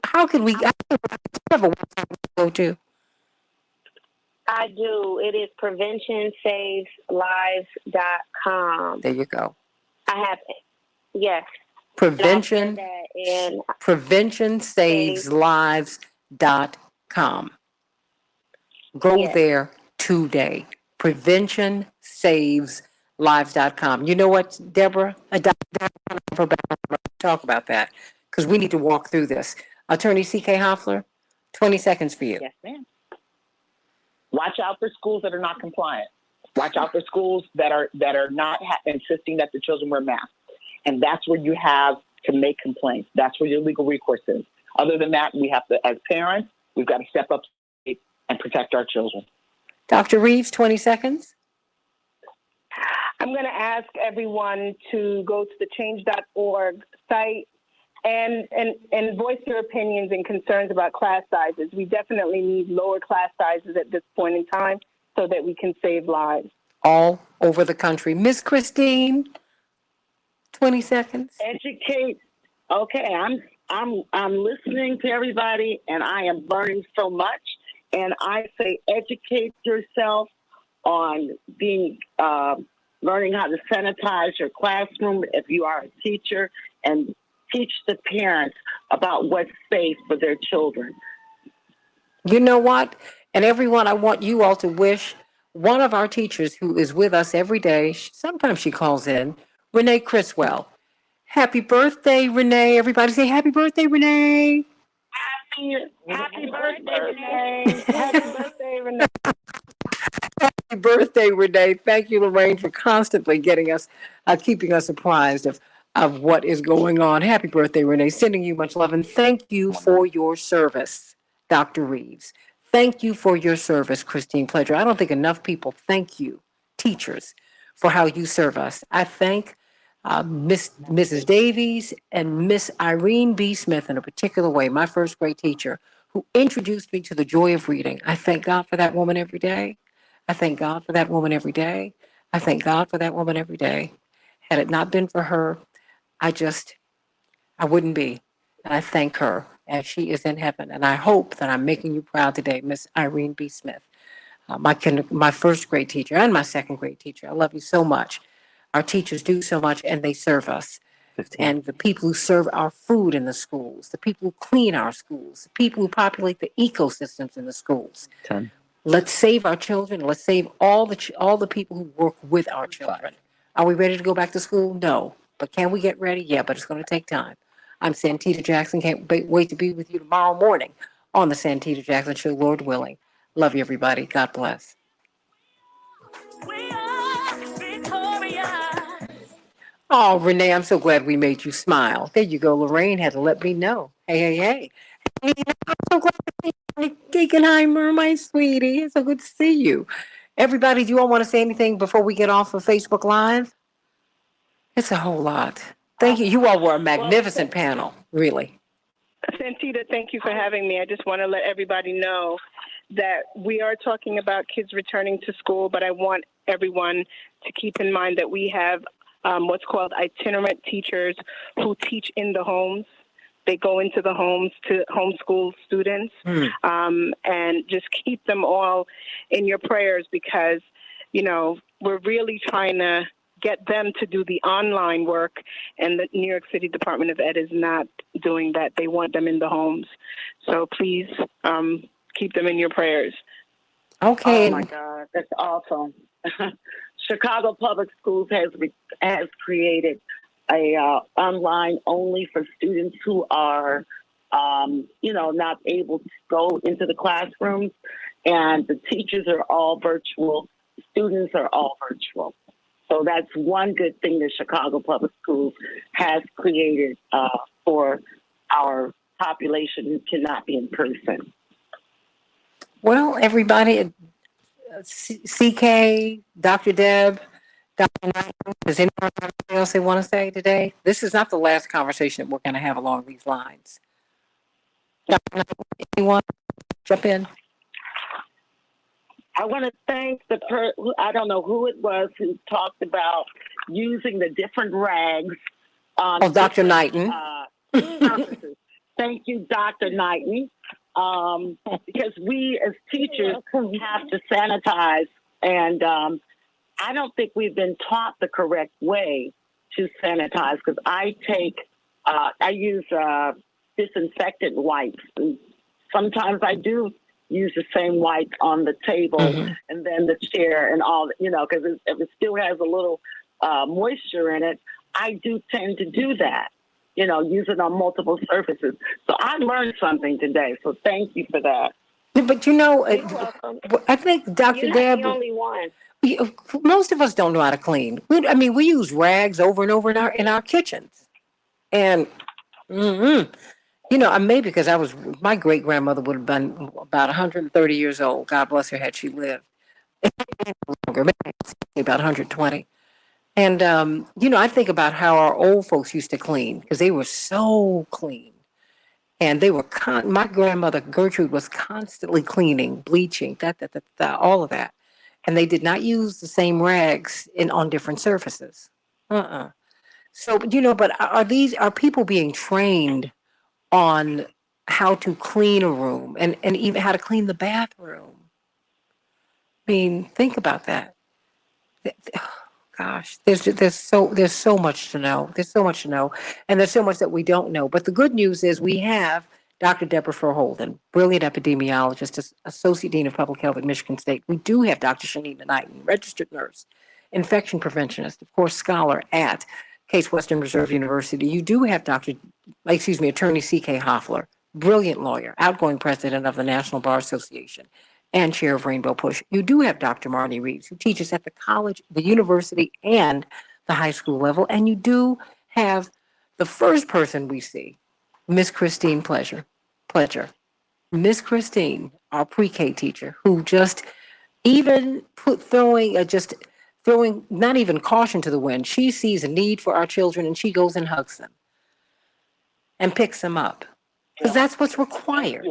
How can we go to? I do. It is PreventionSavesLives.com. There you go. I have, yes. PreventionSavesLives.com. Go there today. PreventionSavesLives.com. You know what, Deborah? Talk about that because we need to walk through this. Attorney C.K. Hoffler, 20 seconds for you. Yes, ma'am. Watch out for schools that are not compliant. Watch out for schools that are not insisting that the children wear masks. And that's where you have to make complaints. That's where your legal recourse is. Other than that, we have to, as parents, we've got to step up and protect our children. Dr. Reeves, 20 seconds. I'm going to ask everyone to go to the change.org site and voice your opinions and concerns about class sizes. We definitely need lower class sizes at this point in time so that we can save lives. All over the country. Miss Christine, 20 seconds. Educate. Okay, I'm listening to everybody, and I am learning so much. And I say, educate yourself on learning how to sanitize your classroom if you are a teacher, and teach the parents about what's safe for their children. You know what? And everyone, I want you all to wish one of our teachers who is with us every day, sometimes she calls in, Renee Criswell. Happy birthday, Renee. Everybody say happy birthday, Renee. Happy birthday, Renee. Happy birthday, Renee. Happy birthday, Renee. Thank you, Lorraine, for constantly getting us, keeping us apprised of what is going on. Happy birthday, Renee. Sending you much love and thank you for your service, Dr. Reeves. Thank you for your service, Christine Pledger. I don't think enough people thank you, teachers, for how you serve us. I thank Mrs. Davies and Miss Irene B. Smith in a particular way, my first grade teacher, who introduced me to the joy of reading. I thank God for that woman every day. I thank God for that woman every day. I thank God for that woman every day. Had it not been for her, I just, I wouldn't be. And I thank her as she is in heaven. And I hope that I'm making you proud today, Miss Irene B. Smith, my first grade teacher and my second grade teacher. I love you so much. Our teachers do so much and they serve us. 15. And the people who serve our food in the schools, the people who clean our schools, the people who populate the ecosystems in the schools. 10. Let's save our children. Let's save all the people who work with our children. Are we ready to go back to school? No. But can we get ready? Yeah, but it's going to take time. I'm Santita Jackson. Can't wait to be with you tomorrow morning on the Santita Jackson Show, Lord willing. Love you, everybody. God bless. We are victorious. Oh, Renee, I'm so glad we made you smile. There you go. Lorraine had to let me know. Hey. I'm so glad to see you, Gegenheimer, my sweetie. It's so good to see you. Everybody, do you all want to say anything before we get off of Facebook Live? It's a whole lot. Thank you. You all were a magnificent panel, really. Santita, thank you for having me. I just want to let everybody know that we are talking about kids returning to school, but I want everyone to keep in mind that we have what's called itinerant teachers who teach in the homes. They go into the homes to homeschool students, and just keep them all in your prayers because, you know, we're really trying to get them to do the online work, and the New York City Department of Ed is not doing that. They want them in the homes. So please keep them in your prayers. Okay. Oh my God, that's awesome. Chicago Public Schools has created a online only for students who are, not able to go into the classrooms, and the teachers are all virtual. Students are all virtual. So that's one good thing that Chicago Public Schools has created for our population who cannot be in person. Well, everybody, CK, Dr. Deb, Dr. Knight, does anyone have anything else they want to say today? This is not the last conversation that we're going to have along these lines. Dr. Knight, anyone jump in? I want to thank I don't know who it was who talked about using the different rags on Dr. Knighton. Surfaces. Thank you, Dr. Knighton. Because we as teachers have to sanitize, and I don't think we've been taught the correct way to sanitize, because I use disinfectant wipes, and sometimes I do use the same wipe on the table and then the chair and all, because if it still has a little moisture in it, I do tend to do that, use it on multiple surfaces. So I learned something today, so thank you for that. But You're welcome. I think Dr. You're Deb, not the only one. most of us don't know how to clean. We use rags over and over in our kitchens. And, maybe because my great grandmother would have been about 130 years old. God bless her, had she lived. Longer, maybe about 120. And, I think about how our old folks used to clean because they were so clean. And they were, my grandmother Gertrude was constantly cleaning, bleaching, all of that. And they did not use the same rags on different surfaces. So, but are people being trained on how to clean a room and even how to clean the bathroom? I mean, think about that. Gosh, there's so much to know. There's so much to know, and there's so much that we don't know. But the good news is we have Dr. Deborah Verholden, brilliant epidemiologist, Associate Dean of Public Health at Michigan State. We do have Dr. Shanita Knighton, registered nurse, infection preventionist, of course, scholar at Case Western Reserve University, you do have Attorney C.K. Hoffler, brilliant lawyer, outgoing president of the National Bar Association, and chair of Rainbow Push. You do have Dr. Marty Reeves, who teaches at the college, the university, and the high school level. And you do have the first person we see, Miss Christine Pledger. Miss Christine, our pre-K teacher, who just even throwing not even caution to the wind. She sees a need for our children and she goes and hugs them and picks them up because that's what's required.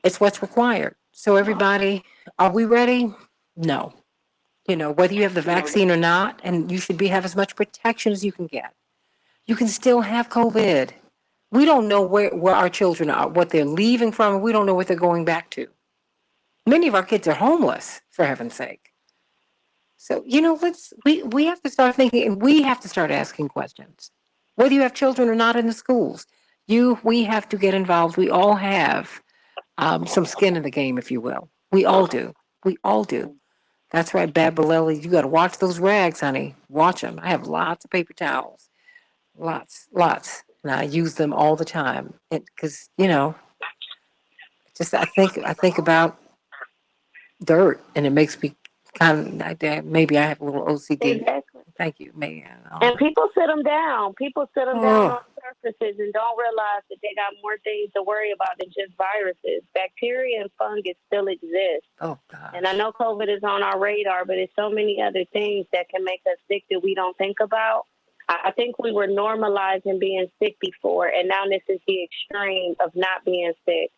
It's what's required. So everybody, are we ready? No. Whether you have the vaccine or not, and you should have as much protection as you can get. You can still have COVID. We don't know where our children are, what they're leaving from, and we don't know what they're going back to. Many of our kids are homeless, for heaven's sake. So, we have to start thinking, and we have to start asking questions. Whether you have children or not in the schools, we have to get involved. We all have some skin in the game, if you will. We all do. We all do. That's right, Bab Baleli. You got to watch those rags, honey. Watch them. I have lots of paper towels. Lots. And I use them all the time. Because, just I think about dirt, and it makes me kind of maybe I have a little OCD. Exactly. Thank you, man. And people sit them down. People sit them down on surfaces and don't realize that they got more things to worry about than just viruses. Bacteria and fungus still exist. Oh, God. And I know COVID is on our radar, but there's so many other things that can make us sick that we don't think about. I think we were normalizing being sick before, and now this is the extreme of not being sick,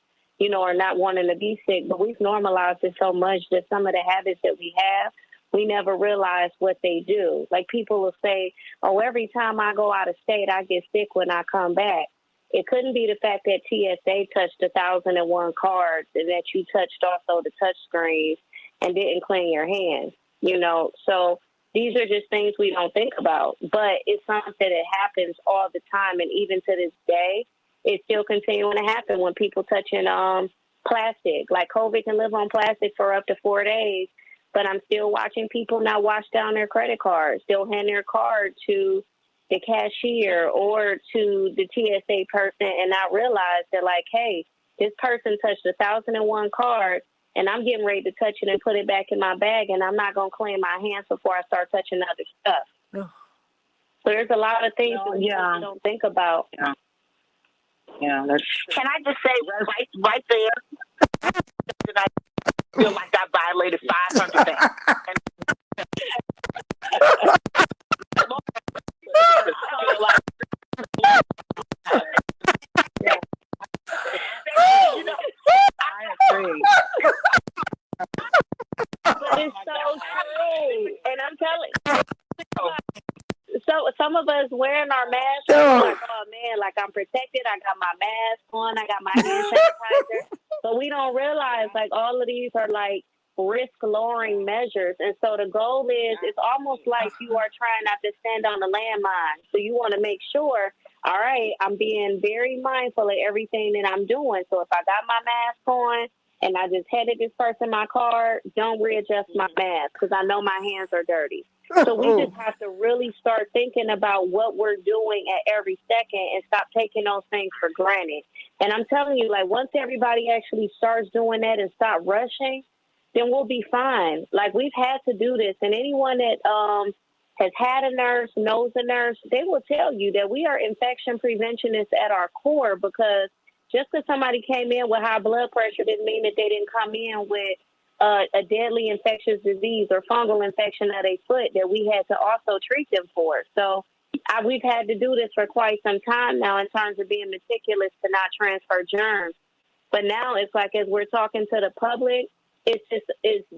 or not wanting to be sick. But we've normalized it so much that some of the habits that we have, we never realize what they do. Like people will say, oh, every time I go out of state, I get sick when I come back. It couldn't be the fact that TSA touched 1,001 cards and that you touched also the touch screens and didn't clean your hands, So these are just things we don't think about. But it's something that happens all the time. And even to this day, it's still continuing to happen when people touching plastic. Like COVID can live on plastic for up to 4 days. But I'm still watching people not wash down their credit cards, still hand their card to the cashier or to the TSA person and not realize that, like, hey, this person touched 1,001 cards and I'm getting ready to touch it and put it back in my bag, and I'm not going to clean my hands before I start touching other stuff. So there's a lot of things that we don't think about. Yeah, that's. Can I just say right there, I feel like I violated 500 things. I agree. But it's so true. And I'm telling you, so some of us wearing our masks, like, oh man, like I'm protected. I got my mask on. I got my hand sanitizer. But we don't realize like all of these are like risk lowering measures. And so the goal is, it's almost like you are trying not to stand on the landmine. So you want to make sure, all right, I'm being very mindful of everything that I'm doing. So if I got my mask on and I just handed this person my card, don't readjust my mask because I know my hands are dirty. So we just have to really start thinking about what we're doing at every second and stop taking those things for granted. And I'm telling you, like, once everybody actually starts doing that and stop rushing, then we'll be fine. Like, we've had to do this. And anyone that has had a nurse, knows a nurse, they will tell you that we are infection preventionists at our core, because just because somebody came in with high blood pressure didn't mean that they didn't come in with a deadly infectious disease or fungal infection of their foot that we had to also treat them for. So we've had to do this for quite some time now in terms of being meticulous to not transfer germs. But now it's like, as we're talking to the public, it's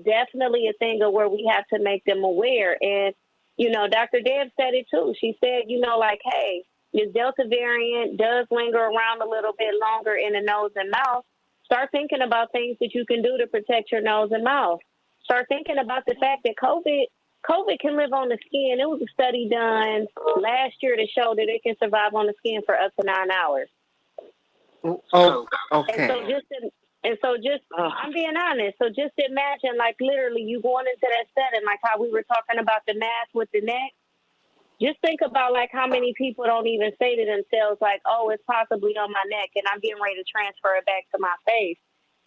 definitely a thing of where we have to make them aware. And, Dr. Deb said it too. She said, like, hey, this Delta variant does linger around a little bit longer in the nose and mouth. Start thinking about things that you can do to protect your nose and mouth. Start thinking about the fact that COVID can live on the skin. It was a study done last year to show that it can survive on the skin for up to 9 hours. Oh, okay. And so just, I'm being honest. So just imagine, like, literally you going into that setting, like how we were talking about the mask with the neck. just think about like how many people don't even say to themselves like, oh, it's possibly on my neck and I'm getting ready to transfer it back to my face.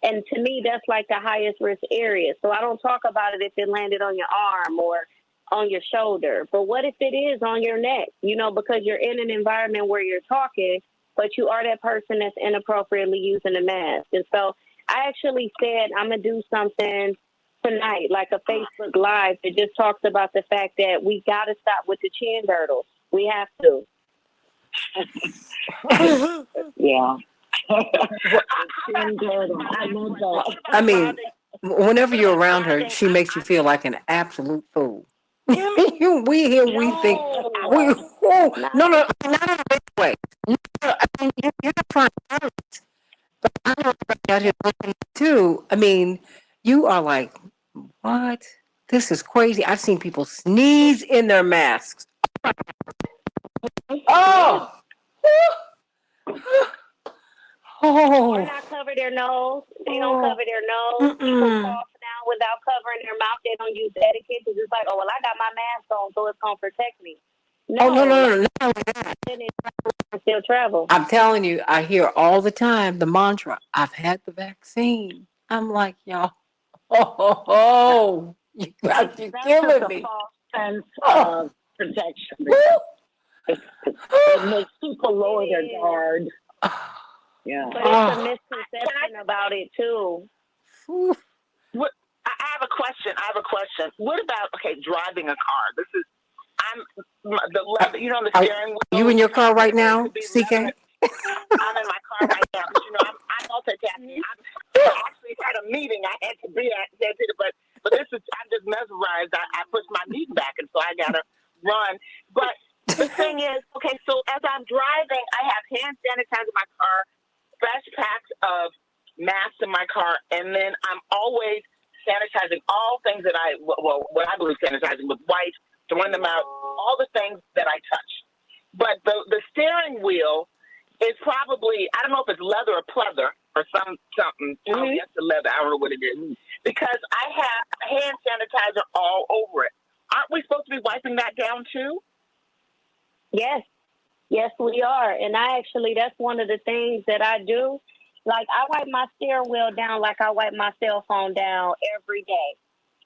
And to me, that's like the highest risk area. So I don't talk about it if it landed on your arm or on your shoulder. But what if it is on your neck? You know, because you're in an environment where you're talking, but you are that person that's inappropriately using a mask. And so I actually said I'm going to do something tonight, like a Facebook Live that just talks about the fact that we got to stop with the chin girdles. We have to. Yeah. Chin girdle. I love that. I mean, whenever you're around her, she makes you feel like an absolute fool. we think no, not in a big way. No, I mean, you're not trying to hurt, but I know everybody out here looking too. I mean, you are like, what? This is crazy. I've seen people sneeze in their masks. Oh. Or not cover their nose. They don't cover their nose. People cough now without covering their mouth. They don't use etiquette because it's like, oh, well, I got my mask on, so it's going to protect me. No. Still travel. I'm telling you, I hear all the time the mantra, I've had the vaccine. I'm like, y'all, you got you killing me. False sense of protection. It makes people lower their guard. Yeah. But it's a misconception about it too. What, I have a question. What about driving a car? This is the leather. You know, the steering wheel. Are you in your car right now, CK? I'm in my car right now. But, you know, I'm multitasking. I actually had a meeting I had to be at, but this is, I'm just mesmerized. I pushed my knee back, and so I gotta run. But the thing is, so as I'm driving, I have hand sanitizer in my car, fresh packs of masks in my car, and then I'm always sanitizing all things that what I believe sanitizing with wipes, throwing them out, all the things that I touch. But the steering wheel is probably, I don't know if it's leather or pleather or something. I guess the leather, I don't know what it is. Because I have hand sanitizer all over it. Aren't we supposed to be wiping that down too? Yes. Yes, we are. And that's one of the things that I do. Like, I wipe my steering wheel down like I wipe my cell phone down every day.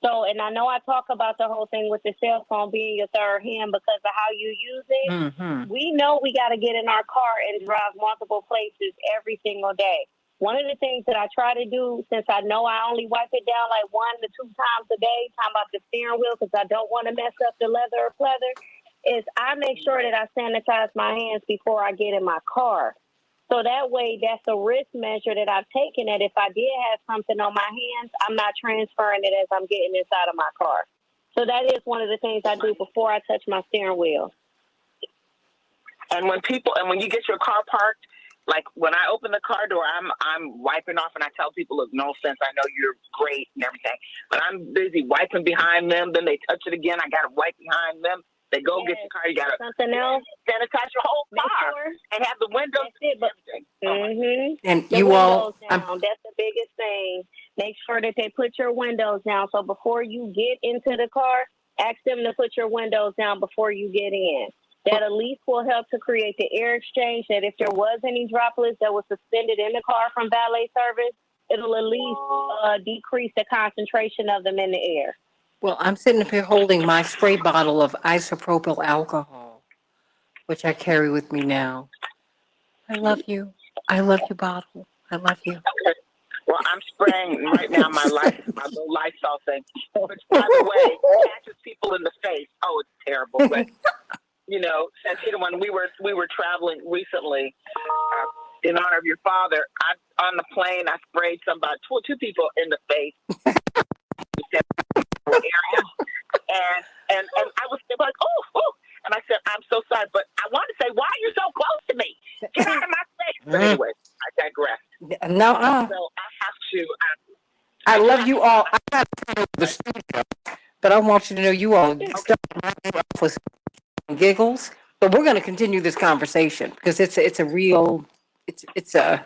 So, and I know I talk about the whole thing with the cell phone being your third hand because of how you use it. Mm-hmm. We know we got to get in our car and drive multiple places every single day. One of the things that I try to do, since I know I only wipe it down like 1 to 2 times a day, talking about the steering wheel because I don't want to mess up the leather or pleather, is I make sure that I sanitize my hands before I get in my car. So that way, that's a risk measure that I've taken, that if I did have something on my hands, I'm not transferring it as I'm getting inside of my car. So that is one of the things I do before I touch my steering wheel. And when you get your car parked, like when I open the car door, I'm wiping off, and I tell people, look, no offense, I know you're great and everything, but I'm busy wiping behind them. Then they touch it again. I got to wipe behind them. They go get the car. You got to something else. Sanitize your whole car and have the windows and everything. And the you windows all, down. That's the biggest thing. Make sure that they put your windows down. So before you get into the car, ask them to put your windows down before you get in. That at least will help to create the air exchange, that if there was any droplets that was suspended in the car from valet service, it'll at least decrease the concentration of them in the air. well, I'm sitting up here holding my spray bottle of isopropyl alcohol, which I carry with me now. I love you. I love you, bottle. I love you. Well, I'm spraying right now my little Lysol thing, which, by the way, catches people in the face. Oh, it's terrible. But, you know, Santita, when we were traveling recently, in honor of your father, on the plane, I sprayed about two people in the face. And I was like, oh, and I said, I'm so sorry, but I want to say, why are you so close to me? Get out of my face. But anyway, I digress. No, So I have to. I love you all. I got to turn over the studio, but I want you to know you all start off with giggles. But we're going to continue this conversation because it's a real, it's a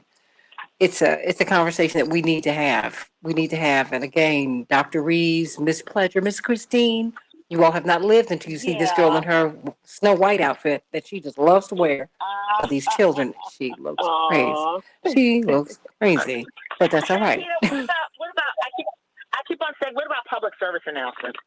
conversation that we need to have. We need to have. And again, Dr. Reeves, Miss Pledger, Miss Christine, You all have not lived until you see this girl in her Snow White outfit that she just loves to wear. These children, she looks crazy. She looks crazy, but that's all right. I keep on saying, what about public service announcements?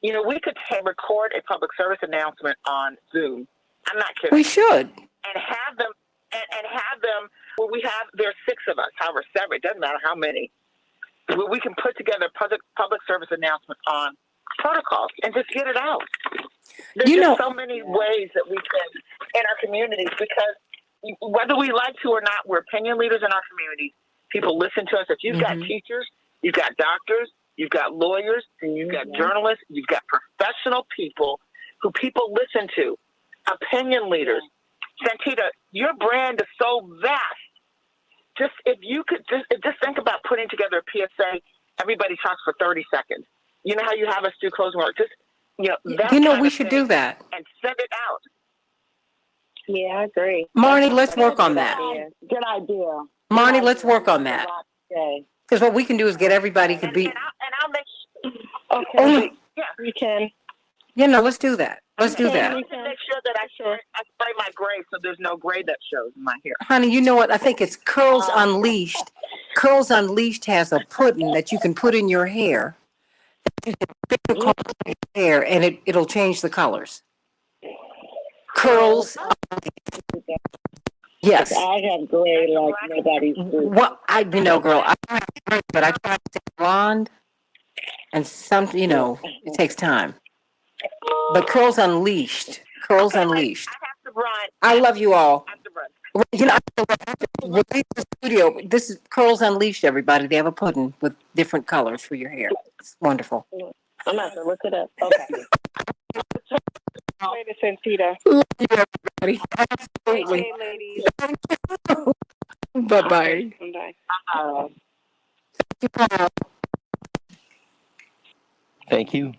You know, we could record a public service announcement on Zoom. I'm not kidding. We should. And have them, where we have, there's 6 of us, however, 7, it doesn't matter how many, where we can put together public service announcements on protocols and just get it out. There's just so many ways that we can, in our communities, because whether we like to or not, we're opinion leaders in our community. People listen to us. If you've got teachers, you've got doctors, you've got lawyers, you've got journalists, you've got professional people who people listen to, opinion leaders. Santita, your brand is so vast. Just if you could just think about putting together a PSA, everybody talks for 30 seconds. You know how you have us do closing work? Just, We should do that. And send it out. Yeah, I agree. Marnie, let's work on that. Good idea. Marnie, let's work on that. Because what we can do is get everybody to be. And I'll make. Okay. Yeah, we can. Let's do that. Let's do that. Make sure that I spray my gray so there's no gray that shows in my hair. Honey, you know what? I think it's Curls Unleashed. Curls Unleashed has a pudding that you can put in your hair. And it'll change the colors. Curls. Yes. I have gray like nobody's. Well, girl, but I try to stay blonde, and it takes time. But Curls Unleashed. Curls Unleashed. I have to run. I love you all. I have to run. We'll leave the studio. This is Curls Unleashed, everybody. They have a pudding with different colors for your hair. It's wonderful. I'm going to look it up. Okay. Later, Santita. Love you, everybody. Absolutely. Hey, ladies. Bye-bye. Bye. Thank you.